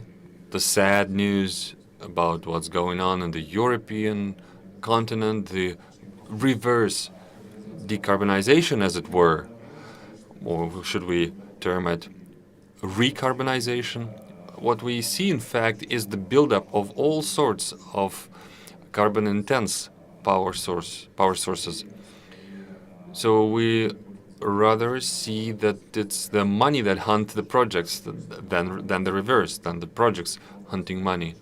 the sad news about what's going on in the European continent, the reverse decarbonization, as it were, or should we term it recarbonization? What we see, in fact, is the buildup of all sorts of carbon-intense power sources. So we rather see that it's the money that hunt the projects than the reverse, than the projects hunting money.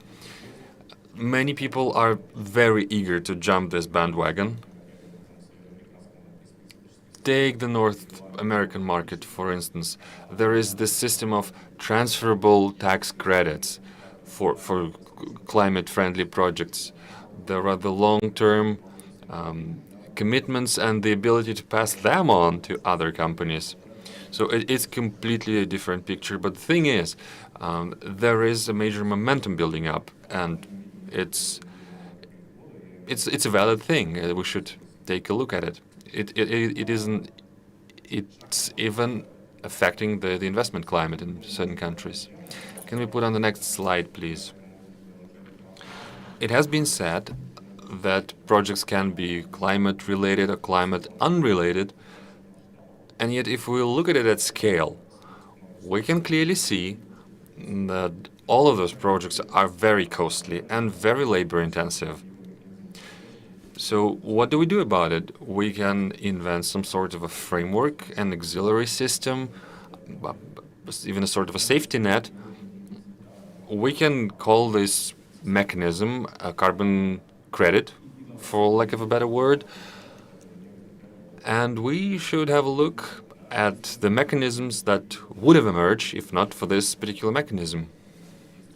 Many people are very eager to jump this bandwagon. Take the North American market, for instance. There is this system of transferable tax credits for climate-friendly projects. There are the long-term commitments and the ability to pass them on to other companies. So it's completely a different picture. But the thing is, there is a major momentum building up, and it's a valid thing. We should take a look at it. It's even affecting the investment climate in certain countries. Can we put on the next slide, please? It has been said that projects can be climate related or climate unrelated, and yet if we look at it at scale, we can clearly see that all of those projects are very costly and very labor intensive. So what do we do about it? We can invent some sort of a framework, an auxiliary system, even a sort of a safety net. We can call this mechanism a carbon credit, for lack of a better word. And we should have a look at the mechanisms that would have emerged if not for this particular mechanism.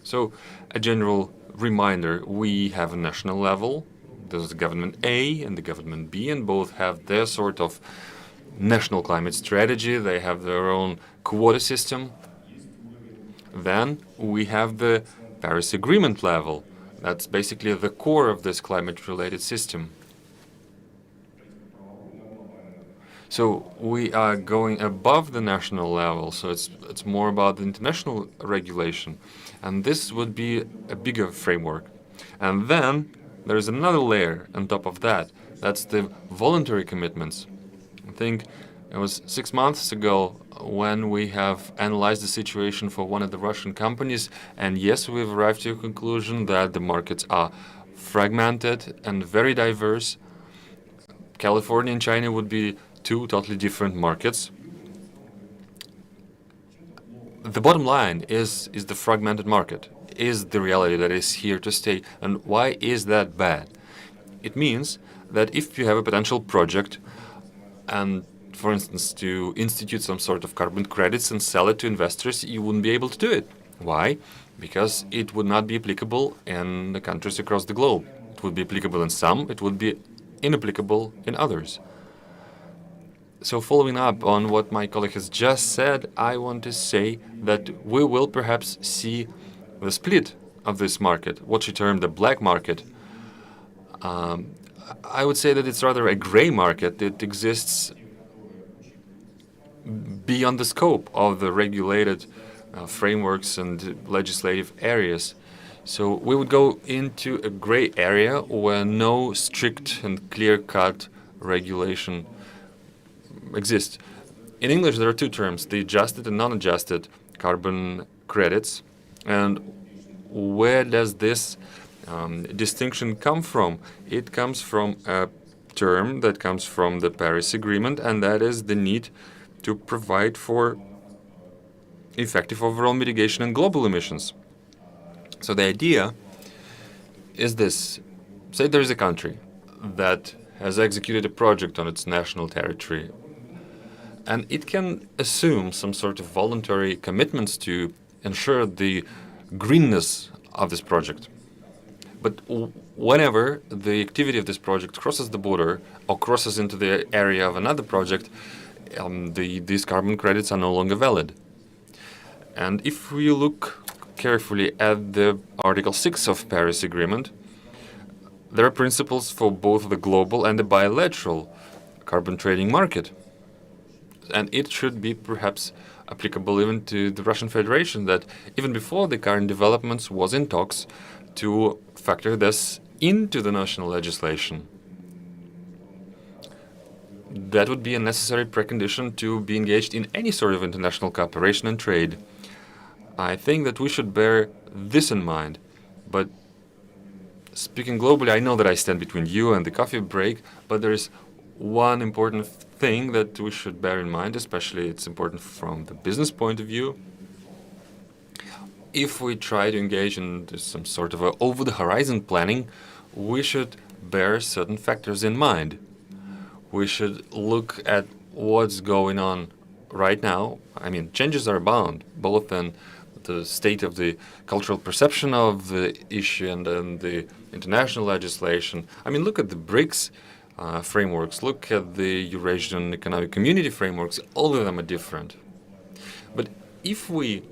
So a general reminder, we have a national level. There's the government A and the government B, and both have their sort of national climate strategy. They have their own quota system. Then we have the Paris Agreement level. That's basically the core of this climate-related system. So we are going above the national level, so it's more about the international regulation. And this would be a bigger framework. And then there is another layer on top of that. That's the voluntary commitments. I think it was 6 months ago when we have analyzed the situation for one of the Russian companies, and yes, we've arrived to a conclusion that the markets are fragmented and very diverse. California and China would be two totally different markets. The bottom line is the fragmented market, is the reality that is here to stay. And why is that bad? It means that if you have a potential project and, for instance, to institute some sort of carbon credits and sell it to investors, you wouldn't be able to do it. Why? Because it would not be applicable in the countries across the globe. It would be applicable in some, it would be inapplicable in others. So following up on what my colleague has just said, I want to say that we will perhaps see the split of this market, what you term the black market. I would say that it's rather a gray market. It exists beyond the scope of the regulated frameworks and legislative areas. So we would go into a gray area where no strict and clear-cut regulation exists. In English, there are two terms, the adjusted and non-adjusted carbon credits. And where does this distinction come from? It comes from a term that comes from the Paris Agreement, and that is the need to provide for effective overall mitigation in global emissions. So the idea is this. Say there is a country that has executed a project on its national territory, and it can assume some sort of voluntary commitments to ensure the greenness of this project. But whenever the activity of this project crosses the border or crosses into the area of another project, these carbon credits are no longer valid. And if we look carefully at the Article 6 of Paris Agreement, there are principles for both the global and the bilateral carbon trading market. And it should be perhaps applicable even to the Russian Federation, that even before the current developments was in talks to factor this into the national legislation. That would be a necessary precondition to be engaged in any sort of international cooperation and trade. I think that we should bear this in mind. But speaking globally, I know that I stand between you and the coffee break, but there is one important thing that we should bear in mind, especially it's important from the business point of view. If we try to engage in some sort of a over-the-horizon planning, we should bear certain factors in mind. We should look at what's going on right now. I mean, changes are bound, both in the state of the cultural perception of the issue and then the international legislation. I mean, look at the BRICS frameworks, look at the Eurasian Economic Community frameworks, all of them are different. But if we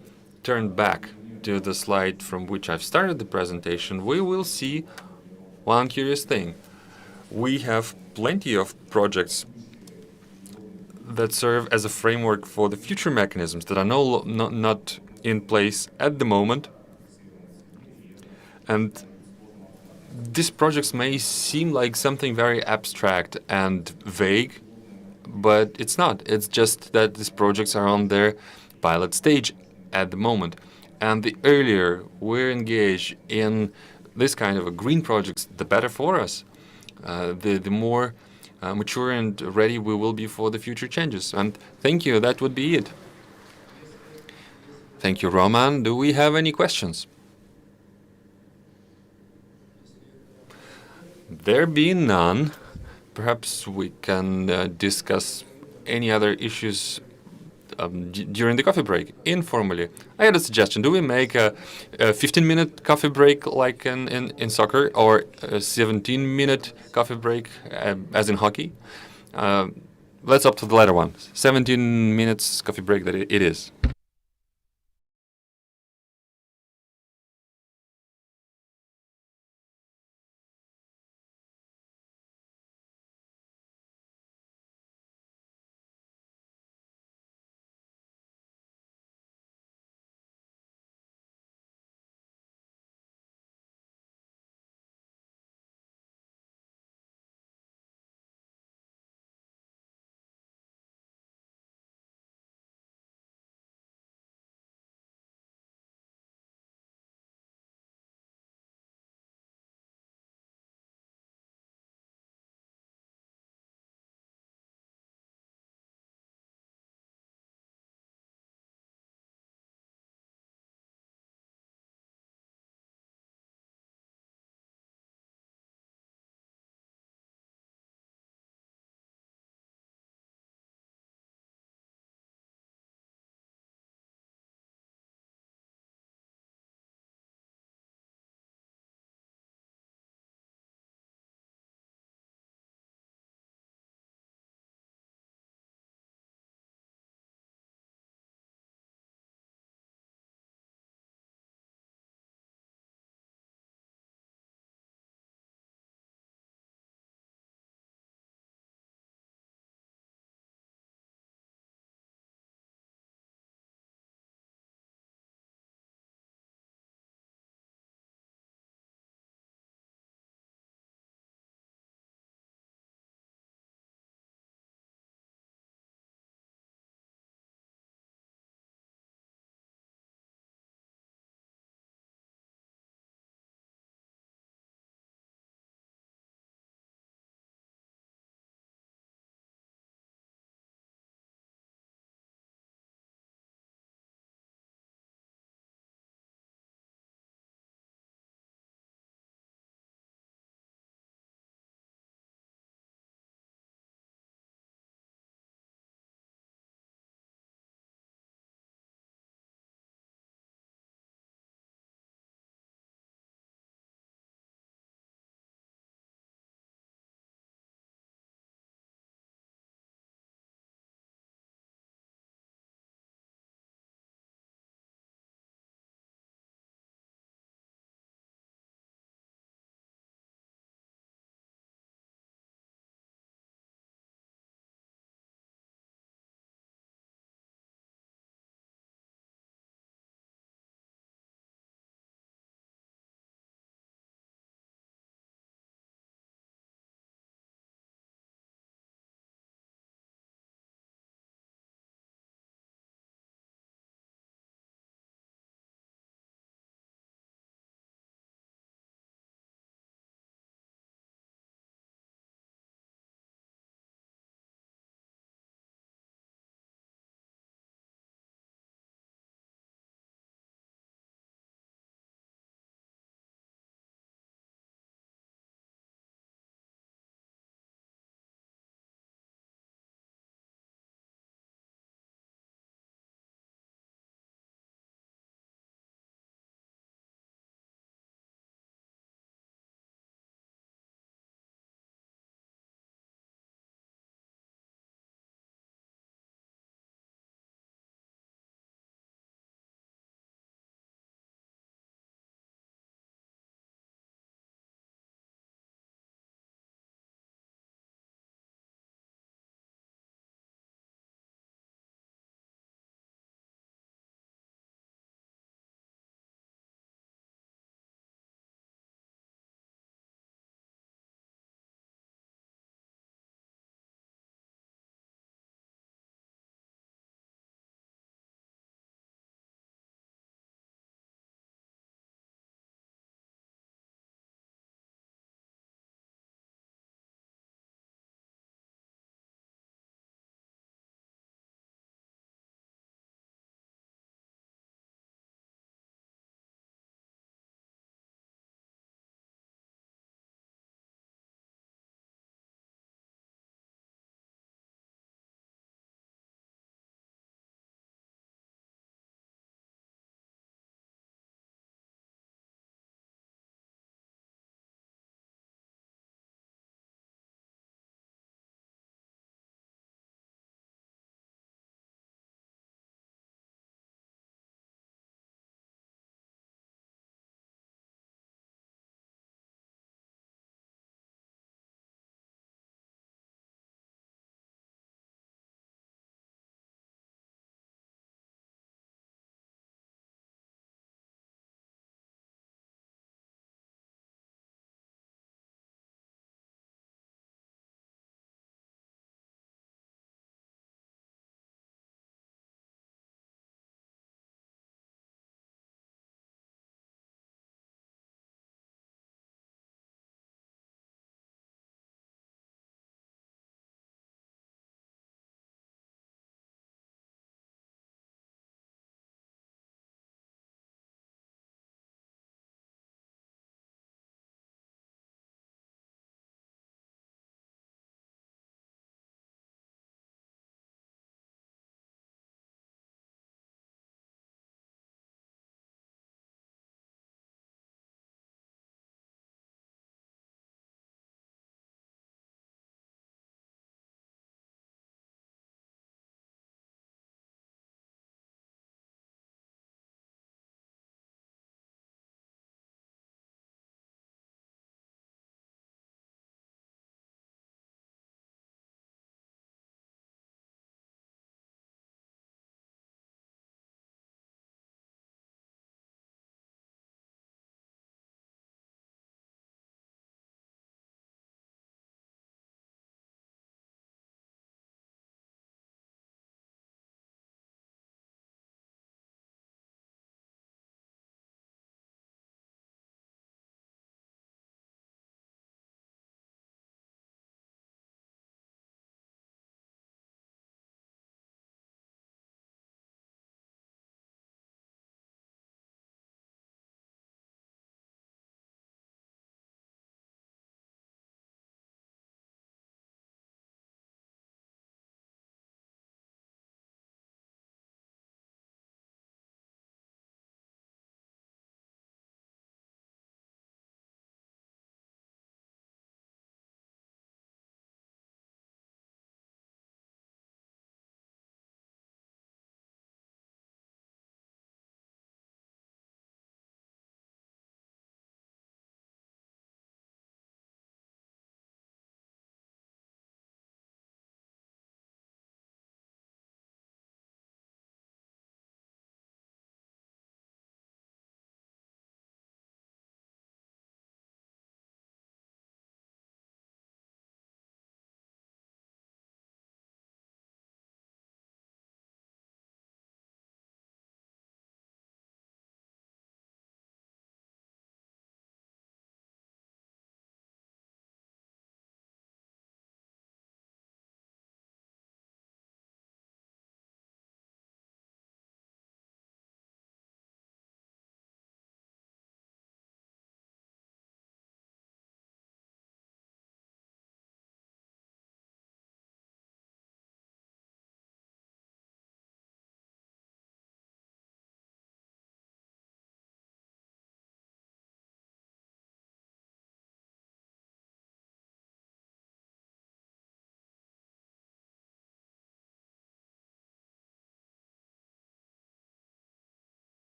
turn back to the slide from which I've started the presentation, we will see one curious thing. We have plenty of projects that serve as a framework for the future mechanisms that are not in place at the moment. And these projects may seem like something very abstract and vague, but it's not. It's just that these projects are on their pilot stage at the moment. And the earlier we're engaged in this kind of a green projects, the better for us. The more mature and ready we will be for the future changes. And thank you. That would be it. Thank you, Roman. Do we have any questions? There being none, perhaps we can discuss any other issues during the coffee break, informally. I had a suggestion. Do we make a 15-minute coffee break like in soccer, or a 17-minute coffee break as in hockey? Let's opt for the latter one. 17 minutes coffee break that it is.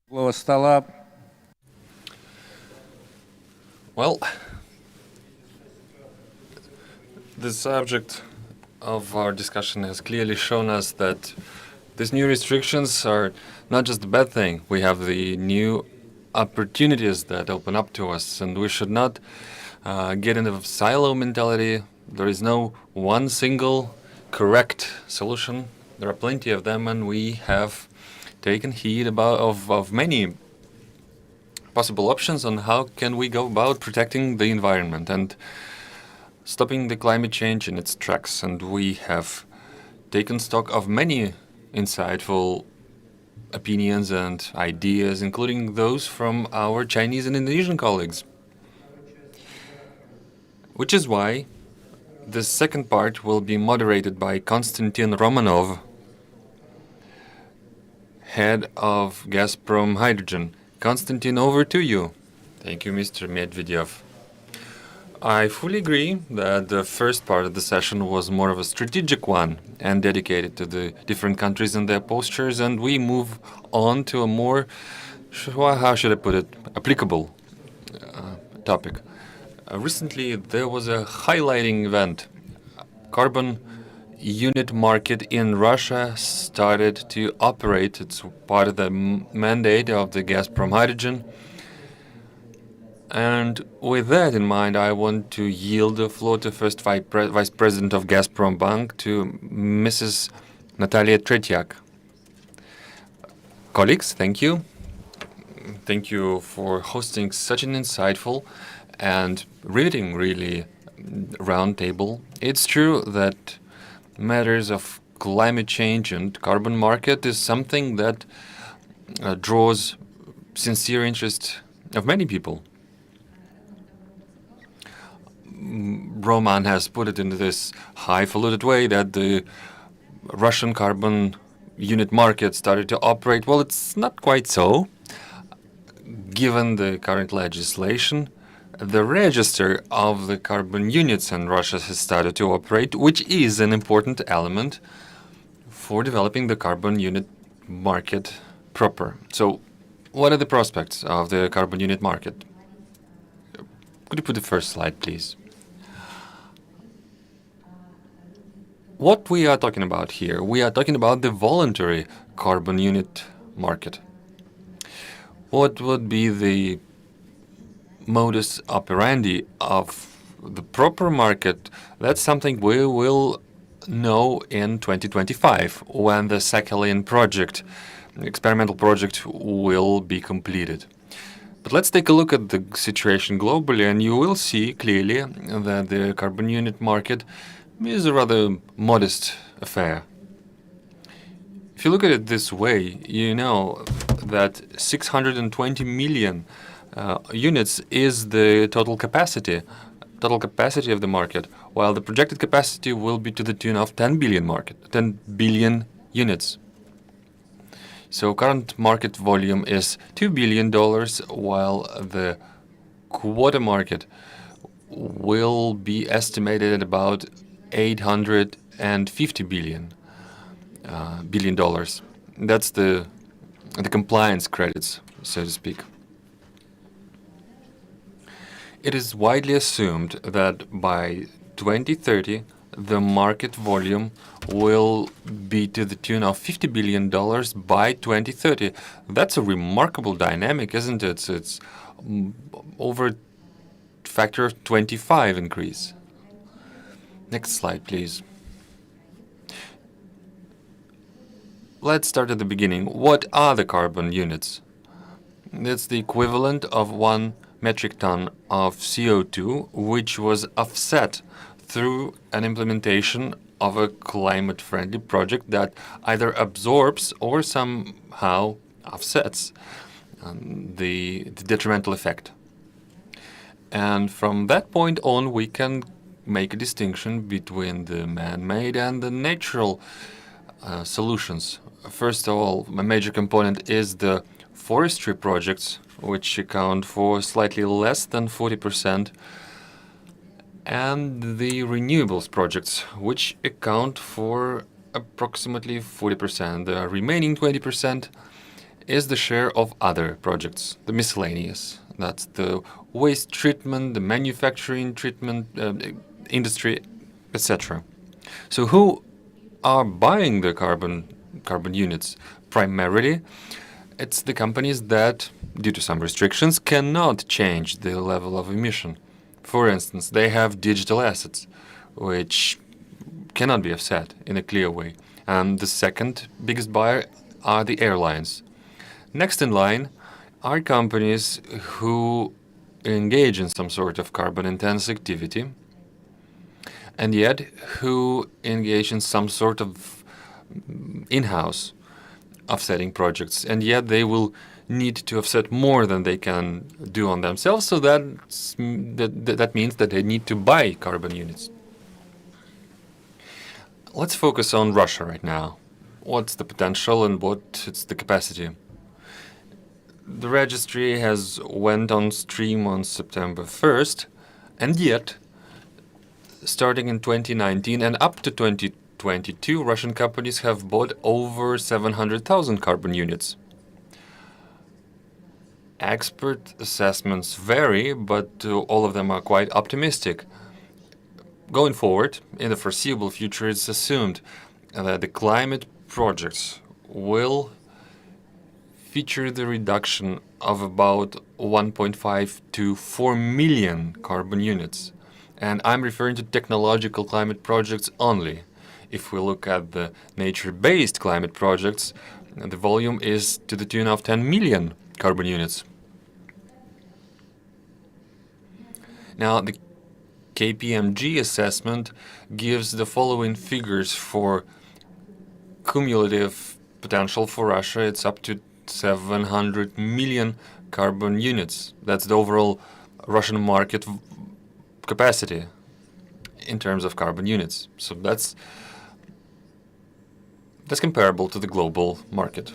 Слово стола. Well, the subject of our discussion has clearly shown us that these new restrictions are not just a bad thing. We have the new opportunities that open up to us, and we should not get into a silo mentality. There is no one single correct solution. There are plenty of them, and we have taken heed of many possible options on how can we go about protecting the environment and stopping the climate change in its tracks. And we have taken stock of many insightful opinions and ideas, including those from our Chinese and Indonesian colleagues. Which is why the second part will be moderated by Konstantin Romanov, head of Gazprom Hydrogen. Konstantin, over to you. Thank you, Mr. Medvedev. I fully agree that the first part of the session was more of a strategic one and dedicated to the different countries and their postures, and we move on to a more, how should I put it, applicable topic. Recently, there was a highlighting event. Carbon unit market in Russia started to operate. It's part of the mandate of the Gazprom Hydrogen. And with that in mind, I want to yield the floor to first Vice President of Gazprom Bank, to Mrs. Natalia Tretiak. Colleagues, thank you. Thank you for hosting such an insightful and riveting, really, roundtable. It's true that matters of climate change and carbon market is something that draws sincere interest of many people. Roman has put it in this highfalutin way that the Russian carbon unit market started to operate. Well, it's not quite so. Given the current legislation, the register of the carbon units in Russia has started to operate, which is an important element for developing the carbon unit market proper. So, what are the prospects of the carbon unit market? Could you put the first slide, please? What we are talking about here, we are talking about the voluntary carbon unit market. What would be the modus operandi of the proper market? That's something we will know in 2025, when the Sakhalin project, experimental project, will be completed. But let's take a look at the situation globally, and you will see clearly that the carbon unit market is a rather modest affair. If you look at it this way, you know that 620 million units is the total capacity of the market, while the projected capacity will be to the tune of 10 billion units. So current market volume is $2 billion, while the quota market will be estimated at about $850 billion. That's the compliance credits, so to speak. It is widely assumed that by 2030, the market volume will be to the tune of $50 billion by 2030. That's a remarkable dynamic, isn't it? It's over factor of 25 increase. Next slide, please. Let's start at the beginning. What are the carbon units? It's the equivalent of 1 metric ton of CO2, which was offset through an implementation of a climate-friendly project that either absorbs or somehow offsets the detrimental effect. And from that point on, we can make a distinction between the man-made and the natural solutions. First of all, a major component is the forestry projects, which account for slightly less than 40%, and the renewables projects, which account for approximately 40%. The remaining 20% is the share of other projects, the miscellaneous. That's the waste treatment, the manufacturing treatment industry, etc. So who are buying the carbon units? Primarily, it's the companies that, due to some restrictions, cannot change the level of emission. For instance, they have digital assets, which cannot be offset in a clear way. And the second biggest buyer are the airlines. Next in line are companies who engage in some sort of carbon-intense activity, and yet who engage in some sort of in-house offsetting projects, and yet they will need to offset more than they can do on themselves, so that means that they need to buy carbon units. Let's focus on Russia right now. What's the potential and what's the capacity? The registry has went on stream on September 1st, and yet, starting in 2019 and up to 2022, Russian companies have bought over 700,000 carbon units. Expert assessments vary, but all of them are quite optimistic. Going forward, in the foreseeable future, it's assumed that the climate projects will feature the reduction of about 1.5 to 4 million carbon units. And I'm referring to technological climate projects only. If we look at the nature-based climate projects, the volume is to the tune of 10 million carbon units. Now, the KPMG assessment gives the following figures for cumulative potential for Russia. It's up to 700 million carbon units. That's the overall Russian market capacity in terms of carbon units. So that's comparable to the global market.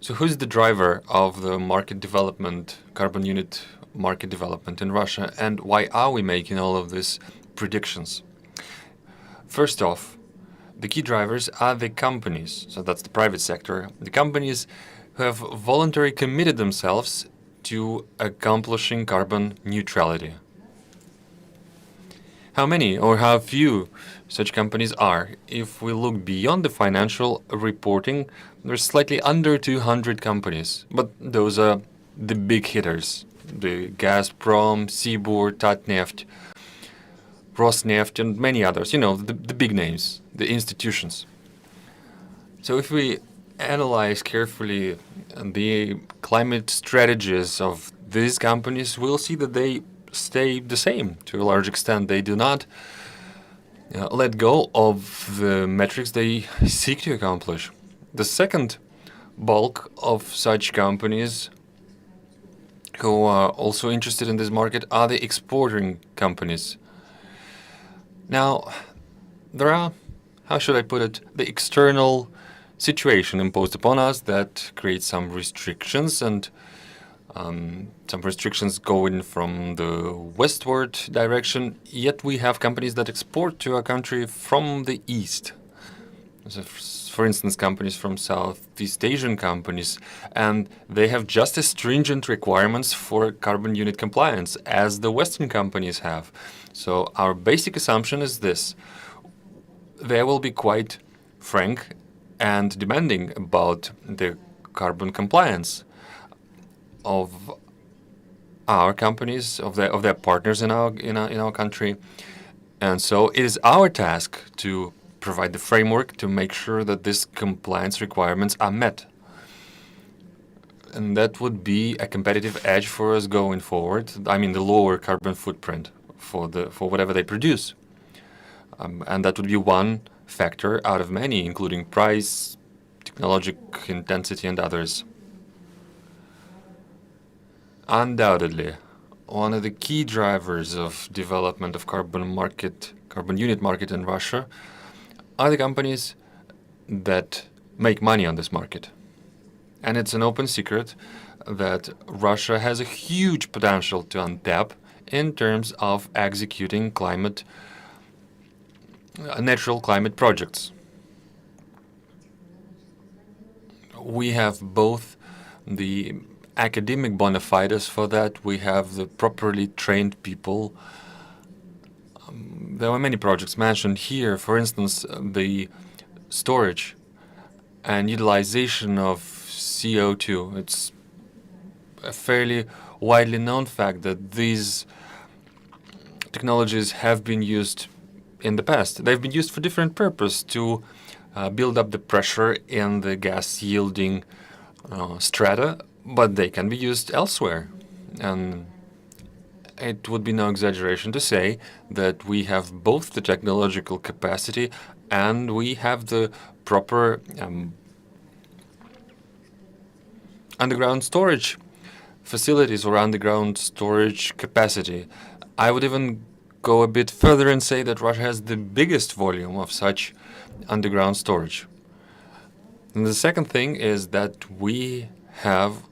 So who's the driver of the market development, carbon unit market development in Russia, and why are we making all of these predictions? First off, the key drivers are the companies, so that's the private sector, the companies who have voluntarily committed themselves to accomplishing carbon neutrality. How many or how few such companies are? If we look beyond the financial reporting, there's slightly under 200 companies, but those are the big hitters. The Gazprom, Sibur, Tatneft, Rosneft, and many others, the big names, the institutions. So if we analyze carefully the climate strategies of these companies, we'll see that they stay the same to a large extent. They do not let go of the metrics they seek to accomplish. The second bulk of such companies who are also interested in this market are the exporting companies. Now, there are, how should I put it, the external situation imposed upon us that creates some restrictions, and some restrictions going from the westward direction, yet we have companies that export to our country from the east. So for instance, companies from Southeast Asian companies, and they have just as stringent requirements for carbon unit compliance as the Western companies have. So our basic assumption is this: they will be quite frank and demanding about the carbon compliance of our companies, of their partners in our country, and so it is our task to provide the framework to make sure that these compliance requirements are met. And that would be a competitive edge for us going forward. I mean, the lower carbon footprint for whatever they produce. And that would be one factor out of many, including price, technological intensity, and others. Undoubtedly, one of the key drivers of development of carbon unit market in Russia are the companies that make money on this market. And it's an open secret that Russia has a huge potential to untap in terms of executing natural climate projects. We have both the academic bona fides for that. We have the properly trained people. There were many projects mentioned here. For instance, the storage and utilization of CO2. It's a fairly widely known fact that these technologies have been used in the past. They've been used for different purposes to build up the pressure in the gas-yielding strata, but they can be used elsewhere. And it would be no exaggeration to say that we have both the technological capacity and we have the proper underground storage facilities or underground storage capacity. I would even go a bit further and say that Russia has the biggest volume of such underground storage. And the second thing is that we have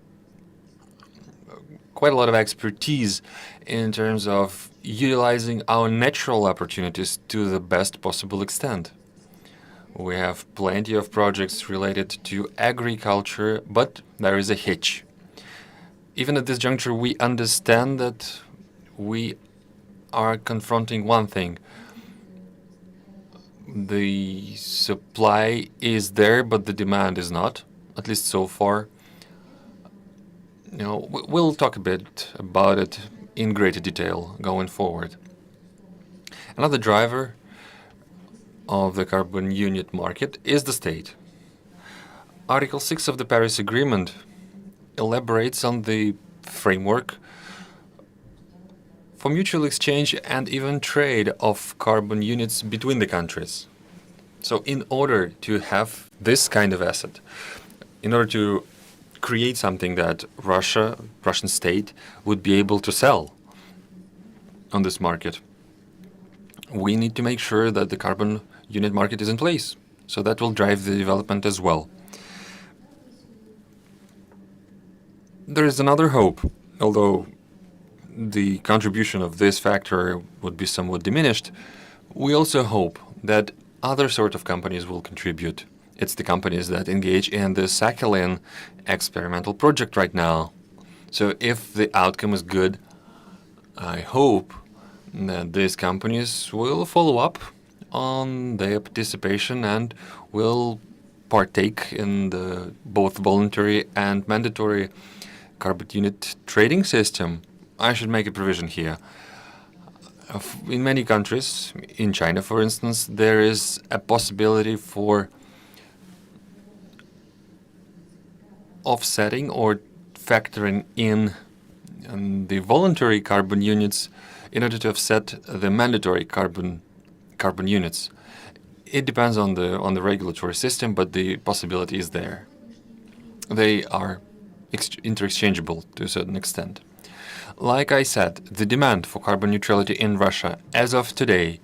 quite a lot of expertise in terms of utilizing our natural opportunities to the best possible extent. We have plenty of projects related to agriculture, but there is a hitch. Even at this juncture, we understand that we are confronting one thing. The supply is there, but the demand is not, at least so far. We'll talk a bit about it in greater detail going forward. Another driver of the carbon unit market is the state. Article 6 of the Paris Agreement elaborates on the framework for mutual exchange and even trade of carbon units between the countries. So in order to have this kind of asset, in order to create something that Russian state would be able to sell on this market, we need to make sure that the carbon unit market is in place. So that will drive the development as well. There is another hope, although the contribution of this factor would be somewhat diminished. We also hope that other sort of companies will contribute. It's the companies that engage in the Sakhalin experimental project right now. So if the outcome is good, I hope that these companies will follow up on their participation and will partake in the both voluntary and mandatory carbon unit trading system. I should make a provision here. In many countries, in China for instance, there is a possibility for offsetting or factoring in the voluntary carbon units in order to offset the mandatory carbon units. It depends on the regulatory system, but the possibility is there. They are interchangeable to a certain extent. Like I said, the demand for carbon neutrality in Russia as of today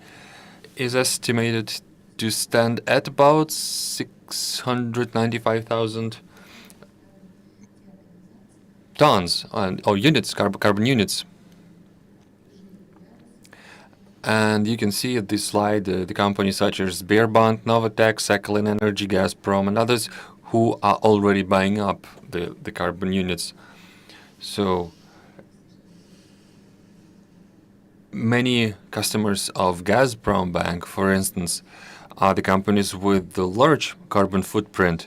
is estimated to stand at about 695,000 tons or units, carbon units. And you can see at this slide the companies such as Sberbank, Novatek, Sakhalin Energy, Gazprom, and others who are already buying up the carbon units. So many customers of Gazprom Bank, for instance, are the companies with the large carbon footprint.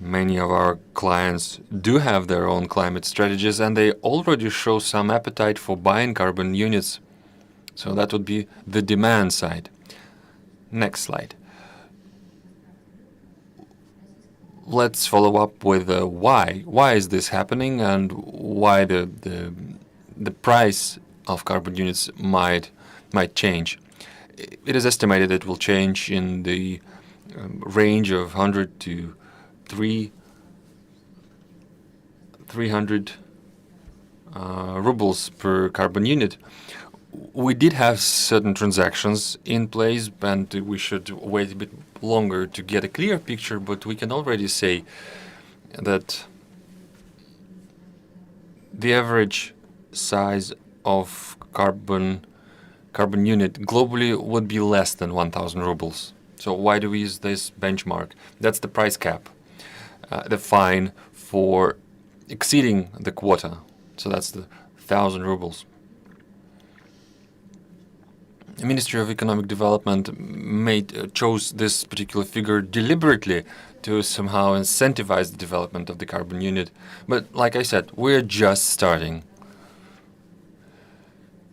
Many of our clients do have their own climate strategies, and they already show some appetite for buying carbon units. So that would be the demand side. Next slide. Let's follow up with why. Why is this happening, and why the price of carbon units might change. It is estimated it will change in the range of 100 to 300 rubles per carbon unit. We did have certain transactions in place, and we should wait a bit longer to get a clear picture, but we can already say that the average size of carbon unit globally would be less than 1,000 rubles. So why do we use this benchmark? That's the price cap. the fine for exceeding the quota. So that's the 1,000 rubles. The Ministry of Economic Development chose this particular figure deliberately to somehow incentivize the development of the carbon unit. But like I said, we're just starting.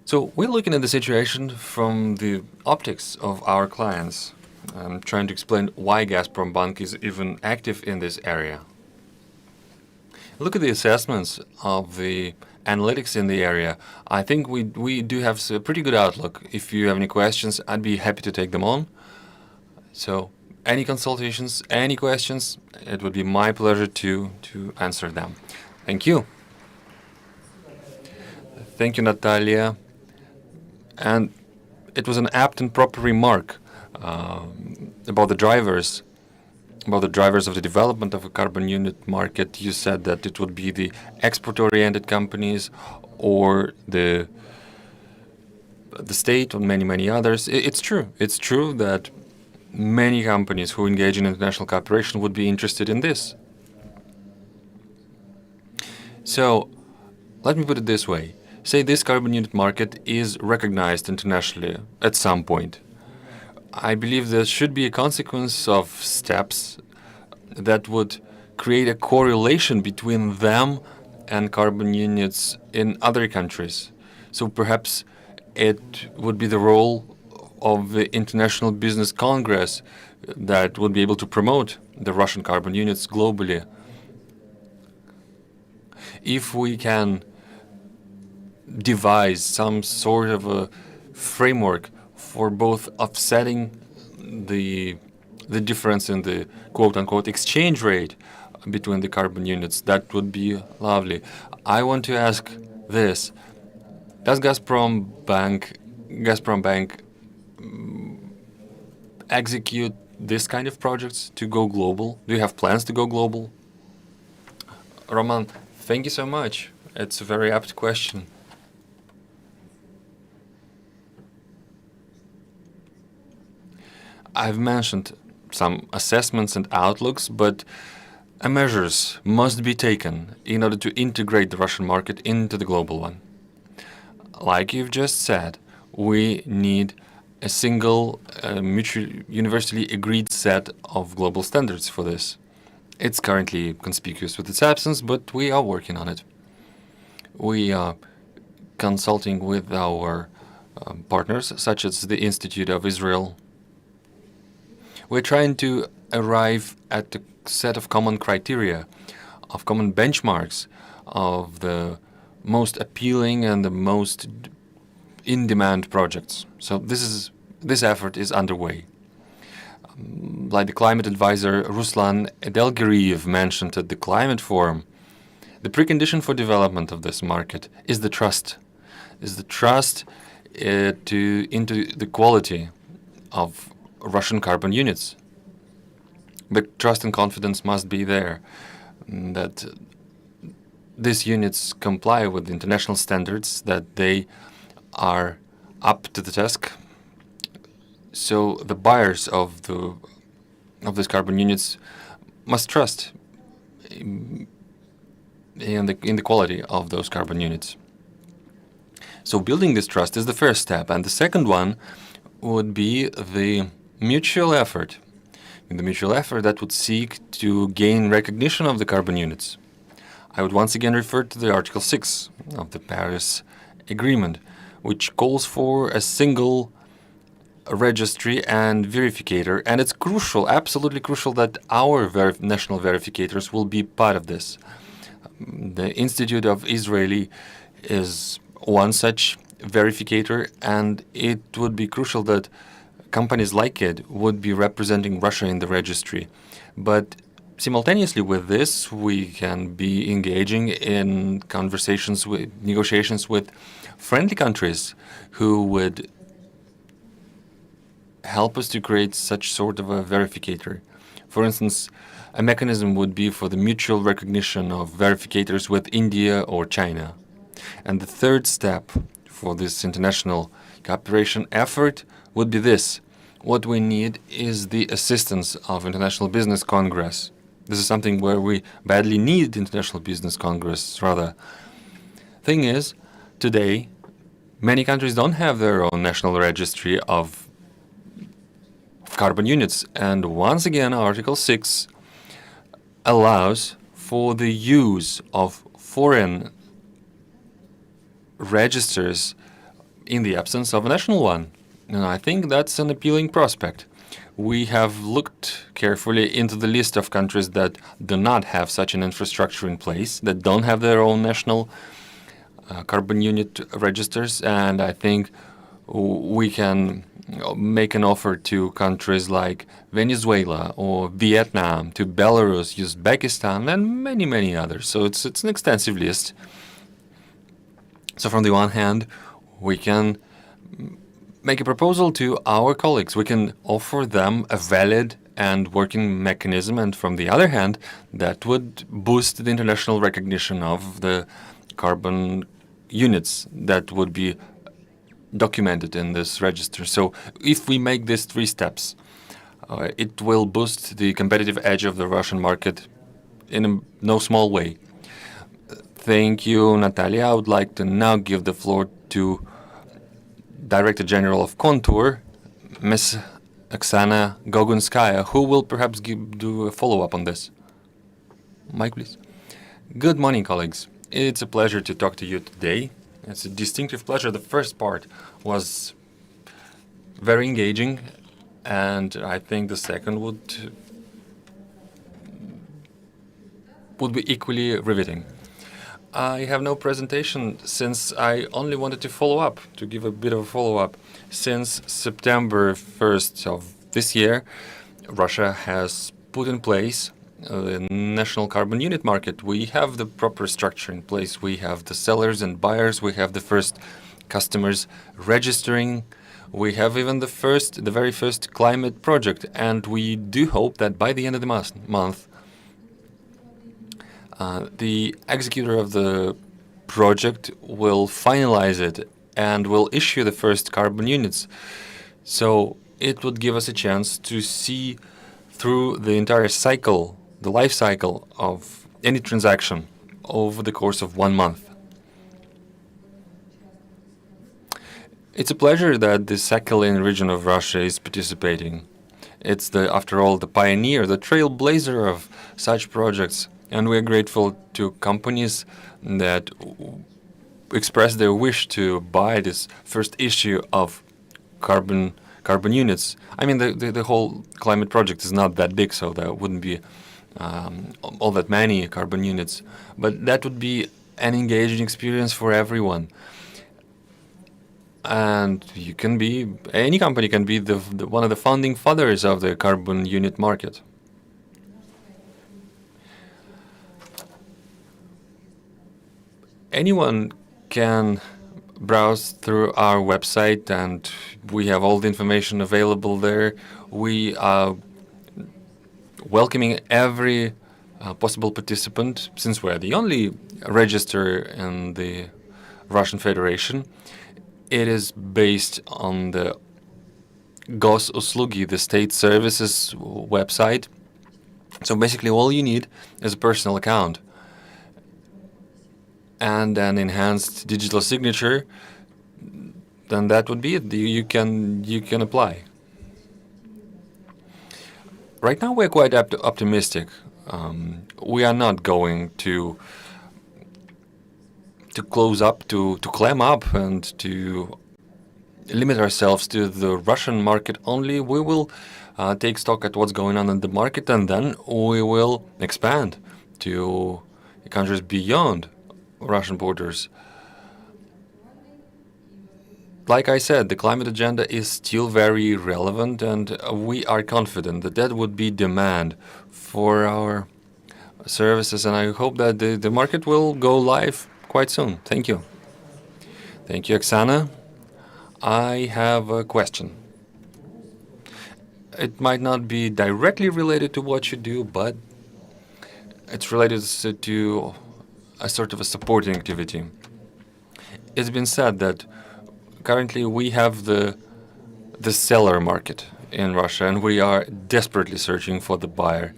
So we're looking at the situation from the optics of our clients. I'm trying to explain why Gazprombank is even active in this area. Look at the assessments of the analytics in the area. I think we do have a pretty good outlook. If you have any questions, I'd be happy to take them on. So any consultations, any questions, it would be my pleasure to answer them. Thank you. Thank you, Natalia. And it was an apt and proper remark about the drivers of the development of a carbon unit market. You said that it would be the export-oriented companies or the state or many others. It's true. It's true that many companies who engage in international cooperation would be interested in this. So let me put it this way. Say this carbon unit market is recognized internationally at some point. I believe there should be a consequence of steps that would create a correlation between them and carbon units in other countries. So perhaps it would be the role of the International Business Congress that would be able to promote the Russian carbon units globally. If we can devise some sort of a framework for both offsetting the difference in the quote-unquote exchange rate between the carbon units, that would be lovely. I want to ask this. Does Gazprombank execute this kind of projects to go global? Do you have plans to go global? Roman, thank you so much. It's a very apt question. I've mentioned some assessments and outlooks, but measures must be taken in order to integrate the Russian market into the global one. Like you've just said, we need a single, mutually universally agreed set of global standards for this. It's currently conspicuous with its absence, but we are working on it. We are consulting with our partners, such as the Institute of Israel. We're trying to arrive at a set of common criteria, of common benchmarks, of the most appealing and the most in-demand projects. So this effort is underway. Like the climate advisor Ruslan Edelgiriyev mentioned at the Climate Forum, the precondition for development of this market is the trust. Into the quality of Russian carbon units. But trust and confidence must be there that these units comply with international standards, that they are up to the task. So the buyers of these carbon units must trust in the quality of those carbon units. So building this trust is the first step, and the second one would be the mutual effort. The mutual effort that would seek to gain recognition of the carbon units. I would once again refer to the Article 6 of the Paris Agreement, which calls for a single registry and verificator, and it's crucial, absolutely crucial, that our national verificators will be part of this. The Institute of Israeli is one such verificator, and it would be crucial that companies like it would be representing Russia in the registry. But simultaneously with this, we can be engaging in negotiations with friendly countries who would help us to create such sort of a verificator. For instance, a mechanism would be for the mutual recognition of verificators with India or China. And the third step for this international cooperation effort would be this. What we need is the assistance of International Business Congress. This is something where we badly need International Business Congress, rather. Thing is, today, many countries don't have their own national registry of carbon units. And once again, Article 6 allows for the use of foreign registers in the absence of a national one. And I think that's an appealing prospect. We have looked carefully into the list of countries that do not have such an infrastructure in place, that don't have their own national carbon unit registers, and I think we can make an offer to countries like Venezuela or Vietnam, to Belarus, Uzbekistan, and many, many others. So it's an extensive list. So from the one hand, we can make a proposal to our colleagues. We can offer them a valid and working mechanism, and from the other hand, that would boost the international recognition of the carbon units that would be documented in this register. So if we make these 3 steps, it will boost the competitive edge of the Russian market in no small way. Thank you, Natalia. I would like to now give the floor to Director General of Contour, Ms. Oksana Gogunskaya, who will perhaps do a follow-up on this. Mike, please. Good morning, colleagues. It's a pleasure to talk to you today. It's a distinctive pleasure. The first part was very engaging, and I think the second would be equally riveting. I have no presentation since I only wanted to follow up, to give a bit of a follow-up. Since September 1st of this year, Russia has put in place the national carbon unit market. We have the proper structure in place. We have the sellers and buyers. We have the first customers registering. We have even the very first climate project. And we do hope that by the end of the month, the executor of the project will finalize it and will issue the first carbon units. So it would give us a chance to see through the entire cycle, the life cycle of any transaction over the course of 1 month. It's a pleasure that the Sakhalin region of Russia is participating. It's, after all, the pioneer, the trailblazer of such projects. And we are grateful to companies that express their wish to buy this first issue of carbon units. I mean, the whole climate project is not that big, so there wouldn't be all that many carbon units. But that would be an engaging experience for everyone. And any company can be one of the founding fathers of the carbon unit market. Anyone can browse through our website, and we have all the information available there. We are welcoming every possible participant, since we're the only register in the Russian Federation. It is based on the Gosuslugi, the state services website. So basically all you need is a personal account and an enhanced digital signature, then that would be it. You can apply. Right now we're quite optimistic. We are not going to close up, to clam up, and to limit ourselves to the Russian market only. We will take stock at what's going on in the market, and then we will expand to countries beyond Russian borders. Like I said, the climate agenda is still very relevant, and we are confident that that would be demand for our services, and I hope that the market will go live quite soon. Thank you. Thank you, Oksana. I have a question. It might not be directly related to what you do, but it's related to a sort of a supporting activity. It's been said that currently we have the seller market in Russia, and we are desperately searching for the buyer.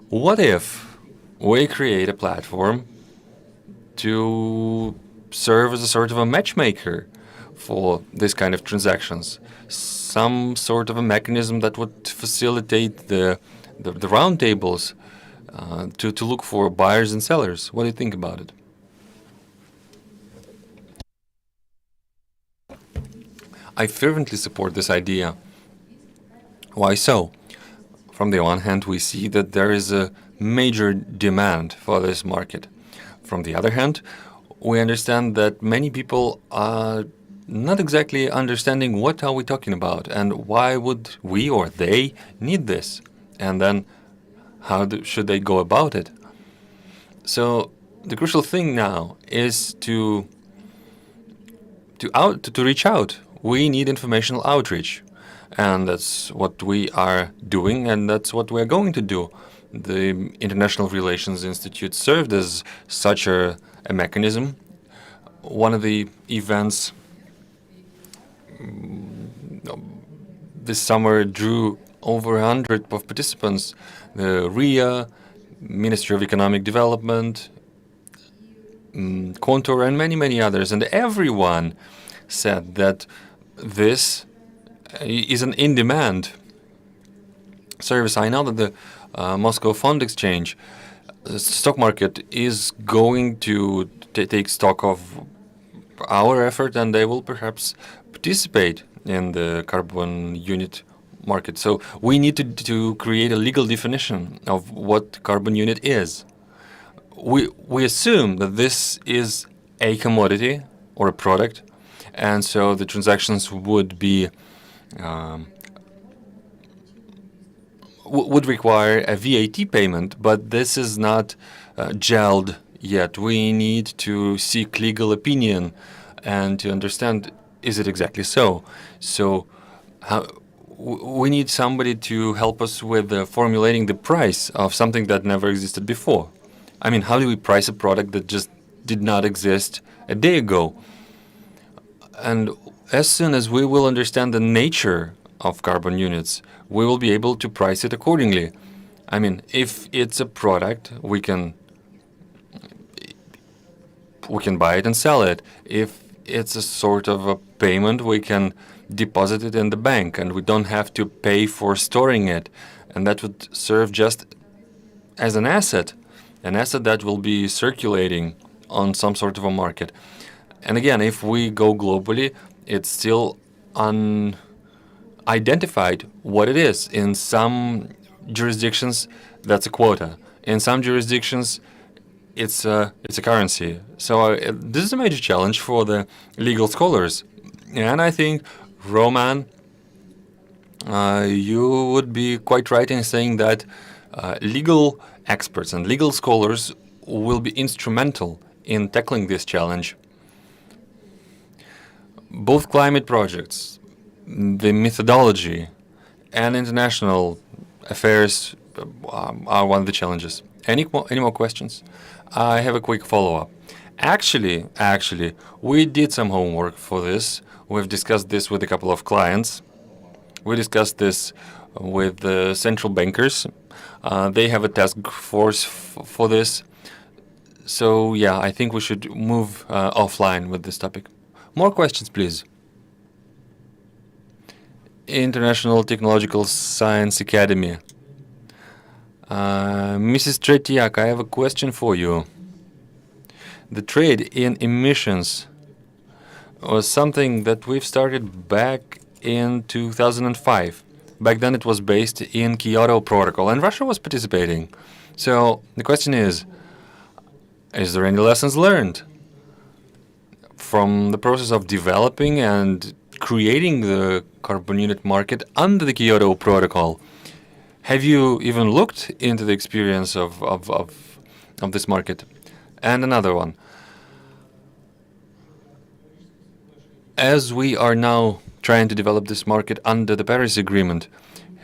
What if we create a platform to serve as a sort of a matchmaker for this kind of transactions? Some sort of a mechanism that would facilitate the roundtables to look for buyers and sellers. What do you think about it? I fervently support this idea. Why so? From the one hand, we see that there is a major demand for this market. From the other hand, we understand that many people are not exactly understanding what are we talking about and why would we or they need this, and then how should they go about it. So the crucial thing now is to reach out. We need informational outreach, and that's what we are doing, and that's what we're going to do. The International Relations Institute served as such a mechanism. One of the events this summer drew over 100 of participants. The RIA, Ministry of Economic Development, Contour, and many, many others. And everyone said that this is an in-demand service. I know that the Moscow Fund Exchange stock market is going to take stock of our effort, and they will perhaps participate in the carbon unit market. So we need to create a legal definition of what carbon unit is. We assume that this is a commodity or a product, and so the transactions would be would require a VAT payment, but this is not gelled yet. We need to seek legal opinion and to understand, is it exactly so? So we need somebody to help us with formulating the price of something that never existed before. I mean, how do we price a product that just did not exist a day ago? And as soon as we will understand the nature of carbon units, we will be able to price it accordingly. I mean, if it's a product, we can buy it and sell it. If it's a sort of a payment, we can deposit it in the bank, and we don't have to pay for storing it. And that would serve just as an asset that will be circulating on some sort of a market. And again, if we go globally, it's still unidentified what it is. In some jurisdictions, that's a quota. In some jurisdictions, it's a currency. So this is a major challenge for the legal scholars. And I think, Roman, you would be quite right in saying that legal experts and legal scholars will be instrumental in tackling this challenge. Both climate projects, the methodology, and international affairs are one of the challenges. Any more questions? I have a quick follow-up. Actually, we did some homework for this. We've discussed this with a couple of clients. We discussed this with the central bankers. They have a task force for this. So, yeah, I think we should move offline with this topic. More questions, please. International Technological Science Academy. Mrs. Tretiak, I have a question for you. The trade in emissions was something that we've started back in 2005. Back then it was based in Kyoto Protocol, and Russia was participating. So the question is there any lessons learned from the process of developing and creating the carbon unit market under the Kyoto Protocol? Have you even looked into the experience of this market? And another one. As we are now trying to develop this market under the Paris Agreement,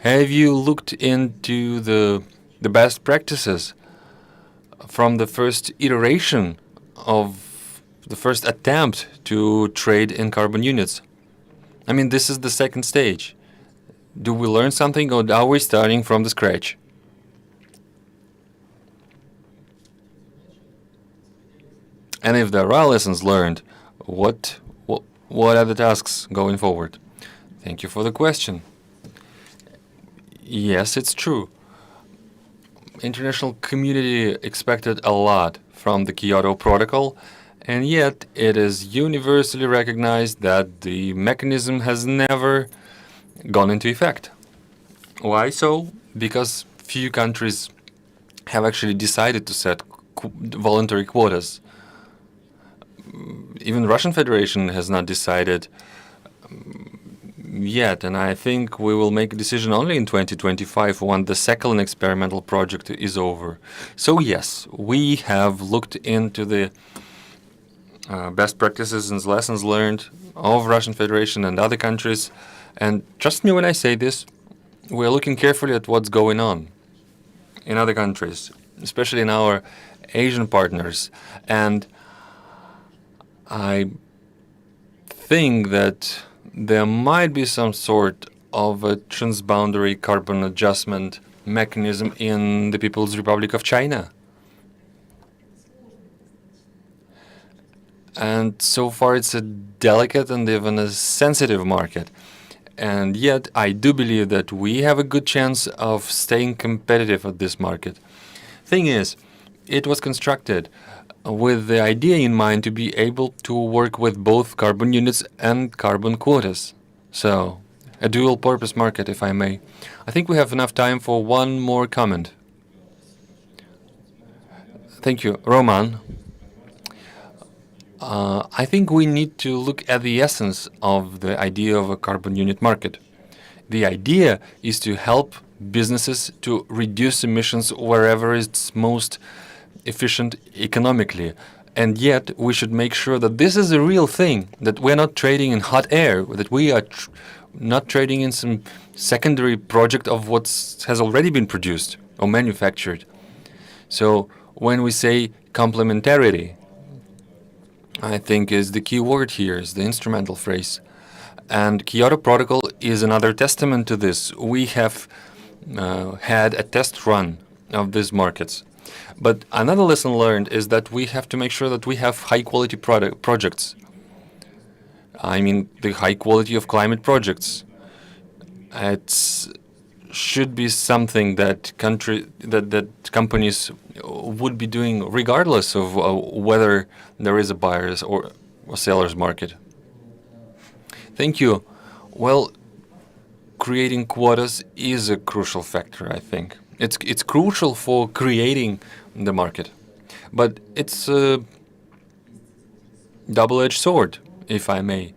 have you looked into the best practices from the first iteration of the first attempt to trade in carbon units? I mean, this is the second stage. Do we learn something, or are we starting from the scratch? And if there are lessons learned, what are the tasks going forward? Thank you for the question. Yes, it's true. International community expected a lot from the Kyoto Protocol, and yet it is universally recognized that the mechanism has never gone into effect. Why so? Because few countries have actually decided to set voluntary quotas. Even Russian Federation has not decided yet, and I think we will make a decision only in 2025 when the second experimental project is over. So yes, we have looked into the best practices and lessons learned of Russian Federation and other countries, and trust me when I say this, we're looking carefully at what's going on in other countries, especially in our Asian partners, and I think that there might be some sort of a transboundary carbon adjustment mechanism in the People's Republic of China. And so far it's a delicate and even a sensitive market. And yet I do believe that we have a good chance of staying competitive at this market. Thing is, it was constructed with the idea in mind to be able to work with both carbon units and carbon quotas. So, a dual-purpose market, if I may. I think we have enough time for one more comment. Thank you. Roman, I think we need to look at the essence of the idea of a carbon unit market. The idea is to help businesses to reduce emissions wherever it's most efficient economically. And yet we should make sure that this is a real thing, that we're not trading in hot air, that we are not trading in some secondary project of what has already been produced or manufactured. So when we say complementarity, I think is the key word here, is the instrumental phrase. And Kyoto Protocol is another testament to this. We have had a test run of these markets. But another lesson learned is that we have to make sure that we have high-quality projects. I mean, the high quality of climate projects. It should be something that companies would be doing regardless of whether there is a buyer's or a seller's market. Thank you. Well, creating quotas is a crucial factor, I think. It's crucial for creating the market, but it's a double-edged sword, if I may.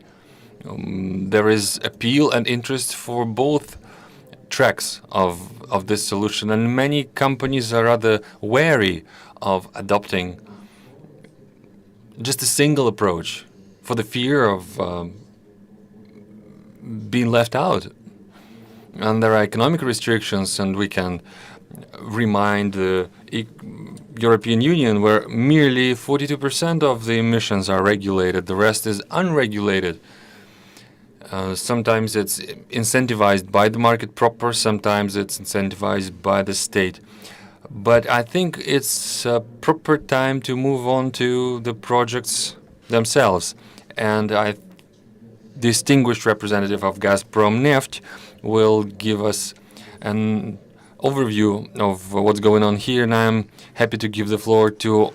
There is appeal and interest for both tracks of this solution, and many companies are rather wary of adopting just a single approach for the fear of being left out. And there are economic restrictions, and we can remind the European Union where merely 42% of the emissions are regulated, the rest is unregulated. Sometimes it's incentivized by the market proper, sometimes it's incentivized by the state. But I think it's a proper time to move on to the projects themselves. And I distinguished representative of Gazprom Neft will give us an overview of what's going on here, and I'm happy to give the floor to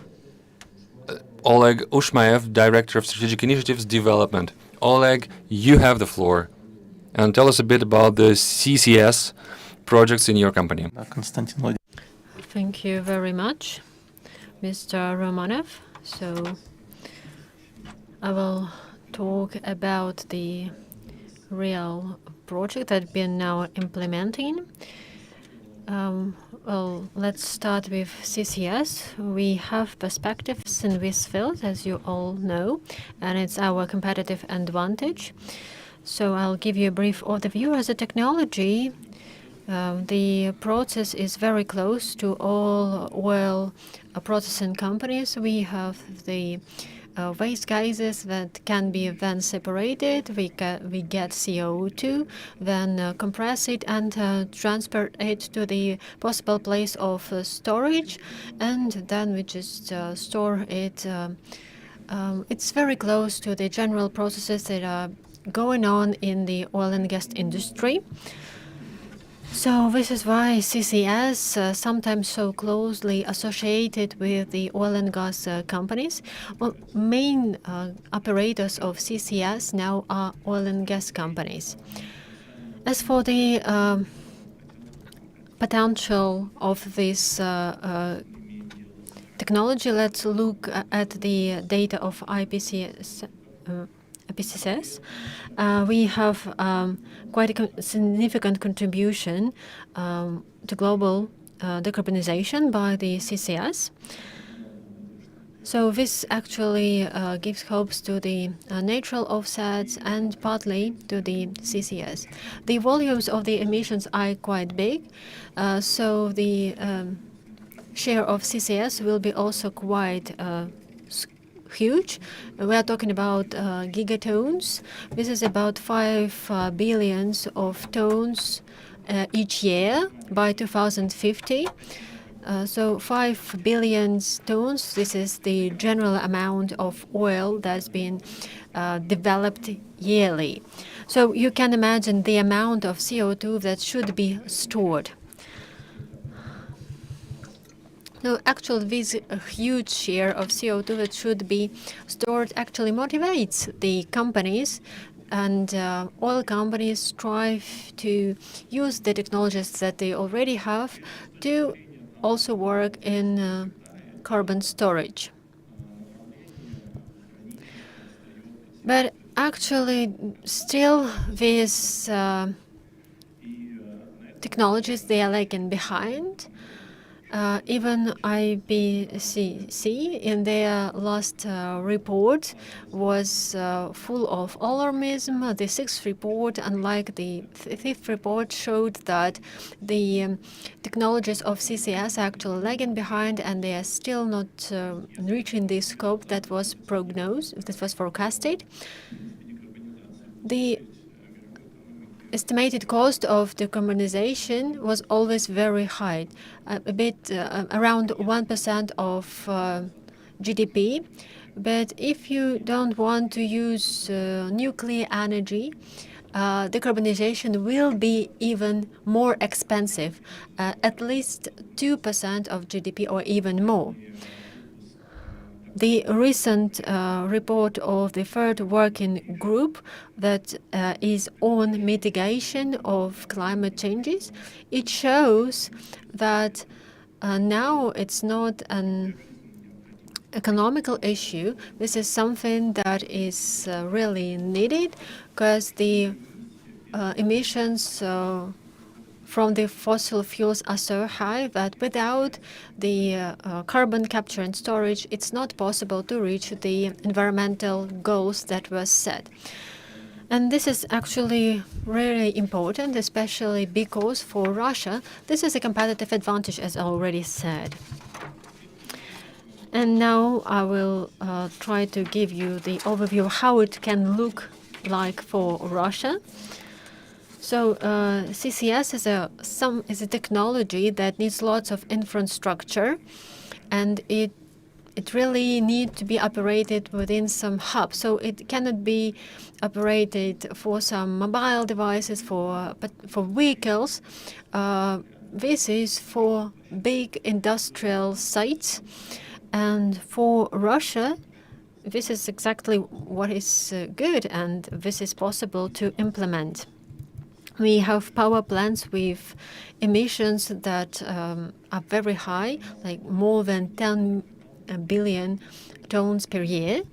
Oleg Ushmaev, Director of Strategic Initiatives Development. Oleg, you have the floor, and tell us a bit about the CCS projects in your company. Thank you very much, Mr. Romanov. So I will talk about the real project that we're now implementing. Well, let's start with CCS. We have perspectives in this field, as you all know, and it's our competitive advantage. So I'll give you a brief overview. As a technology, the process is very close to all oil processing companies. We have the waste gases that can be then separated. We get CO2, then compress it and transport it to the possible place of storage, and then we just store it it's very close to the general processes that are going on in the oil and gas industry. So this is why CCS, sometimes so closely associated with the oil and gas companies. Well, main operators of CCS now are oil and gas companies. As for the potential of this technology, let's look at the data of IPCS. We have quite a significant contribution to global decarbonization by the CCS. So this actually gives hopes to the natural offsets and partly to the CCS. The volumes of the emissions are quite big, so the share of CCS will be also quite huge. We are talking about gigatons. This is about 5 billions of tons each year by 2050. So 5 billion tons, this is the general amount of oil that's been developed yearly. So you can imagine the amount of CO2 that should be stored. No, actually, this huge share of CO2 that should be stored actually motivates the companies, and oil companies strive to use the technologies that they already have to also work in carbon storage. But actually, still, these technologies, they are lagging behind. Even IPCC, in their last report, was full of alarmism. The sixth report, unlike the fifth report, showed that the technologies of CCS are actually lagging behind, and they are still not reaching the scope that was forecasted. The estimated cost of decarbonization was always very high, a bit around 1% of GDP. But if you don't want to use nuclear energy, decarbonization will be even more expensive, at least 2% of GDP or even more. The recent report of the third working group that is on mitigation of climate changes, it shows that now it's not an economical issue. This is something that is really needed, because the emissions from the fossil fuels are so high that without the carbon capture and storage, it's not possible to reach the environmental goals that were set. And this is actually really important, especially because for Russia, this is a competitive advantage, as I already said. And now I will try to give you the overview of how it can look like for Russia. So CCS is a technology that needs lots of infrastructure, and it really needs to be operated within some hub. So it cannot be operated for some mobile devices, but for vehicles. This is for big industrial sites, and for Russia, this is exactly what is good, and this is possible to implement. We have power plants with emissions that are very high, like more than 10 billion tons per year.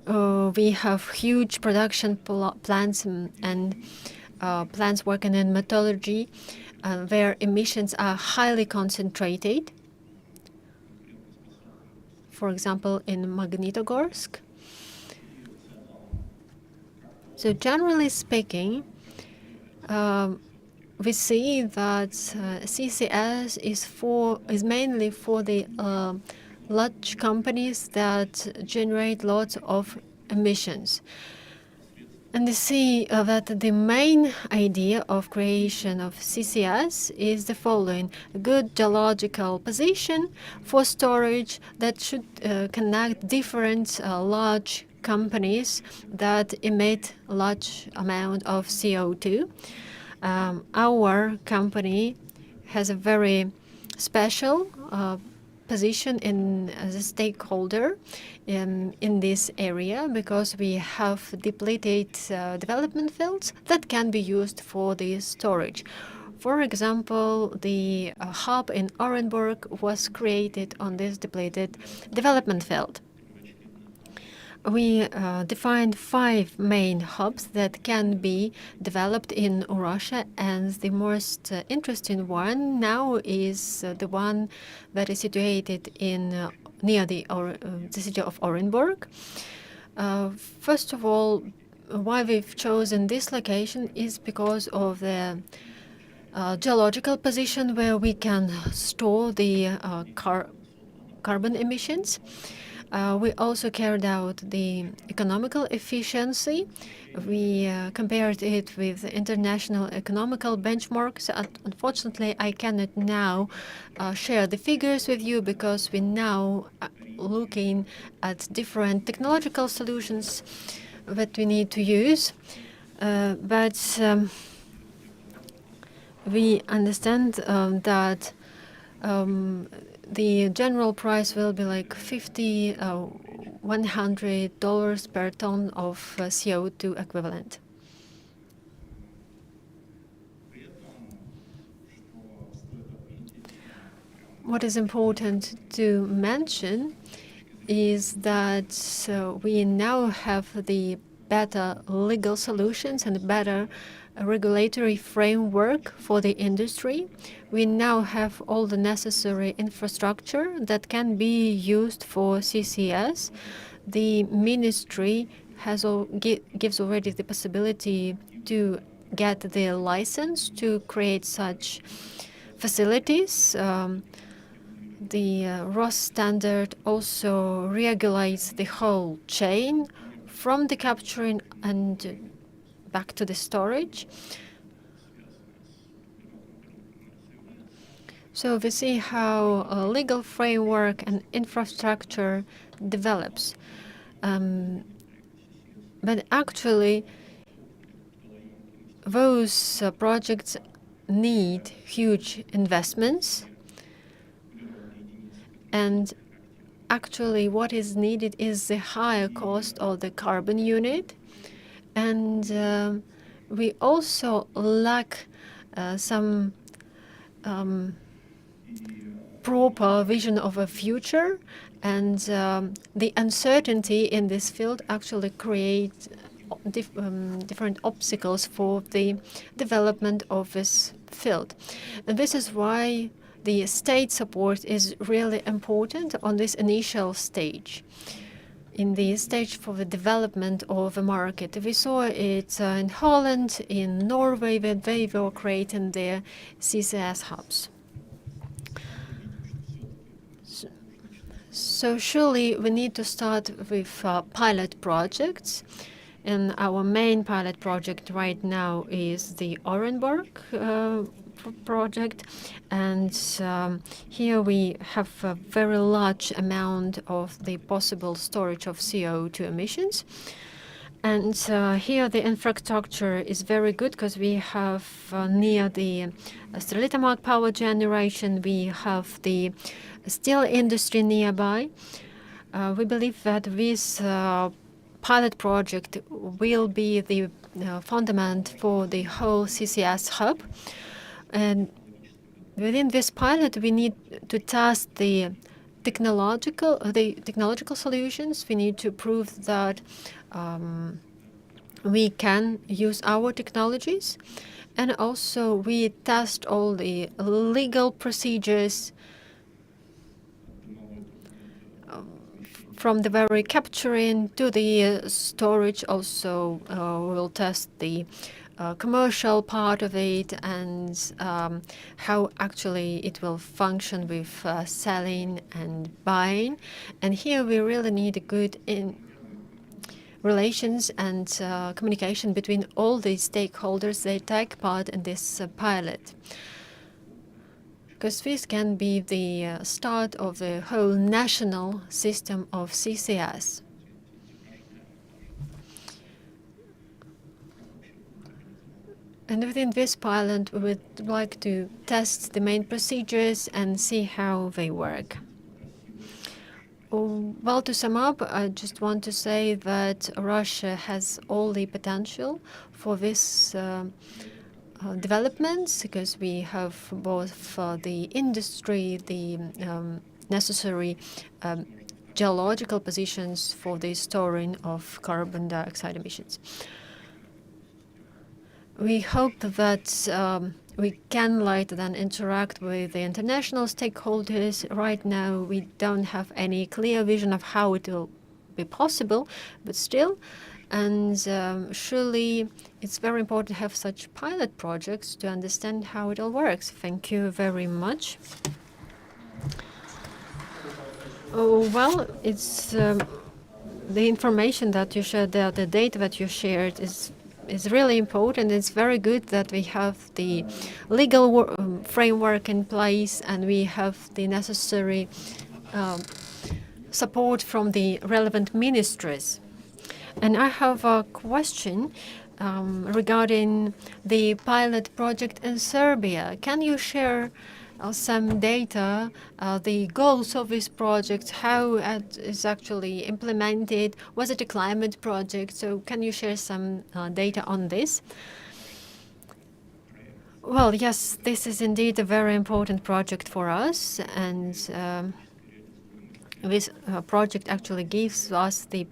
We have huge production plants and plants working in metallurgy, where emissions are highly concentrated. For example, in Magnitogorsk. So generally speaking, we see that CCS is mainly for the large companies that generate lots of emissions. And you see that the main idea of creation of CCS is the following: a good geological position for storage that should connect different large companies that emit a large amount of CO2. Our company has a very special position as a stakeholder in this area, because we have depleted development fields that can be used for the storage. For example, the hub in Orenburg was created on this depleted development field. We defined 5 main hubs that can be developed in Russia, and the most interesting one now is the one that is situated in near the city of Orenburg. First of all, why we've chosen this location is because of the geological position where we can store the carbon emissions. We also carried out the economical efficiency. We compared it with international economical benchmarks. Unfortunately, I cannot now share the figures with you, because we're now looking at different technological solutions that we need to use. But we understand that the general price will be like $100 per ton of CO2 equivalent. What is important to mention is that we now have the better legal solutions and better regulatory framework for the industry. We now have all the necessary infrastructure that can be used for CCS. The ministry gives already the possibility to get the license to create such facilities. The ROS standard also regulates the whole chain, from the capturing and back to the storage. So we see how a legal framework and infrastructure develops. But actually, those projects need huge investments. And actually, what is needed is the higher cost of the carbon unit. And we also lack some proper vision of a future, and the uncertainty in this field actually creates different obstacles for the development of this field. And this is why the state support is really important on this initial stage. In the stage for the development of the market. We saw it in Holland, in Norway, where they were creating their CCS hubs. So surely we need to start with pilot projects. And our main pilot project right now is the Orenburg project. And here we have a very large amount of the possible storage of CO2 emissions. And here the infrastructure is very good, because we have near the Strelitamark power generation, we have the steel industry nearby. We believe that this pilot project will be the fundament for the whole CCS hub. And within this pilot, we need to test the technological solutions. We need to prove that we can use our technologies, and also we test all the legal procedures from the very capturing to the storage. Also, we'll test the commercial part of it, and how actually it will function with selling and buying. And here we really need a good relations and communication between all the stakeholders that take part in this pilot. Because this can be the start of the whole national system of CCS. And within this pilot, we would like to test the main procedures and see how they work. Well, to sum up, I just want to say that Russia has all the potential for this developments, because we have both the industry, the necessary geological positions for the storing of carbon dioxide emissions. We hope that we can later then interact with the international stakeholders. Right now, we don't have any clear vision of how it will be possible, but still, and surely it's very important to have such pilot projects to understand how it all works. Thank you very much. Oh, well, it's the information that you shared, the data that you shared is really important. It's very good that we have the legal framework in place and we have the necessary support from the relevant ministries. And I have a question regarding the pilot project in Serbia. Can you share some data, the goals of this project, how it is actually implemented? Was it a climate project? So can you share some data on this? Well, yes, this is indeed a very important project for us, and this project actually gives us the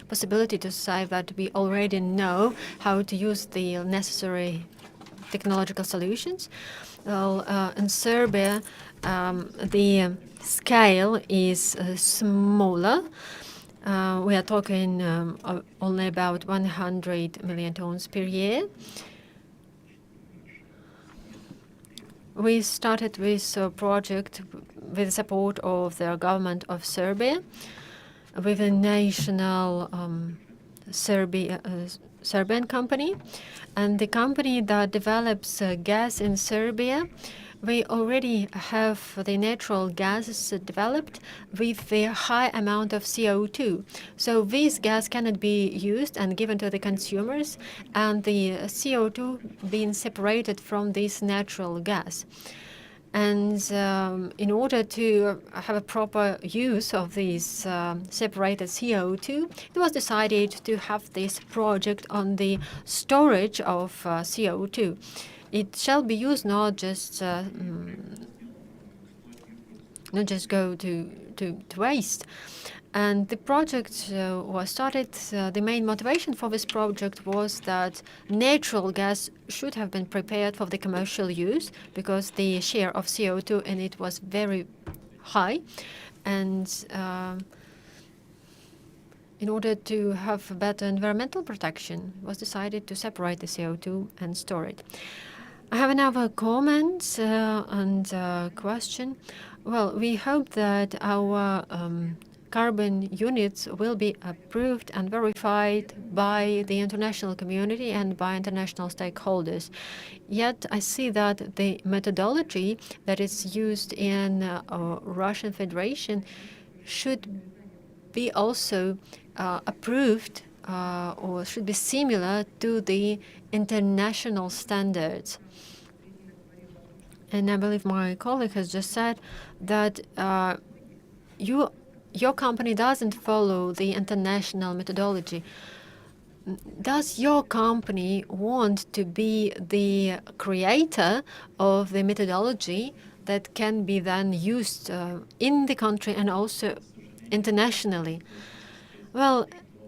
possibility to say that we already know how to use the necessary technological solutions. Well, in Serbia, the scale is smaller. We are talking only about 100 million tons per year. We started this project with the support of the government of Serbia, with a national Serbian company, and the company that develops gas in Serbia. We already have the natural gases developed with the high amount of CO2. So this gas cannot be used and given to the consumers, and the CO2 being separated from this natural gas. And in order to have a proper use of these separated CO2, it was decided to have this project on the storage of CO2. It shall be used not just go to waste. And the project was started. The main motivation for this project was that natural gas should have been prepared for the commercial use because the share of CO2 in it was very high. And in order to have better environmental protection, it was decided to separate the CO2 and store it. I have another comment and question. Well, we hope that our carbon units will be approved and verified by the international community and by international stakeholders. Yet I see that the methodology that is used in Russian Federation should be also approved or should be similar to the international standards. And I believe my colleague has just said that your company doesn't follow the international methodology. Does your company want to be the creator of the methodology that can be then used in the country and also internationally? Well,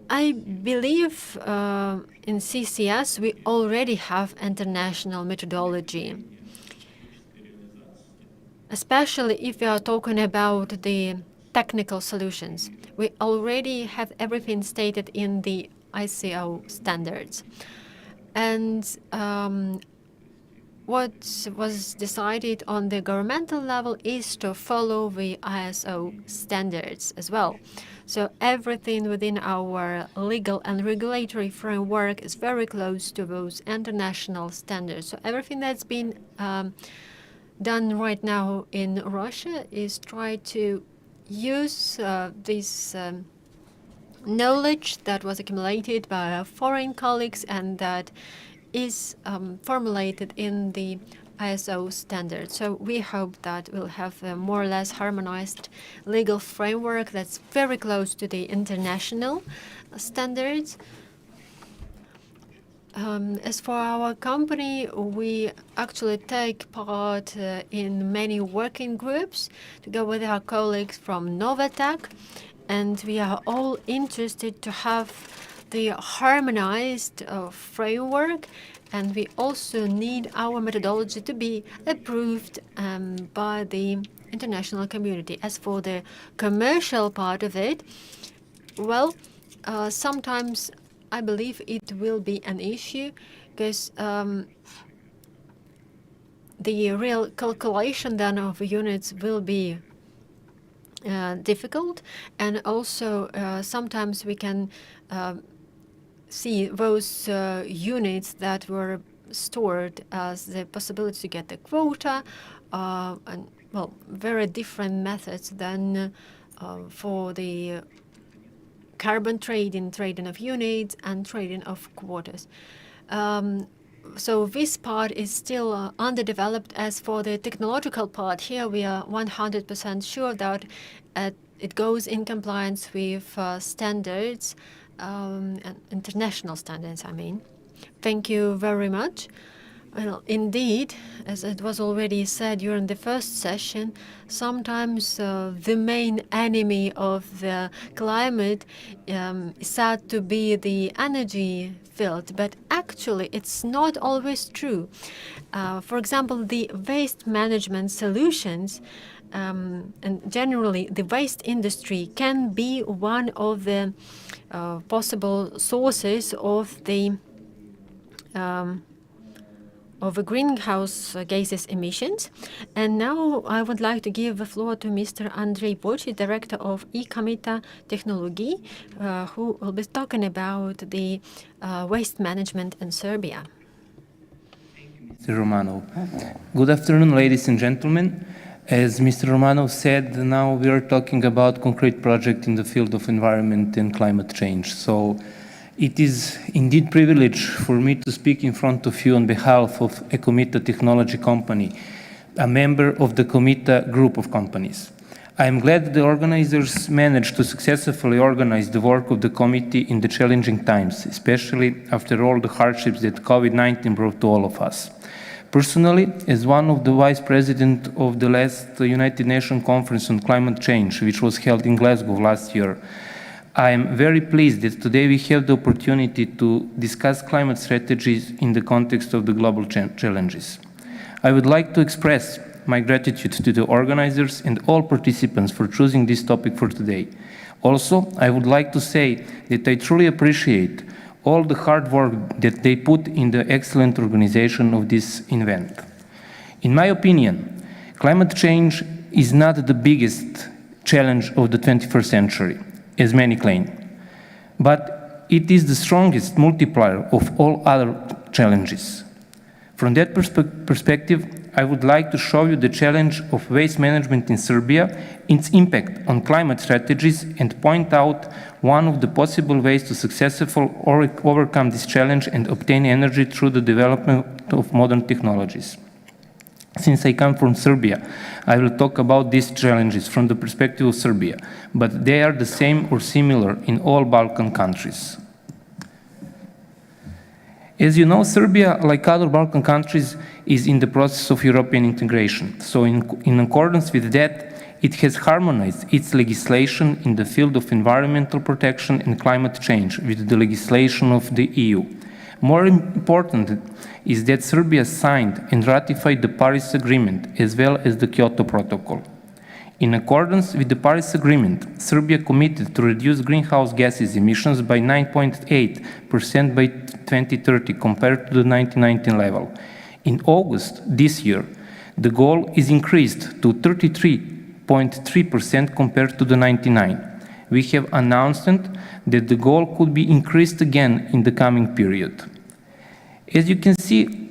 I believe in CCS we already have international methodology, especially if we are talking about the technical solutions. We already have everything stated in the ICAO standards. And what was decided on the governmental level is to follow the ISO standards as well. So everything within our legal and regulatory framework is very close to those international standards. So everything that's been done right now in Russia is try to use this knowledge that was accumulated by our foreign colleagues and that is formulated in the ISO standard. So we hope that we'll have a more or less harmonized legal framework that's very close to the international standards. As for our company, we actually take part in many working groups together with our colleagues from Novatek, and we are all interested to have the harmonized framework, and we also need our methodology to be approved by the international community. As for the commercial part of it, well, sometimes I believe it will be an issue because the real calculation then of units will be difficult, and also sometimes we can see those units that were stored as the possibility to get the quota, and well, very different methods than for the carbon trading of units and trading of quotas. So this part is still underdeveloped. As for the technological part, here we are 100% sure that it goes in compliance with standards, and international standards, I mean. Thank you very much. Well, indeed, as it was already said during the first session, sometimes the main enemy of the climate is said to be the energy field, but actually it's not always true. For example, the waste management solutions and generally the waste industry can be one of the possible sources of the greenhouse gases emissions. And now I would like to give the floor to Mr. Andrei Bochi, Director of E-Comita Technology, who will be talking about the waste management in Serbia. Mr. Romanov. Good afternoon, ladies and gentlemen. As Mr. Romanov said, now we are talking about concrete project in the field of environment and climate change. So it is indeed a privilege for me to speak in front of you on behalf of E-Comita Technology Company, a member of the Comita group of companies. I am glad the organizers managed to successfully organize the work of the committee in the challenging times, especially after all the hardships that COVID-19 brought to all of us. Personally, as one of the vice president of the last United Nations Conference on Climate Change, which was held in Glasgow last year, I am very pleased that today we have the opportunity to discuss climate strategies in the context of the global challenges. I would like to express my gratitude to the organizers and all participants for choosing this topic for today. Also, I would like to say that I truly appreciate all the hard work that they put in the excellent organization of this event. In my opinion, climate change is not the biggest challenge of the 21st century, as many claim, but it is the strongest multiplier of all other challenges. From that perspective, I would like to show you the challenge of waste management in Serbia, its impact on climate strategies, and point out one of the possible ways to successfully overcome this challenge and obtain energy through the development of modern technologies. Since I come from Serbia, I will talk about these challenges from the perspective of Serbia, but they are the same or similar in all Balkan countries. As you know, Serbia, like other Balkan countries, is in the process of European integration. So in accordance with that, it has harmonized its legislation in the field of environmental protection and climate change with the legislation of the EU. More important is that Serbia signed and ratified the Paris Agreement as well as the Kyoto Protocol. In accordance with the Paris Agreement, Serbia committed to reduce greenhouse gases emissions by 9.8% by 2030 compared to the 1990 level. In August this year, the goal is increased to 33.3% compared to the 99. We have announced that the goal could be increased again in the coming period. As you can see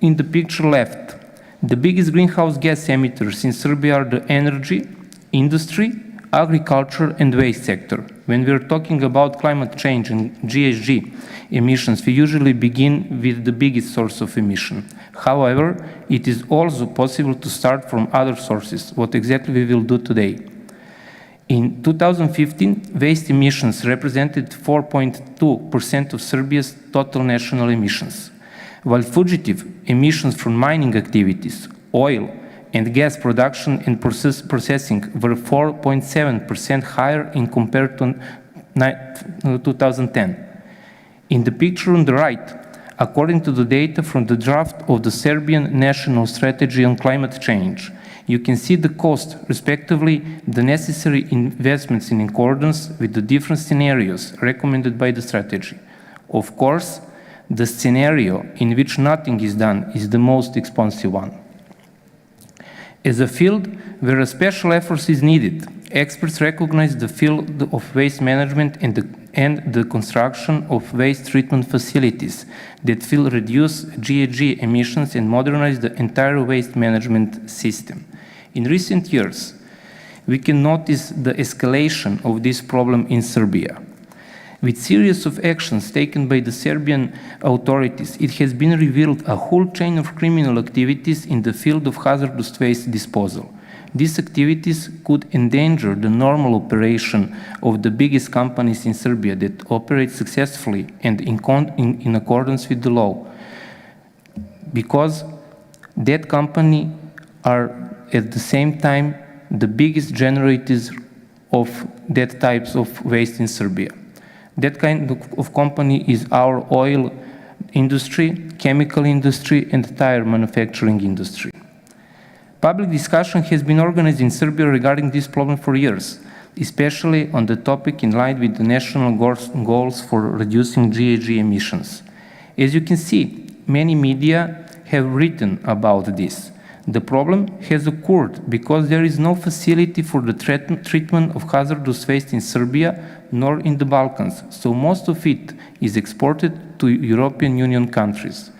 in the picture left, the biggest greenhouse gas emitters in Serbia are the energy, industry, agriculture, and waste sector. When we are talking about climate change and GHG emissions, we usually begin with the biggest source of emission. However, it is also possible to start from other sources, what exactly we will do today. In 2015, waste emissions represented 4.2% of Serbia's total national emissions, while fugitive emissions from mining activities, oil, and gas production and processing were 4.7% higher in compared to 2010. In the picture on the right, according to the data from the draft of the Serbian National Strategy on Climate Change, you can see the cost, respectively, the necessary investments in accordance with the different scenarios recommended by the strategy. Of course, the scenario in which nothing is done is the most expensive one. As a field where a special effort is needed, experts recognize the field of waste management and the construction of waste treatment facilities that will reduce GHG emissions and modernize the entire waste management system. In recent years, we can notice the escalation of this problem in Serbia. With series of actions taken by the Serbian authorities, it has been revealed a whole chain of criminal activities in the field of hazardous waste disposal. These activities could endanger the normal operation of the biggest companies in Serbia that operate successfully and in accordance with the law, because that company are at the same time the biggest generators of that types of waste in Serbia. That kind of company is our oil industry, chemical industry, and tire manufacturing industry. Public discussion has been organized in Serbia regarding this problem for years, especially on the topic in line with the national goals for reducing GHG emissions. As you can see, many media have written about this. The problem has occurred because there is no facility for the treatment of hazardous waste in Serbia nor in the Balkans, so most of it is exported to European Union countries.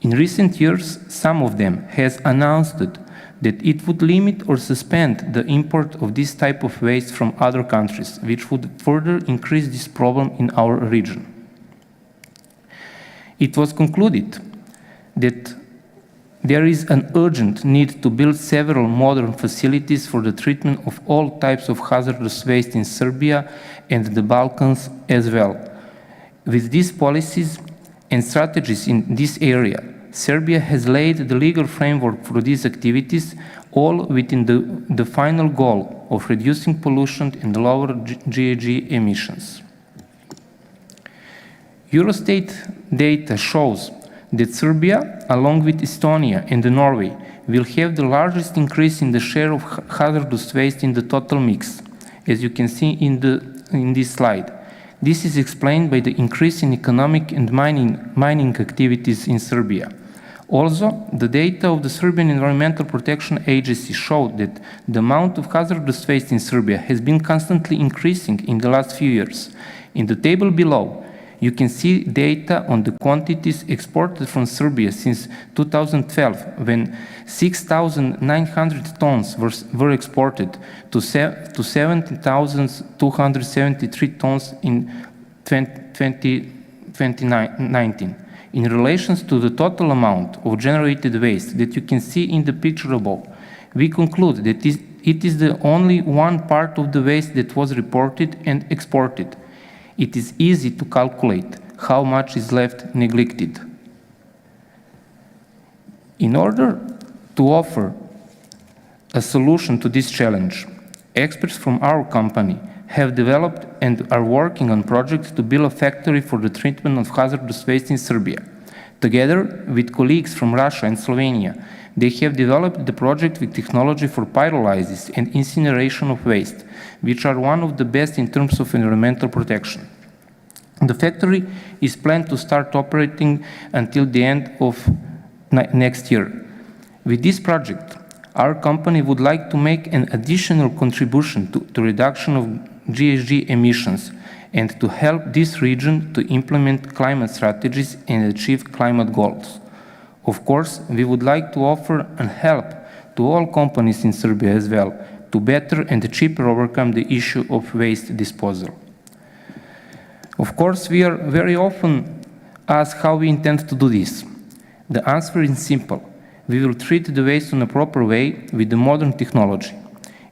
In recent years, some of them has announced that it would limit or suspend the import of this type of waste from other countries, which would further increase this problem in our region. It was concluded that there is an urgent need to build several modern facilities for the treatment of all types of hazardous waste in Serbia and the Balkans as well. With these policies and strategies in this area, Serbia has laid the legal framework for these activities, all within the final goal of reducing pollution and lower GHG emissions. Eurostat data shows that Serbia, along with Estonia and Norway, will have the largest increase in the share of hazardous waste in the total mix, as you can see in this slide. This is explained by the increase in economic and mining activities in Serbia. Also, the data of the Serbian Environmental Protection Agency showed that the amount of hazardous waste in Serbia has been constantly increasing in the last few years. In the table below, you can see data on the quantities exported from Serbia since 2012, when 6,900 tons were exported to 17,273 tons in 2019. In relation to the total amount of generated waste that you can see in the picture above, we conclude that it is the only one part of the waste that was reported and exported. It is easy to calculate how much is left neglected. In order to offer a solution to this challenge, experts from our company have developed and are working on projects to build a factory for the treatment of hazardous waste in Serbia. Together with colleagues from Russia and Slovenia, they have developed the project with technology for pyrolysis and incineration of waste, which are one of the best in terms of environmental protection. The factory is planned to start operating until the end of next year. With this project, our company would like to make an additional contribution to reduction of GHG emissions and to help this region to implement climate strategies and achieve climate goals. Of course, we would like to offer and help to all companies in Serbia as well to better and cheaper overcome the issue of waste disposal. Of course, we are very often asked how we intend to do this. The answer is simple. We will treat the waste in a proper way with the modern technology.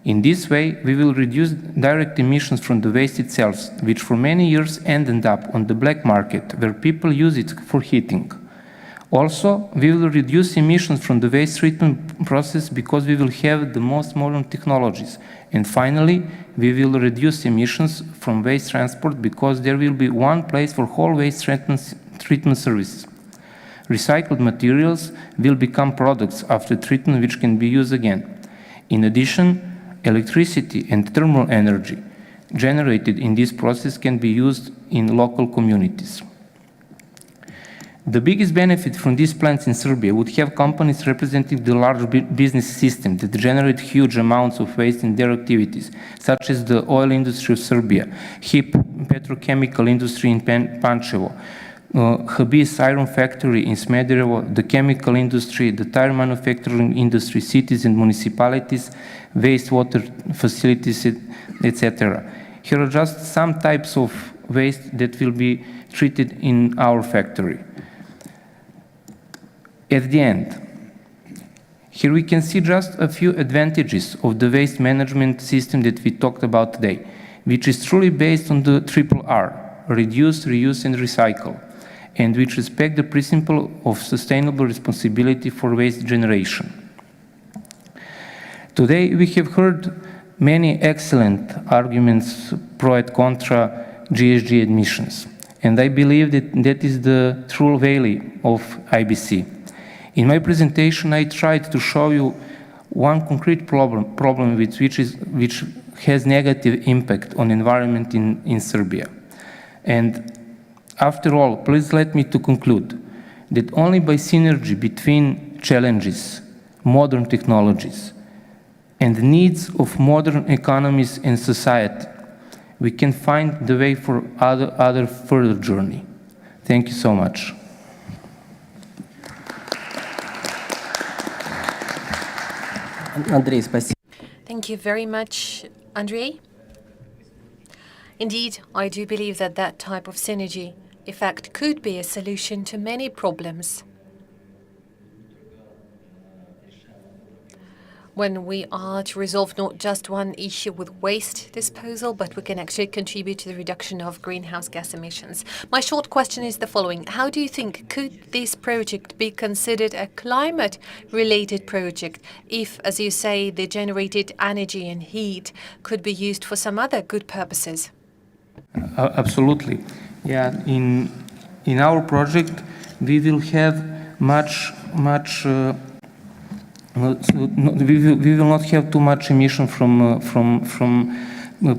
In this way, we will reduce direct emissions from the waste itself, which for many years ended up on the black market, where people use it for heating. Also, we will reduce emissions from the waste treatment process because we will have the most modern technologies. And finally, we will reduce emissions from waste transport because there will be one place for whole waste treatment services. Recycled materials will become products after treatment which can be used again. In addition, electricity and thermal energy generated in this process can be used in local communities. The biggest benefit from these plants in Serbia would have companies representing the large business system that generate huge amounts of waste in their activities, such as the oil industry of Serbia, HIP petrochemical industry in Pančevo, Habis iron factory in Smederevo, the chemical industry, the tire manufacturing industry, cities and municipalities, wastewater facilities, etc. Here are just some types of waste that will be treated in our factory. At the end, here we can see just a few advantages of the waste management system that we talked about today, which is truly based on the triple R, reduce, reuse, and recycle, and which respect the principle of sustainable responsibility for waste generation. Today, we have heard many excellent arguments pro and contra GHG emissions, and I believe that that is the true value of IBC. In my presentation, I tried to show you one concrete problem which has negative impact on environment in Serbia. And after all, please let me to conclude that only by synergy between challenges, modern technologies, and the needs of modern economies and society, we can find the way for other further journey. Thank you so much. Андрей, спасибо. Thank you very much, Andrei. Indeed, I do believe that that type of synergy effect could be a solution to many problems. When we are to resolve not just one issue with waste disposal, but we can actually contribute to the reduction of greenhouse gas emissions. My short question is the following. How do you think could this project be considered a climate-related project if, as you say, the generated energy and heat could be used for some other good purposes? Absolutely. Yeah, in our project, we will have we will not have too much emission from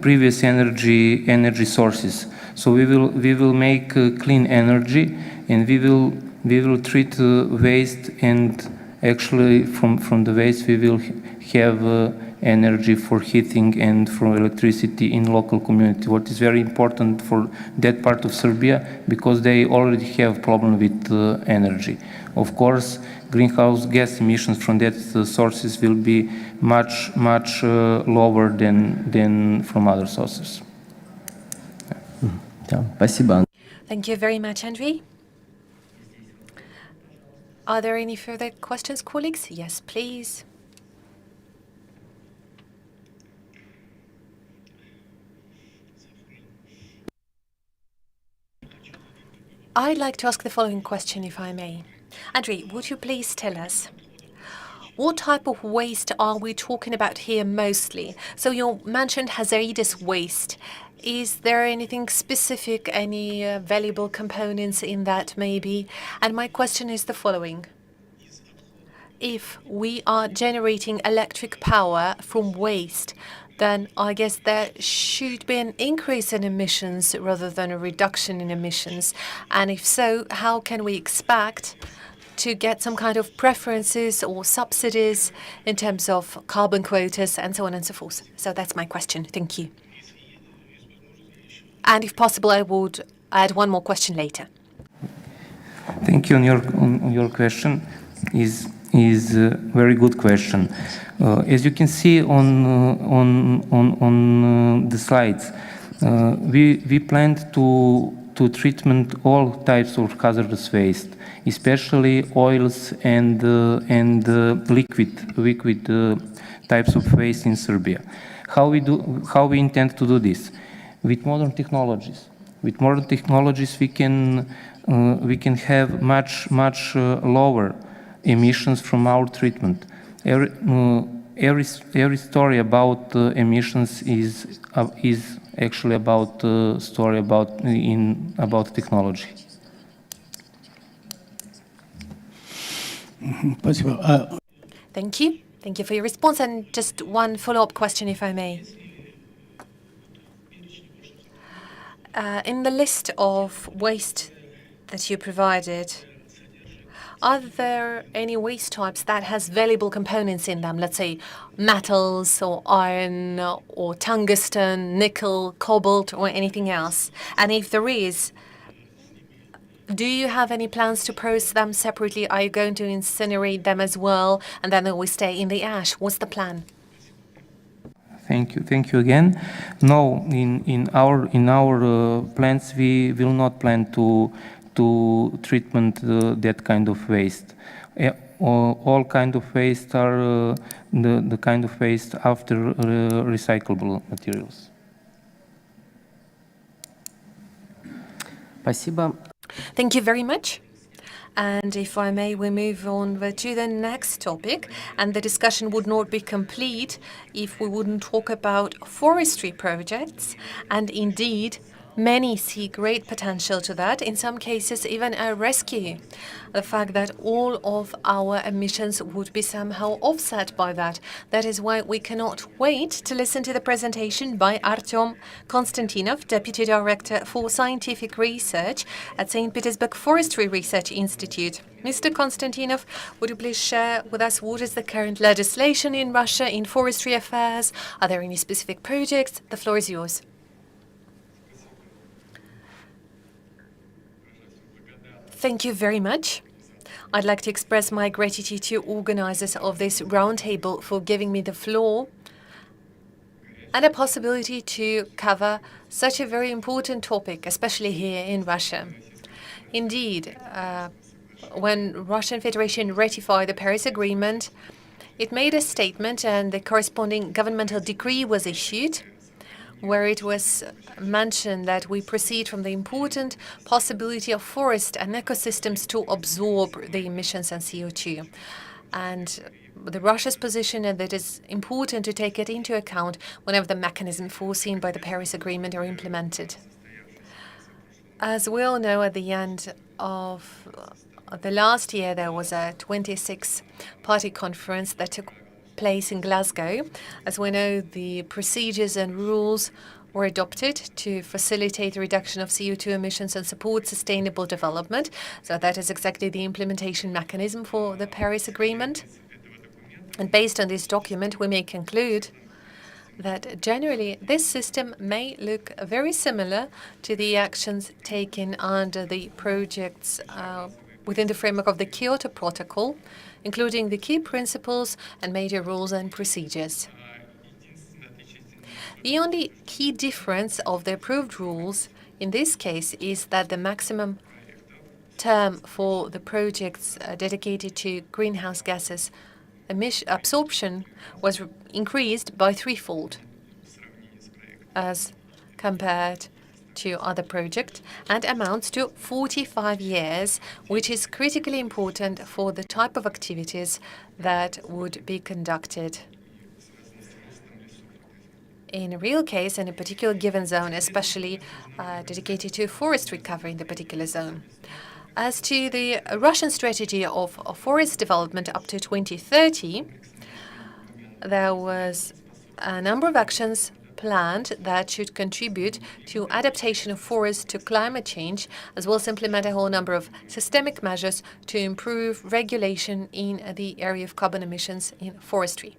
previous energy sources. So we will make clean energy, and we will treat waste, and actually from the waste we will have energy for heating and for electricity in local community. What is very important for that part of Serbia, because they already have problem with energy. Of course, greenhouse gas emissions from that sources will be much lower than from other sources. Спасибо. Thank you very much, Andrei. Are there any further questions, colleagues? Yes, please. I'd like to ask the following question, if I may. Andrei, would you please tell us what type of waste are we talking about here mostly? So you mentioned hazardous waste. Is there anything specific, any valuable components in that maybe? And my question is the following. If we are generating electric power from waste, then I guess there should be an increase in emissions rather than a reduction in emissions. And if so, how can we expect to get some kind of preferences or subsidies in terms of carbon quotas and so on and so forth? So that's my question. Thank you. And if possible, I would add one more question later. Thank you. On your question is a very good question. As you can see on the slides, we planned to treatment all types of hazardous waste, especially oils and liquid types of waste in Serbia. How we intend to do this? With modern technologies. With modern technologies, we can have much lower emissions from our treatment. Every story about emissions is actually about story about technology. Thank you. Thank you for your response. And just one follow-up question, if I may. In the list of waste that you provided, are there any waste types that has valuable components in them, let's say metals or iron or tungsten, nickel, cobalt, or anything else? And if there is, do you have any plans to process them separately? Are you going to incinerate them as well, and then they will stay in the ash? What's the plan? Thank you again. No, in our plants we will not plan to treatment that kind of waste. All kind of waste are the kind of waste after recyclable materials. Спасибо. Thank you very much. And if I may, we move on to the next topic. And the discussion would not be complete if we wouldn't talk about forestry projects. And indeed, many see great potential to that, in some cases even a rescue. The fact that all of our emissions would be somehow offset by that. That is why we cannot wait to listen to the presentation by Artyom Konstantinov, Deputy Director for Scientific Research at St. Petersburg Forestry Research Institute. Mr. Konstantinov, would you please share with us what is the current legislation in Russia in forestry affairs? Are there any specific projects? The floor is yours. Thank you very much. I'd like to express my gratitude to organizers of this roundtable for giving me the floor and a possibility to cover such a very important topic, especially here in Russia. Indeed, when Russian Federation ratified the Paris Agreement, it made a statement and the corresponding governmental decree was issued, where it was mentioned that we proceed from the important possibility of forest and ecosystems to absorb the emissions and CO2. And the Russia's position is that it is important to take it into account whenever the mechanism foreseen by the Paris Agreement are implemented. As we all know, at the end of the last year, there was a 26-party conference that took place in Glasgow. As we know, the procedures and rules were adopted to facilitate the reduction of CO2 emissions and support sustainable development. So that is exactly the implementation mechanism for the Paris Agreement. And based on this document, we may conclude that generally this system may look very similar to the actions taken under the projects within the framework of the Kyoto Protocol, including the key principles and major rules and procedures. The only key difference of the approved rules in this case is that the maximum term for the projects dedicated to greenhouse gases absorption was increased by threefold as compared to other projects and amounts to 45 years, which is critically important for the type of activities that would be conducted in a real case in a particular given zone, especially dedicated to forestry cover in the particular zone. As to the Russian strategy of forest development up to 2030, there was a number of actions planned that should contribute to adaptation of forests to climate change, as well as implement a whole number of systemic measures to improve regulation in the area of carbon emissions in forestry.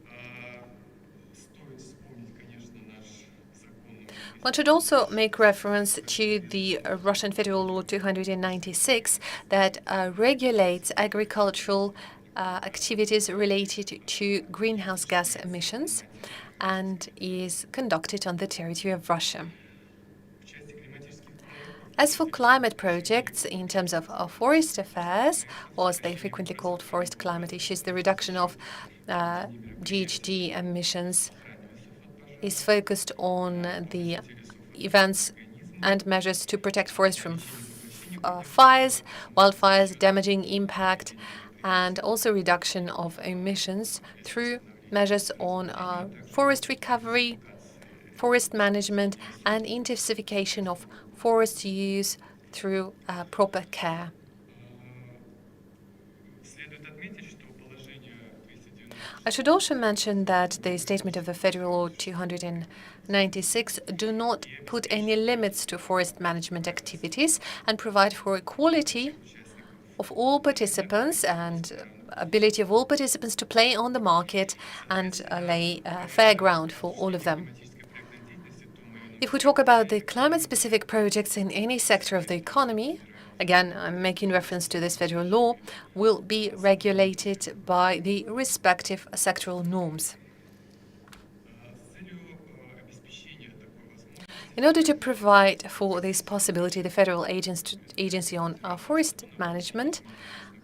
One should also make reference to the Russian Federal Law 296 that regulates agricultural activities related to greenhouse gas emissions and is conducted on the territory of Russia. As for climate projects, in terms of forest affairs, or as they frequently called forest climate issues, the reduction of GHG emissions is focused on the events and measures to protect forests from fires, wildfires, damaging impact, and also reduction of emissions through measures on forest recovery, forest management, and intensification of forest use through proper care. I should also mention that the statement of the Federal Law 296 do not put any limits to forest management activities and provide for equality of all participants and ability of all participants to play on the market and lay fair ground for all of them. If we talk about the climate-specific projects in any sector of the economy, again, I'm making reference to this federal law, will be regulated by the respective sectoral norms. In order to provide for this possibility, the Federal Agency on Forest Management,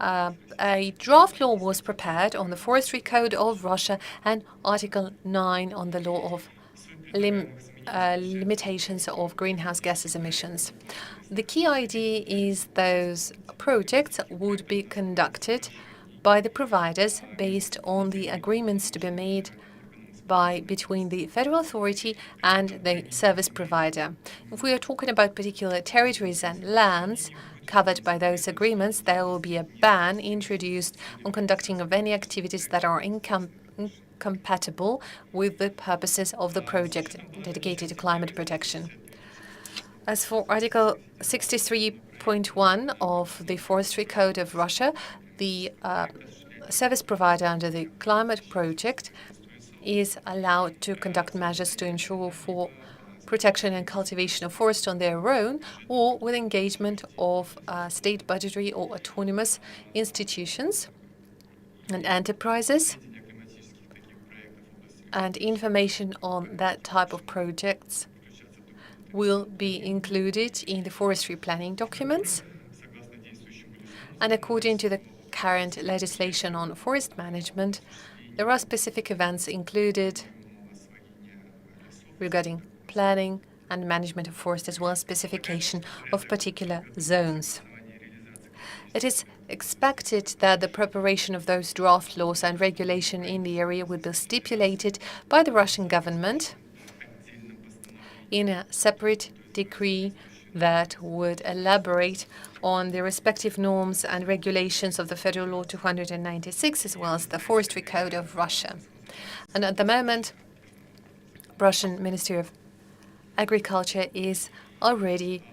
a draft law was prepared on the Forestry Code of Russia and Article 9 on the law of limitations of greenhouse gases emissions. The key idea is those projects would be conducted by the providers based on the agreements to be made between the federal authority and the service provider. If we are talking about particular territories and lands covered by those agreements, there will be a ban introduced on conducting of any activities that are incompatible with the purposes of the project dedicated to climate protection. As for Article 63.1 of the Forestry Code of Russia, the service provider under the climate project is allowed to conduct measures to ensure for protection and cultivation of forest on their own or with engagement of state budgetary or autonomous institutions and enterprises. And information on that type of projects will be included in the forestry planning documents. And according to the current legislation on forest management, there are specific events included regarding planning and management of forest, as well as specification of particular zones. It is expected that the preparation of those draft laws and regulation in the area would be stipulated by the Russian government in a separate decree that would elaborate on the respective norms and regulations of the Federal Law 296, as well as the Forestry Code of Russia. And at the moment, Russian Ministry of Agriculture is already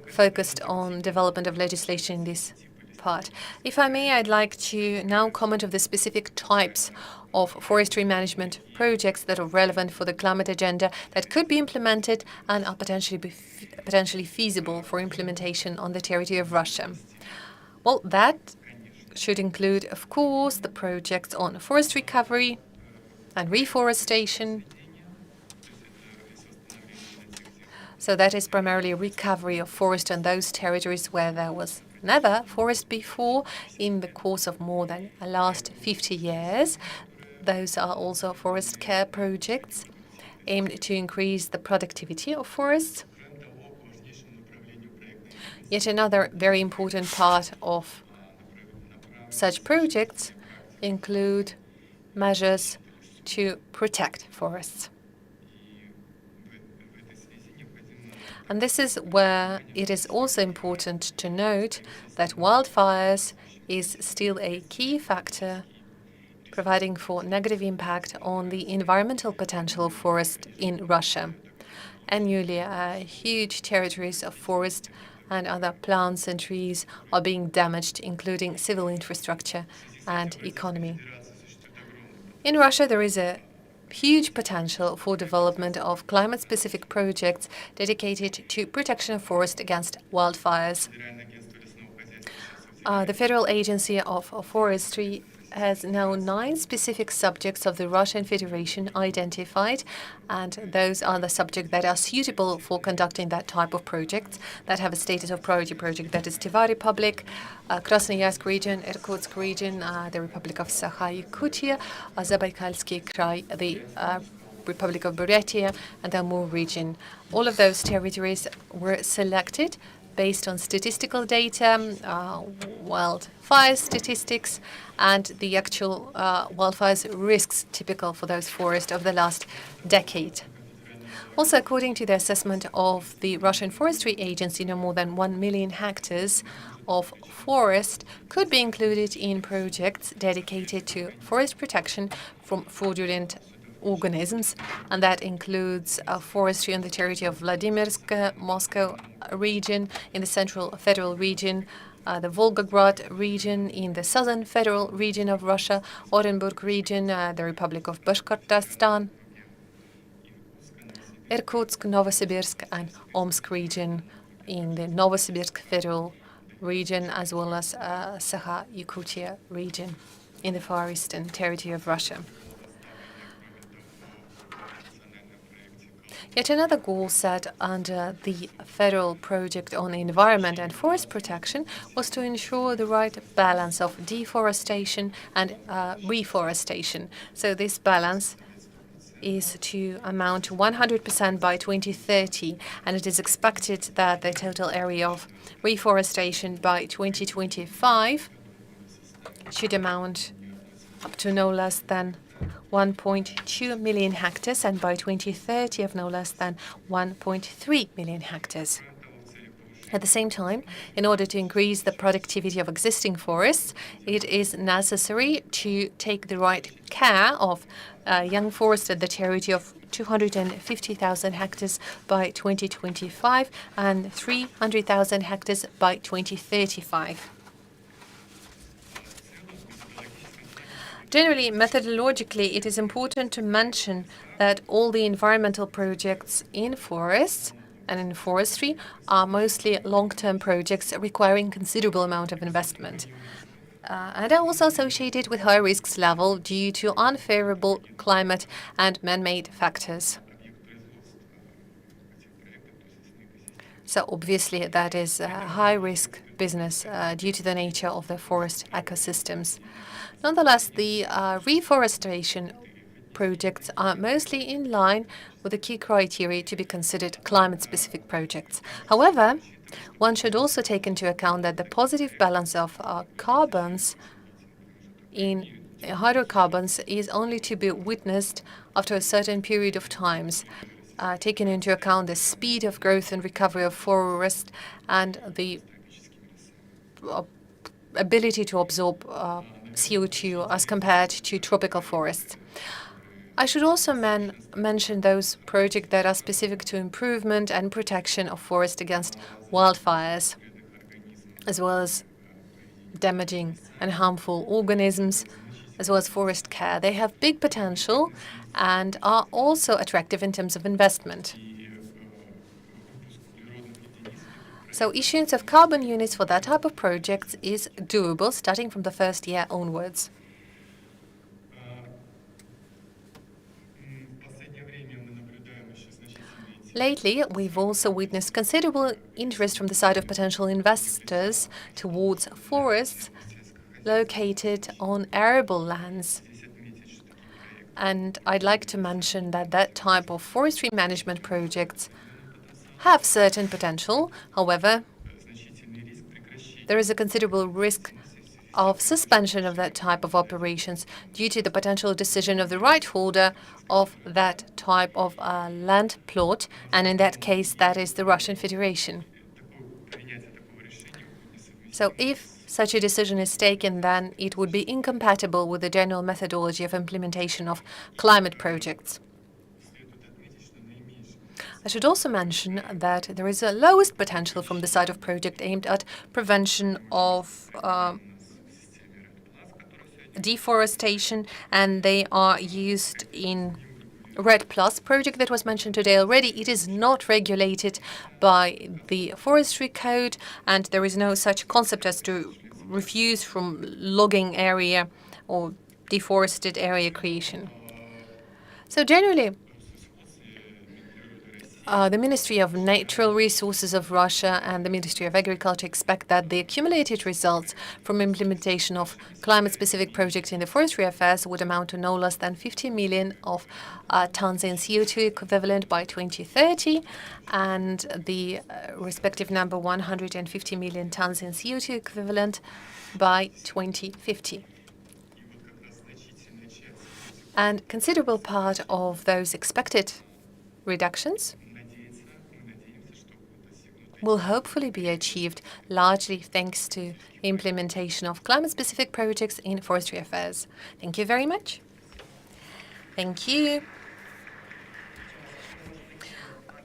focused on development of legislation in this part. If I may, I'd like to now comment on the specific types of forestry management projects that are relevant for the climate agenda that could be implemented and are potentially feasible for implementation on the territory of Russia. Well, that should include, of course, the projects on forest recovery and reforestation. So that is primarily recovery of forest in those territories where there was never forest before in the course of more than the last 50 years. Those are also forest care projects aimed to increase the productivity of forests. Yet another very important part of such projects include measures to protect forests. And this is where it is also important to note that wildfires is still a key factor providing for negative impact on the environmental potential of forest in Russia. Annually, huge territories of forest and other plants and trees are being damaged, including civil infrastructure and economy. In Russia, there is a huge potential for development of climate-specific projects dedicated to protection of forest against wildfires. The Federal Agency of Forestry has now 9 specific subjects of the Russian Federation identified, and those are the subjects that are suitable for conducting that type of projects that have a status of priority project. That is Tver Republic, Krasnoyarsk region, Irkutsk region, the Republic of Sakha-Yakutia, Zabaikalsky Krai, the Republic of Buryatia, and the Amur region. All of those territories were selected based on statistical data, wildfire statistics, and the actual wildfires risks typical for those forests of the last decade. Also, according to the assessment of the Russian Forestry Agency, no more than 1 million hectares of forest could be included in projects dedicated to forest protection from fraudulent organisms, and that includes forestry on the territory of Vladimirsk, Moscow region, in the Central Federal Region, the Volgograd region in the Southern Federal Region of Russia, Orenburg region, the Republic of Bashkortostan, Irkutsk, Novosibirsk, and Omsk region in the Novosibirsk Federal Region, as well as Sakha-Yakutia region in the Far Eastern territory of Russia. Yet another goal set under the federal project on environment and forest protection was to ensure the right balance of deforestation and reforestation. So this balance is to amount to 100% by 2030, and it is expected that the total area of reforestation by 2025 should amount up to no less than 1.2 million hectares, and by 2030 of no less than 1.3 million hectares. At the same time, in order to increase the productivity of existing forests, it is necessary to take the right care of young forests at the territory of 250,000 hectares by 2025 and 300,000 hectares by 2035. Generally, methodologically, it is important to mention that all the environmental projects in forests and in forestry are mostly long-term projects requiring considerable amount of investment. And are also associated with high risks level due to unfavorable climate and man-made factors. So obviously that is a high-risk business due to the nature of the forest ecosystems. Nonetheless, the reforestation projects are mostly in line with the key criteria to be considered climate-specific projects. However, one should also take into account that the positive balance of carbons in hydrocarbons is only to be witnessed after a certain period of times, taking into account the speed of growth and recovery of forest and the ability to absorb CO2 as compared to tropical forests. I should also mention those projects that are specific to improvement and protection of forest against wildfires, as well as damaging and harmful organisms, as well as forest care. They have big potential and are also attractive in terms of investment. So issuance of carbon units for that type of projects is doable starting from the first year onwards. Lately, we've also witnessed considerable interest from the side of potential investors towards forests located on arable lands. And I'd like to mention that that type of forestry management projects have certain potential. However, there is a considerable risk of suspension of that type of operations due to the potential decision of the right holder of that type of land plot, and in that case, that is the Russian Federation. So if such a decision is taken, then it would be incompatible with the general methodology of implementation of climate projects. I should also mention that there is a lowest potential from the side of project aimed at prevention of deforestation, and they are used in REDD+ project that was mentioned today already. It is not regulated by the forestry code, and there is no such concept as to refuse from logging area or deforested area creation. So generally, the Ministry of Natural Resources of Russia and the Ministry of Agriculture expect that the accumulated results from implementation of climate-specific projects in the forestry affairs would amount to no less than 50 million of tons in CO2 equivalent by 2030, and the respective number 150 million tons in CO2 equivalent by 2050. And considerable part of those expected reductions will hopefully be achieved largely thanks to implementation of climate-specific projects in forestry affairs. Thank you very much. Thank you.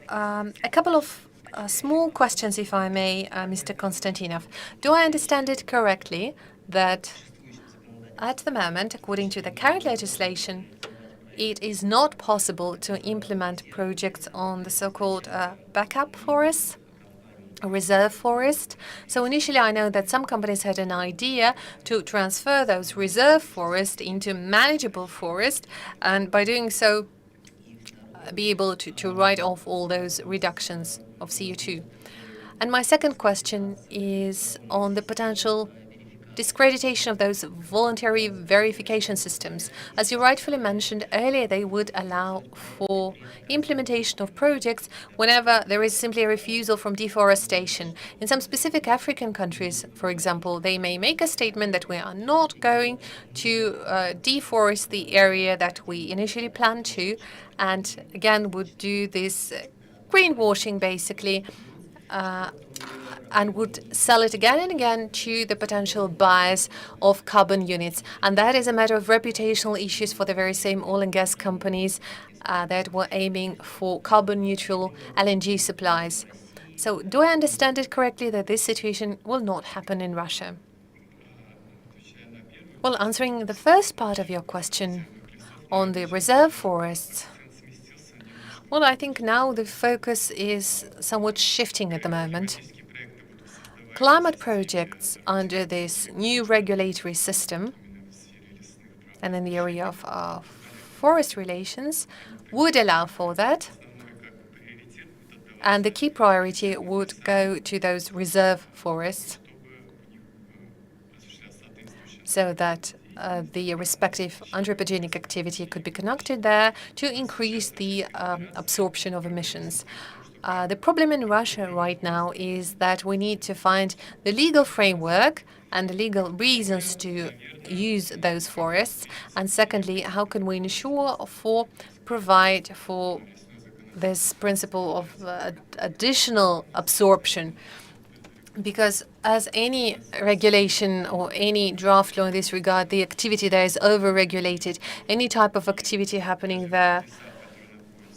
A couple of small questions, if I may, Mr. Konstantinov. Do I understand it correctly that at the moment, according to the current legislation, it is not possible to implement projects on the so-called backup forests, a reserve forest? So initially, I know that some companies had an idea to transfer those reserve forests into manageable forest, and by doing so, be able to write off all those reductions of CO2. And my second question is on the potential discreditation of those voluntary verification systems. As you rightfully mentioned earlier, they would allow for implementation of projects whenever there is simply a refusal from deforestation. In some specific African countries, for example, they may make a statement that we are not going to deforest the area that we initially planned to, and again would do this greenwashing basically, and would sell it again and again to the potential buyers of carbon units. And that is a matter of reputational issues for the very same oil and gas companies that were aiming for carbon neutral LNG supplies. So do I understand it correctly that this situation will not happen in Russia? Well, answering the first part of your question on the reserve forests, well, I think now the focus is somewhat shifting at the moment. Climate projects under this new regulatory system and in the area of forest relations would allow for that. And the key priority would go to those reserve forests so that the respective anthropogenic activity could be conducted there to increase the absorption of emissions. The problem in Russia right now is that we need to find the legal framework and the legal reasons to use those forests. And secondly, how can we ensure or provide for this principle of additional absorption? Because as any regulation or any draft law in this regard, the activity there is over-regulated. Any type of activity happening there,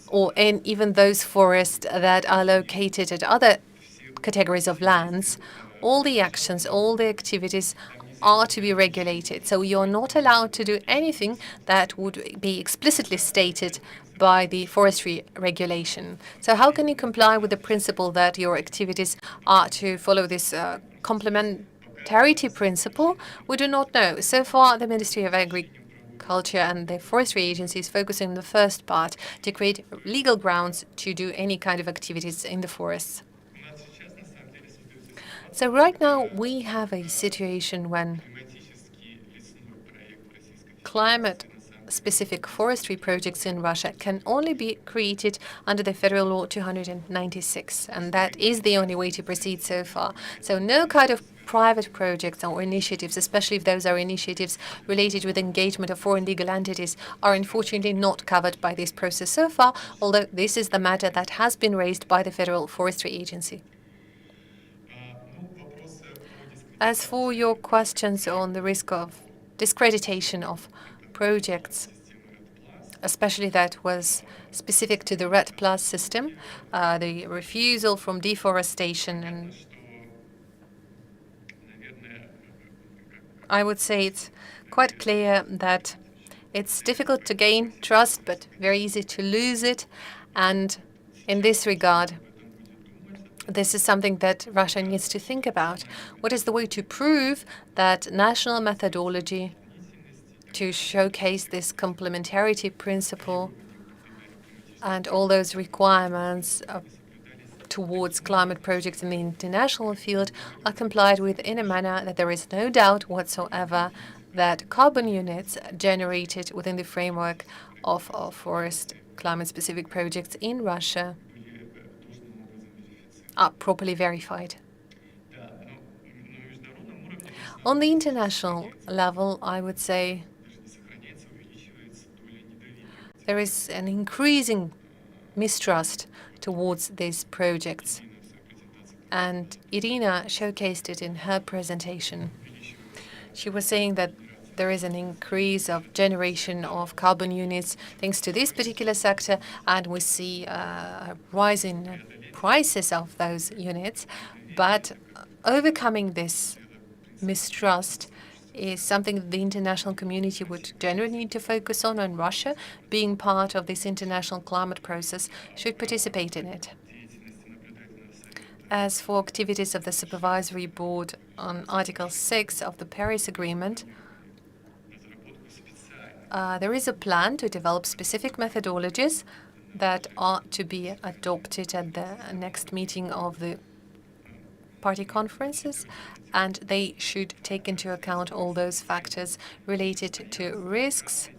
or even those forests that are located at other categories of lands, all the actions, all the activities are to be regulated. So you're not allowed to do anything that would be explicitly stated by the forestry regulation. So how can you comply with the principle that your activities are to follow this complementarity principle? We do not know. So far, the Ministry of Agriculture and the Forestry Agency is focusing on the first part to create legal grounds to do any kind of activities in the forests. So right now we have a situation when climate-specific forestry projects in Russia can only be created under the Federal Law 296, and that is the only way to proceed so far. So no kind of private projects or initiatives, especially if those are initiatives related with engagement of foreign legal entities, are unfortunately not covered by this process so far, although this is the matter that has been raised by the Federal Forestry Agency. As for your questions on the risk of discreditation of projects, especially that was specific to the RED Plus system, the refusal from deforestation, and I would say it's quite clear that it's difficult to gain trust, but very easy to lose it. And in this regard, this is something that Russia needs to think about. What is the way to prove that national methodology to showcase this complementarity principle and all those requirements towards climate projects in the international field are complied with in a manner that there is no doubt whatsoever that carbon units generated within the framework of forest climate-specific projects in Russia are properly verified. On the international level, I would say there is an increasing mistrust towards these projects, and Irina showcased it in her presentation. She was saying that there is an increase of generation of carbon units thanks to this particular sector, and we see a rise in prices of those units. But overcoming this mistrust is something that the international community would generally need to focus on, and Russia, being part of this international climate process, should participate in it. As for activities of the Supervisory Board on Article 6 of the Paris Agreement, there is a plan to develop specific methodologies that are to be adopted at the next meeting of the party conferences, and they should take into account all those factors related to risks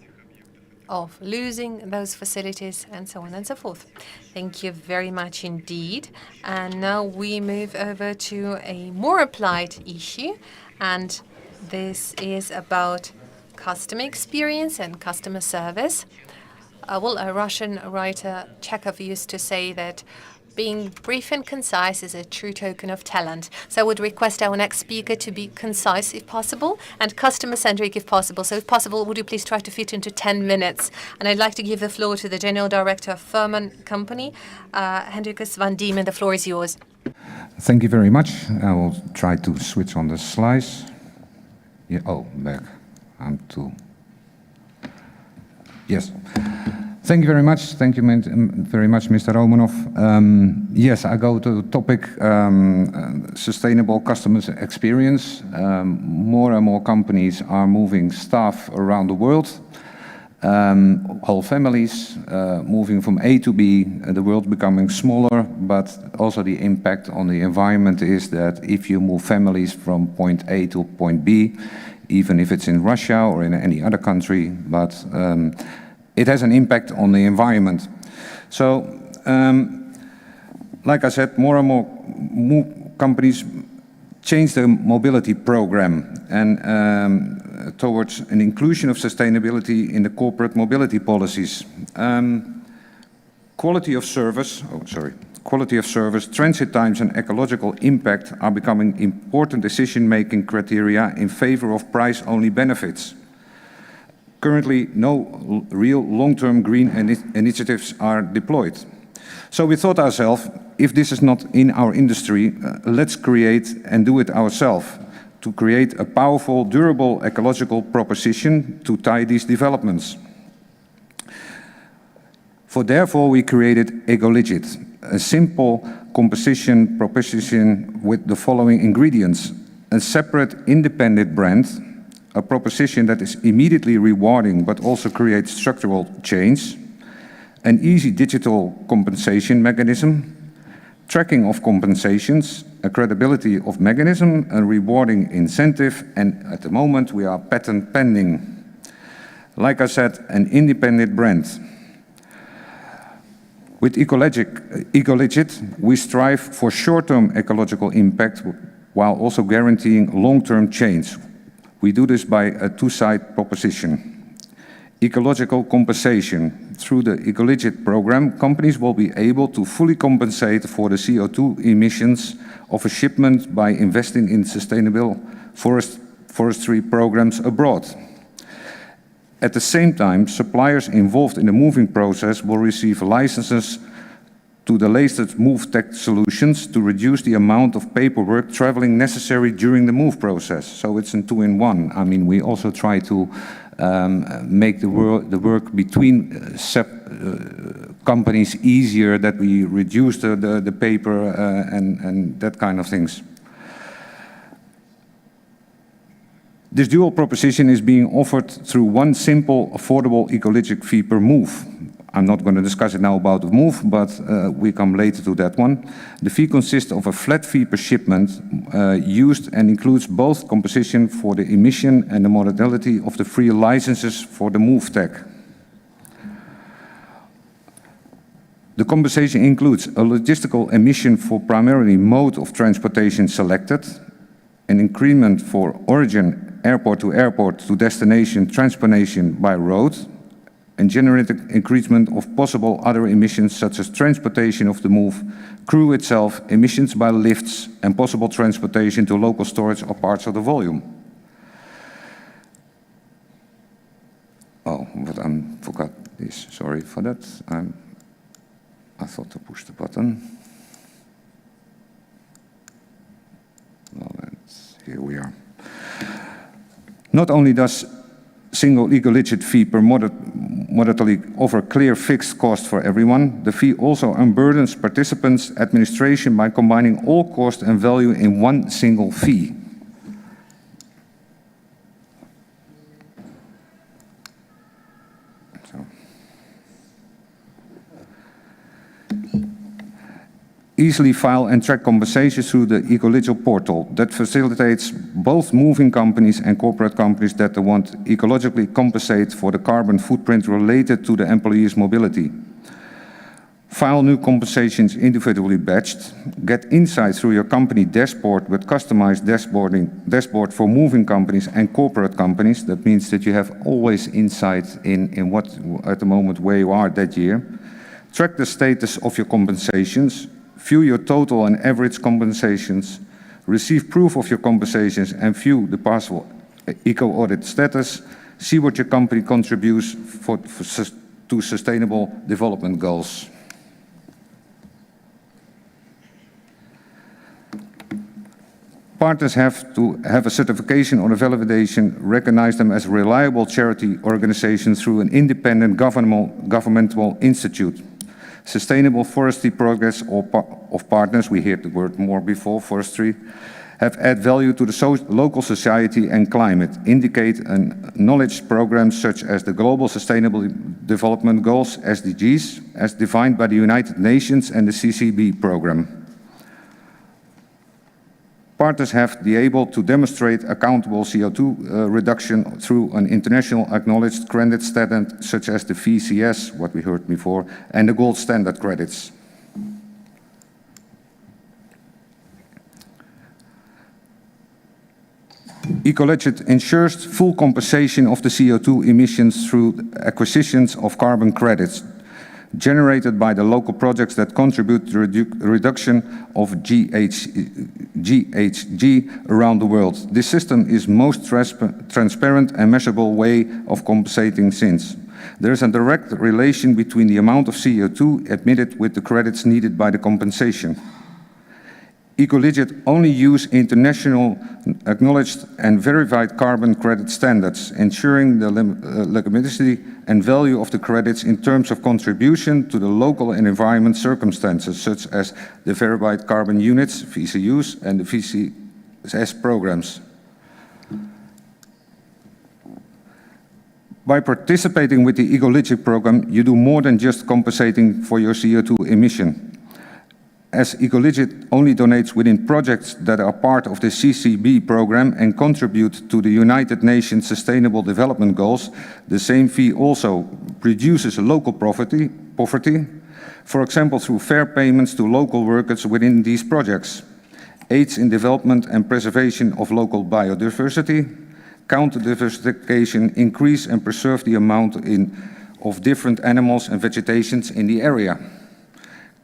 of losing those facilities and so on and so forth. Thank you very much indeed. And now we move over to a more applied issue, and this is about customer experience and customer service. Well, a Russian writer, Chekhov, used to say that being brief and concise is a true token of talent. So I would request our next speaker to be concise if possible and customer-centric if possible. So if possible, would you please try to fit into 10 minutes? And I'd like to give the floor to the General Director of Furman Company, Hendrikus van Diemen. The floor is yours. Thank you very much. I will try to switch on the slides. Yeah, oh, back. I'm too... Yes. Thank you very much. Thank you very much, Mr. Romanov. Yes, I go to the topic sustainable customer experience. More and more companies are moving staff around the world. Whole families moving from A to B, the world becoming smaller, but also the impact on the environment is that if you move families from point A to point B, even if it's in Russia or in any other country, but it has an impact on the environment. So, like I said, more and more companies change their mobility program and towards an inclusion of sustainability in the corporate mobility policies. Quality of service, transit times and ecological impact are becoming important decision-making criteria in favor of price-only benefits. Currently, no real long-term green initiatives are deployed. So we thought ourselves, if this is not in our industry, let's create and do it ourselves to create a powerful, durable ecological proposition to tie these developments. Therefore, we created EcoLegit, a simple composition proposition with the following ingredients: a separate independent brand, a proposition that is immediately rewarding but also creates structural change, an easy digital compensation mechanism, tracking of compensations, a credibility of mechanism, a rewarding incentive, and at the moment we are patent pending. Like I said, an independent brand. With EcoLegit, we strive for short-term ecological impact while also guaranteeing long-term change. We do this by a two-side proposition. Ecological compensation. through the Ecolegit program, companies will be able to fully compensate for the CO2 emissions of a shipment by investing in sustainable forestry programs abroad. At the same time, suppliers involved in the moving process will receive licenses to the latest move tech solutions to reduce the amount of paperwork traveling necessary during the move process. So it's a two-in-one. I mean, we also try to make the work between companies easier, that we reduce the paper and that kind of things. This dual proposition is being offered through one simple, affordable ecologic fee per move. I'm not going to discuss it now about the move, but we come later to that one. The fee consists of a flat fee per shipment used and includes both composition for the emission and the modality of the free licenses for the move tech. The compensation includes a logistical emission for primarily mode of transportation selected, an increment for origin airport to destination transportation by road, and generated increment of possible other emissions such as transportation of the move, crew itself, emissions by lifts, and possible transportation to local storage or parts of the volume. Oh, but I forgot this. Sorry for that. I thought to push the button. Well, here we are. Not only does single Ecolegit fee per modality offer clear fixed cost for everyone, the fee also unburdens participants' administration by combining all cost and value in one single fee. Easily file and track compensations through the Ecolegit portal that facilitates both moving companies and corporate companies that want ecologically compensate for the carbon footprint related to the employees' mobility. File new compensations individually batched, get insights through your company dashboard with customized dashboard for moving companies and corporate companies. That means that you have always insight in what at the moment where you are that year. Track the status of your compensations, view your total and average compensations, receive proof of your compensations, and view the possible eco-audit status. See what your company contributes to sustainable development goals. Partners have to have a certification or a validation, recognize them as reliable charity organizations through an independent governmental institute. Sustainable forestry progress of partners, we heard the word more before, forestry, have add value to the local society and climate, indicate knowledge programs such as the Global Sustainable Development Goals, SDGs, as defined by the United Nations and the CCB program. Partners have to be able to demonstrate accountable CO2 reduction through an international acknowledged credit standard such as the VCS, what we heard before, and the gold standard credits. Ecolegit ensures full compensation of the CO2 emissions through acquisitions of carbon credits generated by the local projects that contribute to the reduction of GHG around the world. This system is most transparent and measurable way of compensating since there is a direct relation between the amount of CO2 emitted with the credits needed by the compensation. Ecolegit only use international acknowledged and verified carbon credit standards, ensuring the legitimacy and value of the credits in terms of contribution to the local and environment circumstances, such as the verified carbon units, VCUs, and the VCS programs. By participating with the Ecolegit program, you do more than just compensating for your CO2 emission. As Ecolegit only donates within projects that are part of the CCB program and contribute to the United Nations Sustainable Development Goals, the same fee also reduces local poverty, for example through fair payments to local workers within these projects, aids in development and preservation of local biodiversity, counter diversification, increase and preserve the amount of different animals and vegetations in the area,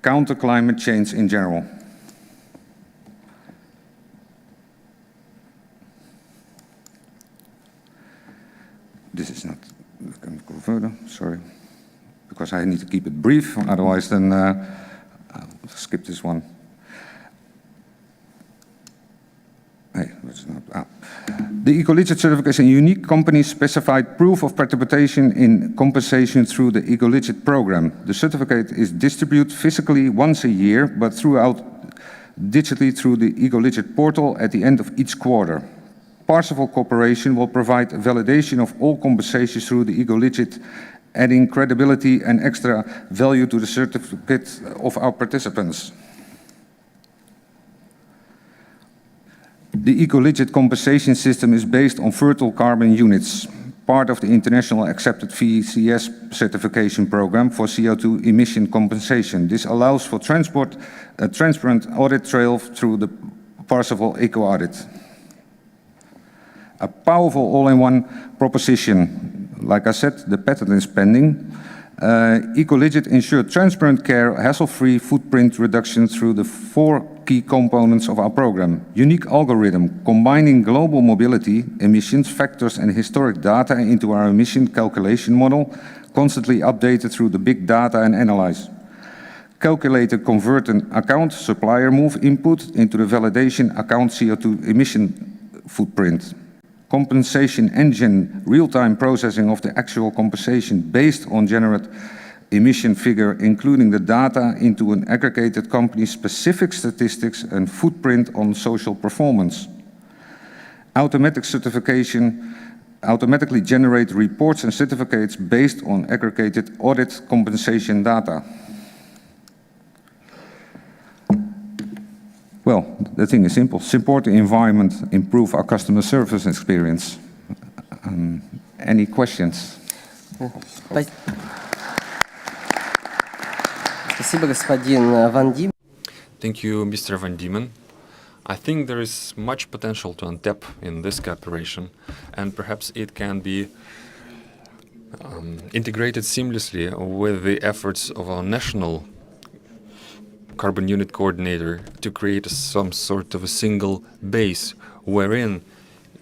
counter climate change in general. This is not, I can go further, sorry, because I need to keep it brief, otherwise then I'll skip this one. Hey, that's not, The Ecoligit certificate is a unique company-specified proof of participation in compensation through the Ecoligit program. The certificate is distributed physically once a year, but throughout digitally through the Ecoligit portal at the end of each quarter. Parsifal Corporation will provide validation of all compensations through the Ecoligit, adding credibility and extra value to the certificate of our participants. The Ecoligit compensation system is based on fertile carbon units, part of the international accepted VCS certification program for CO2 emission compensation. This allows for a transparent audit trail through the Parsifal Eco Audit. A powerful all-in-one proposition. Like I said, the patent is pending. Ecoligit ensures transparent care, hassle-free footprint reduction through the 4 key components of our program. Unique algorithm combining global mobility, emissions, factors and historic data into our emission calculation model, constantly updated through the big data and analyze. Calculator convert an account supplier move input into the validation account CO2 emission footprint. Compensation engine, real-time processing of the actual compensation based on generate emission figure, including the data into an aggregated company-specific statistics and footprint on social performance. Automatic certification, automatically generate reports and certificates based on aggregated audit compensation data. Well, the thing is simple. Support the environment, improve our customer service experience. Any questions? Спасибо, господин Ван Дим. Thank you, Mr. Van Diemen. I think there is much potential to untap in this cooperation, and perhaps it can be integrated seamlessly with the efforts of our national carbon unit coordinator to create some sort of a single base wherein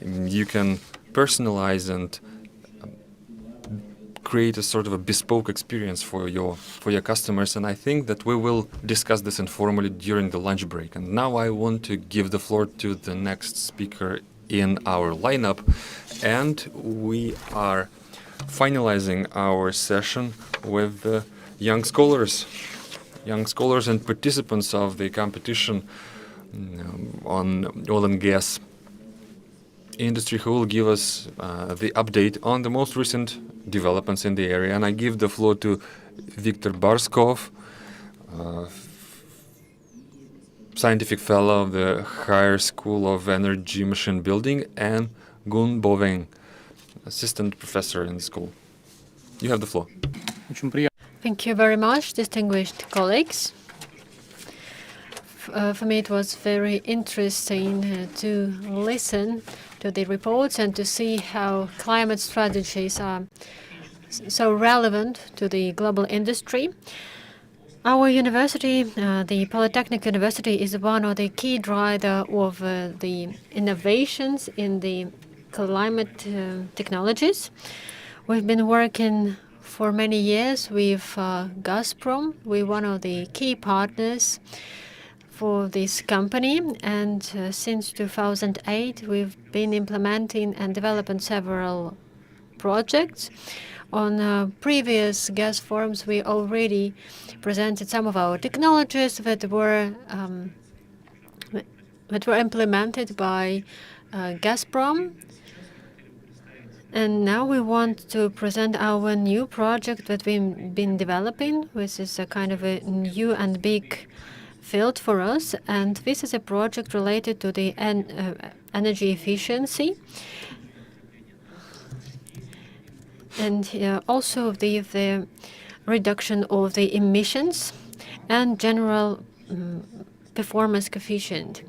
you can personalize and create a sort of a bespoke experience for your customers, and I think that we will discuss this informally during the lunch break. And now I want to give the floor to the next speaker in our lineup, and we are finalizing our session with the young scholars and participants of the competition on oil and gas industry, who will give us the update on the most recent developments in the area. And I give the floor to Viktor Barskov, scientific fellow of the Higher School of Energy Machine Building, and Gun Boveng, assistant professor in the school. You have the floor. Thank you very much, distinguished colleagues. For me, it was very interesting to listen to the reports and to see how climate strategies are so relevant to the global industry. Our university, the Polytechnic University, is one of the key drivers of the innovations in the climate technologies. We've been working for many years with Gazprom. We're one of the key partners for this company, and since 2008 we've been implementing and developing several projects. On previous gas forums we already presented some of our technologies that were implemented by Gazprom. And now we want to present our new project that we've been developing, which is a kind of a new and big field for us. And this is a project related to the energy efficiency, and also the reduction of the emissions and general performance coefficient.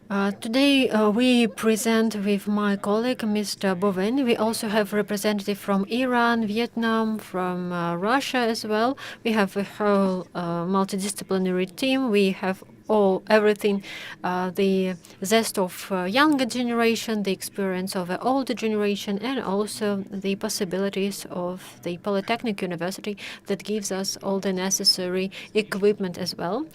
Today we present with my colleague, Mr. Boven. We also have representative from Iran, Vietnam, from Russia as well. We have a whole multidisciplinary team. We have everything, the zest of younger generation, the experience of the older generation, and also the possibilities of the Polytechnic University that gives us all the necessary equipment as well.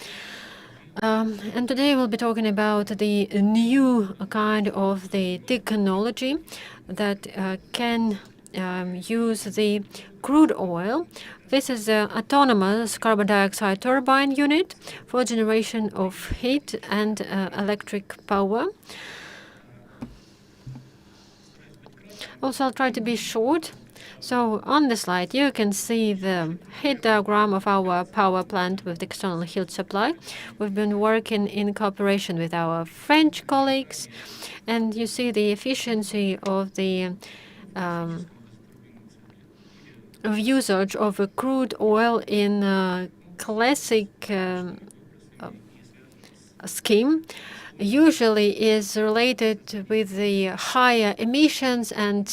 And today we'll be talking about the new kind of the technology that can use the crude oil. This is an autonomous carbon dioxide turbine unit for generation of heat and electric power. Also, I'll try to be short. So on the slide, you can see the heat diagram of our power plant with the external heat supply. We've been working in cooperation with our French colleagues, and you see the efficiency of the of usage of crude oil in a classic scheme usually is related with the higher emissions and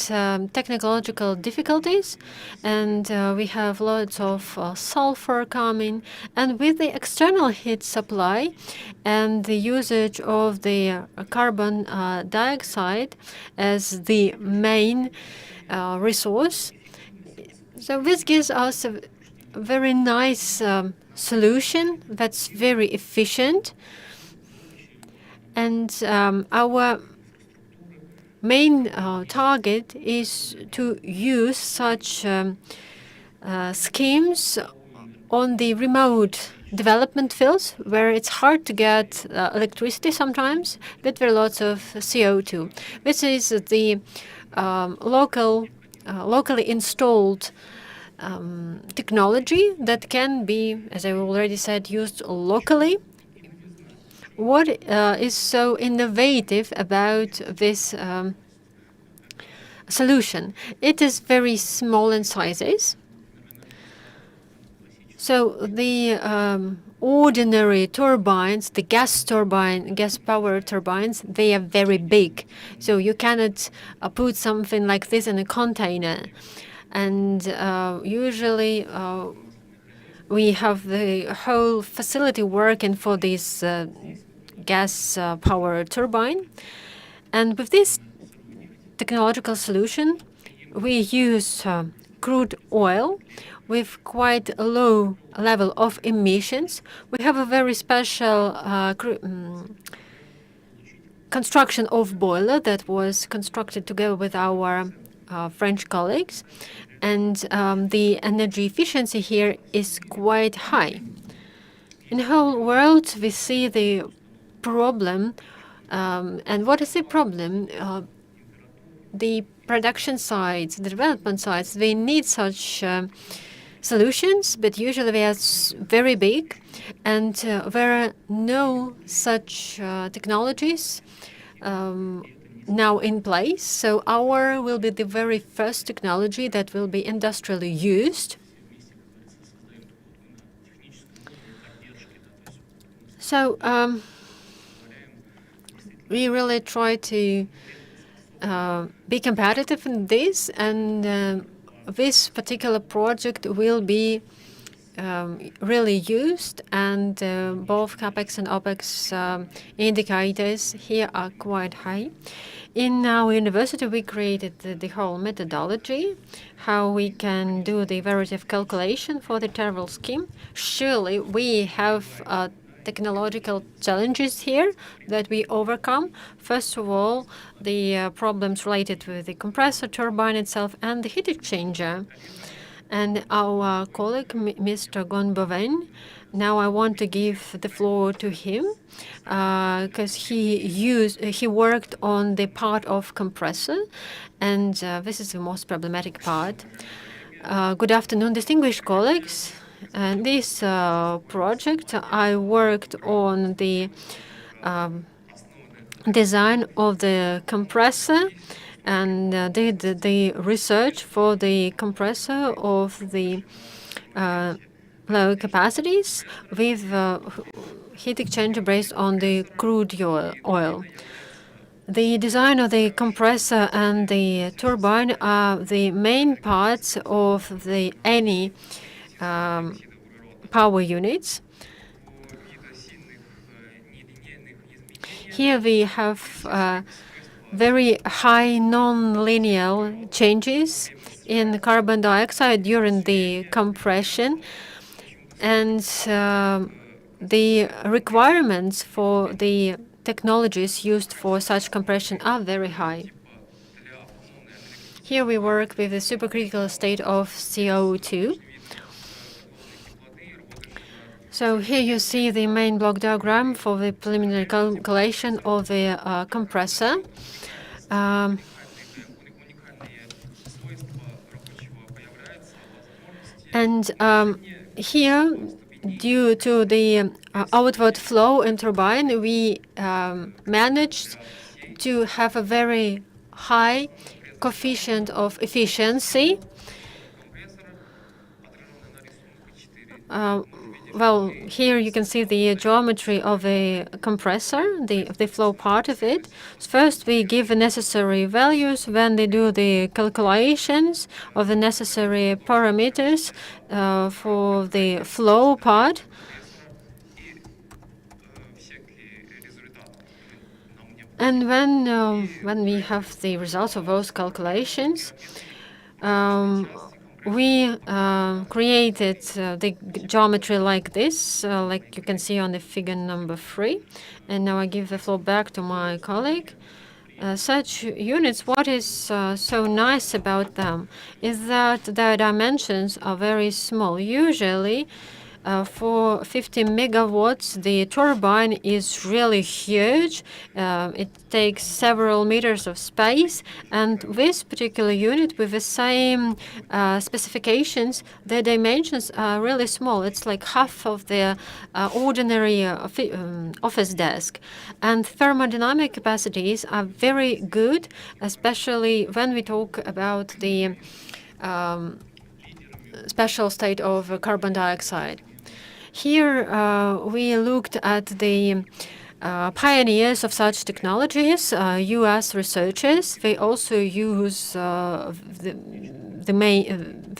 technological difficulties, and we have lots of sulfur coming. And with the external heat supply and the usage of the carbon dioxide as the main resource, so this gives us a very nice solution that's very efficient. And our main target is to use such schemes on the remote development fields where it's hard to get electricity sometimes, but there are lots of CO2. This is the locally installed technology that can be, as I already said, used locally. What is so innovative about this solution? It is very small in sizes. So the ordinary turbines, the gas power turbines, they are very big. So you cannot put something like this in a container. And usually we have the whole facility working for this gas power turbine. And with this technological solution, we use crude oil with quite a low level of emissions. We have a very special construction of boiler that was constructed together with our French colleagues. And the energy efficiency here is quite high. In the whole world, we see the problem. And what is the problem? The production sites, the development sites, they need such solutions, but usually they are very big, and there are no such technologies now in place. So our will be the very first technology that will be industrially used. So we really try to be competitive in this, and this particular project will be really used, and both CapEx and OpEx indicators here are quite high. In our university, we created the whole methodology, how we can do the variative calculation for the TERVL scheme. Surely we have technological challenges here that we overcome. First of all, the problems related with the compressor turbine itself and the heat exchanger. And our colleague, Mr. Gon Boven, now I want to give the floor to him because he worked on the part of compressor, and this is the most problematic part. Good afternoon, distinguished colleagues. And this project, I worked on the design of the compressor and did the research for the compressor of the low capacities with heat exchanger based on the crude oil. The design of the compressor and the turbine are the main parts of any power units. Here we have very high non-linear changes in carbon dioxide during the compression, and the requirements for the technologies used for such compression are very high. Here we work with the supercritical state of CO2. So here you see the main block diagram for the preliminary calculation of the compressor. Here, due to the outward flow in turbine, we managed to have a very high coefficient of efficiency. Well, here you can see the geometry of the compressor, the flow part of it. First, we give the necessary values when they do the calculations of the necessary parameters for the flow part. And when we have the results of those calculations, we created the geometry like this, like you can see on the figure number 3. And now I give the floor back to my colleague. Such units, what is so nice about them is that their dimensions are very small. Usually, for 50 megawatts, the turbine is really huge. It takes several meters of space, and this particular unit with the same specifications, the dimensions are really small. It's like half of the ordinary office desk. And thermodynamic capacities are very good, especially when we talk about the special state of carbon dioxide. Here we looked at the pioneers of such technologies, U.S. researchers. They also use the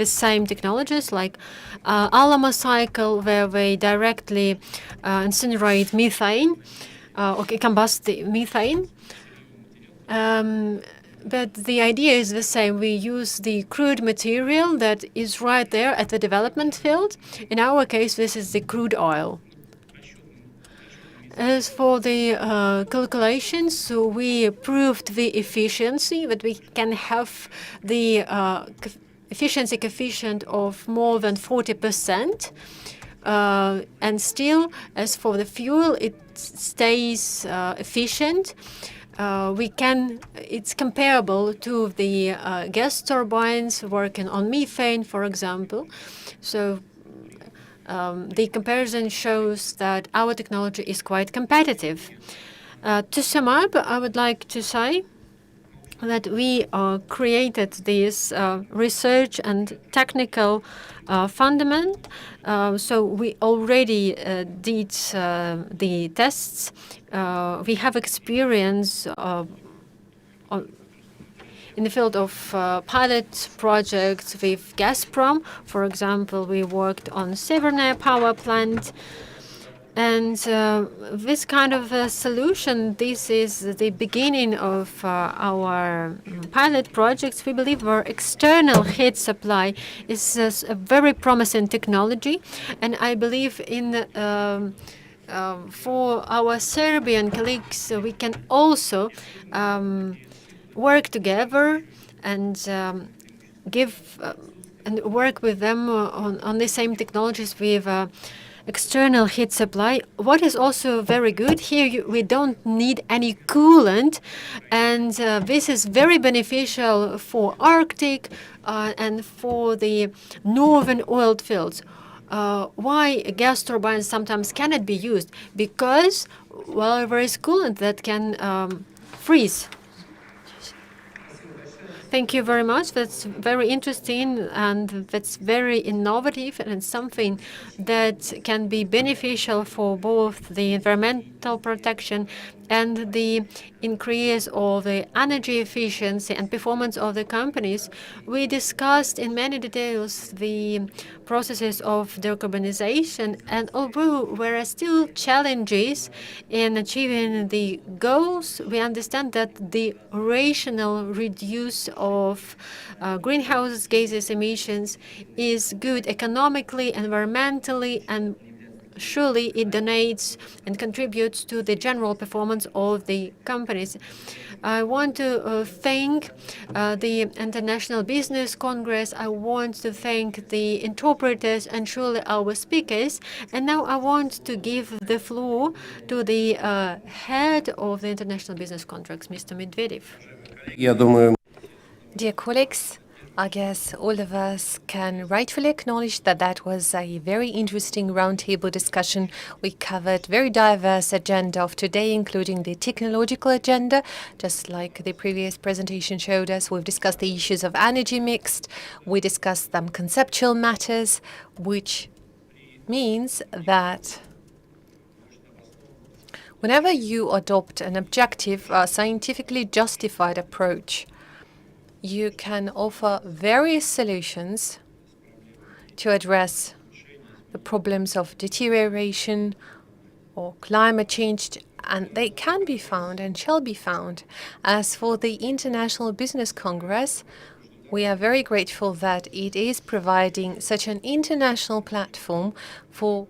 same technologies like Alamo cycle, where they directly incinerate methane or combust the methane. But the idea is the same. We use the crude material that is right there at the development field. In our case, this is the crude oil. As for the calculations, so we proved the efficiency, that we can have the efficiency coefficient of more than 40%. And still, as for the fuel, it stays efficient. It's comparable to the gas turbines working on methane, for example. So the comparison shows that our technology is quite competitive. To sum up, I would like to say that we created this research and technical fundament. So we already did the tests. We have experience in the field of pilot projects with Gazprom. For example, we worked on Severnaya power plant. And this kind of solution, this is the beginning of our pilot projects. We believe our external heat supply is a very promising technology. And I believe in for our Serbian colleagues, we can also work together and give and work with them on the same technologies with external heat supply. What is also very good here, we don't need any coolant, and this is very beneficial for Arctic and for the northern oiled fields. Why gas turbines sometimes cannot be used? Because, well, there is coolant that can freeze. Thank you very much. That's very interesting and that's very innovative and something that can be beneficial for both the environmental protection and the increase of the energy efficiency and performance of the companies. We discussed in many details the processes of decarbonization, and although there are still challenges in achieving the goals, we understand that the rational reduce of greenhouse gases emissions is good economically, environmentally, and surely it donates and contributes to the general performance of the companies. I want to thank the International Business Congress. I want to thank the interpreters and surely our speakers. And now I want to give the floor to the head of the International Business Congress, Mr. Medvedev. Я думаю, Dear colleagues, I guess all of us can rightfully acknowledge that that was a very interesting roundtable discussion. We covered very diverse agenda of today, including the technological agenda, just like the previous presentation showed us. We've discussed the issues of energy mixed. We discussed some conceptual matters, which means that whenever you adopt an objective, scientifically justified approach, you can offer various solutions to address the problems of deterioration or climate change, and they can be found and shall be found. As for the International Business Congress, we are very grateful that it is providing such an international platform for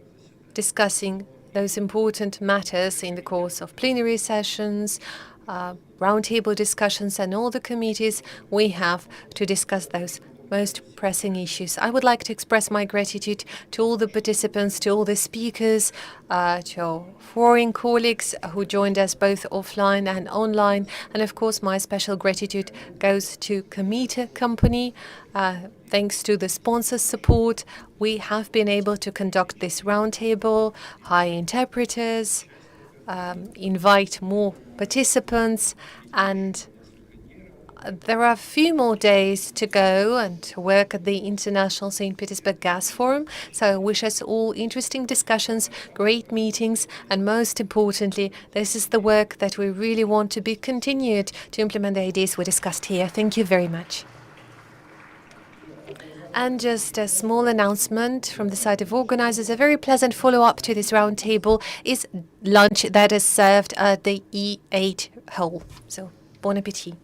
discussing those important matters in the course of plenary sessions, roundtable discussions, and all the committees we have to discuss those most pressing issues. I would like to express my gratitude to all the participants, to all the speakers, to our foreign colleagues who joined us both offline and online. And of course, my special gratitude goes to Cometa Company. Thanks to the sponsors' support, we have been able to conduct this roundtable, hire interpreters, invite more participants, and there are a few more days to go and to work at the International St. Petersburg Gas Forum. So I wish us all interesting discussions, great meetings, and most importantly, this is the work that we really want to be continued to implement the ideas we discussed here. Thank you very much. And just a small announcement from the side of organizers, a very pleasant follow-up to this roundtable is lunch that is served at the E8 hall. So, bon appétit.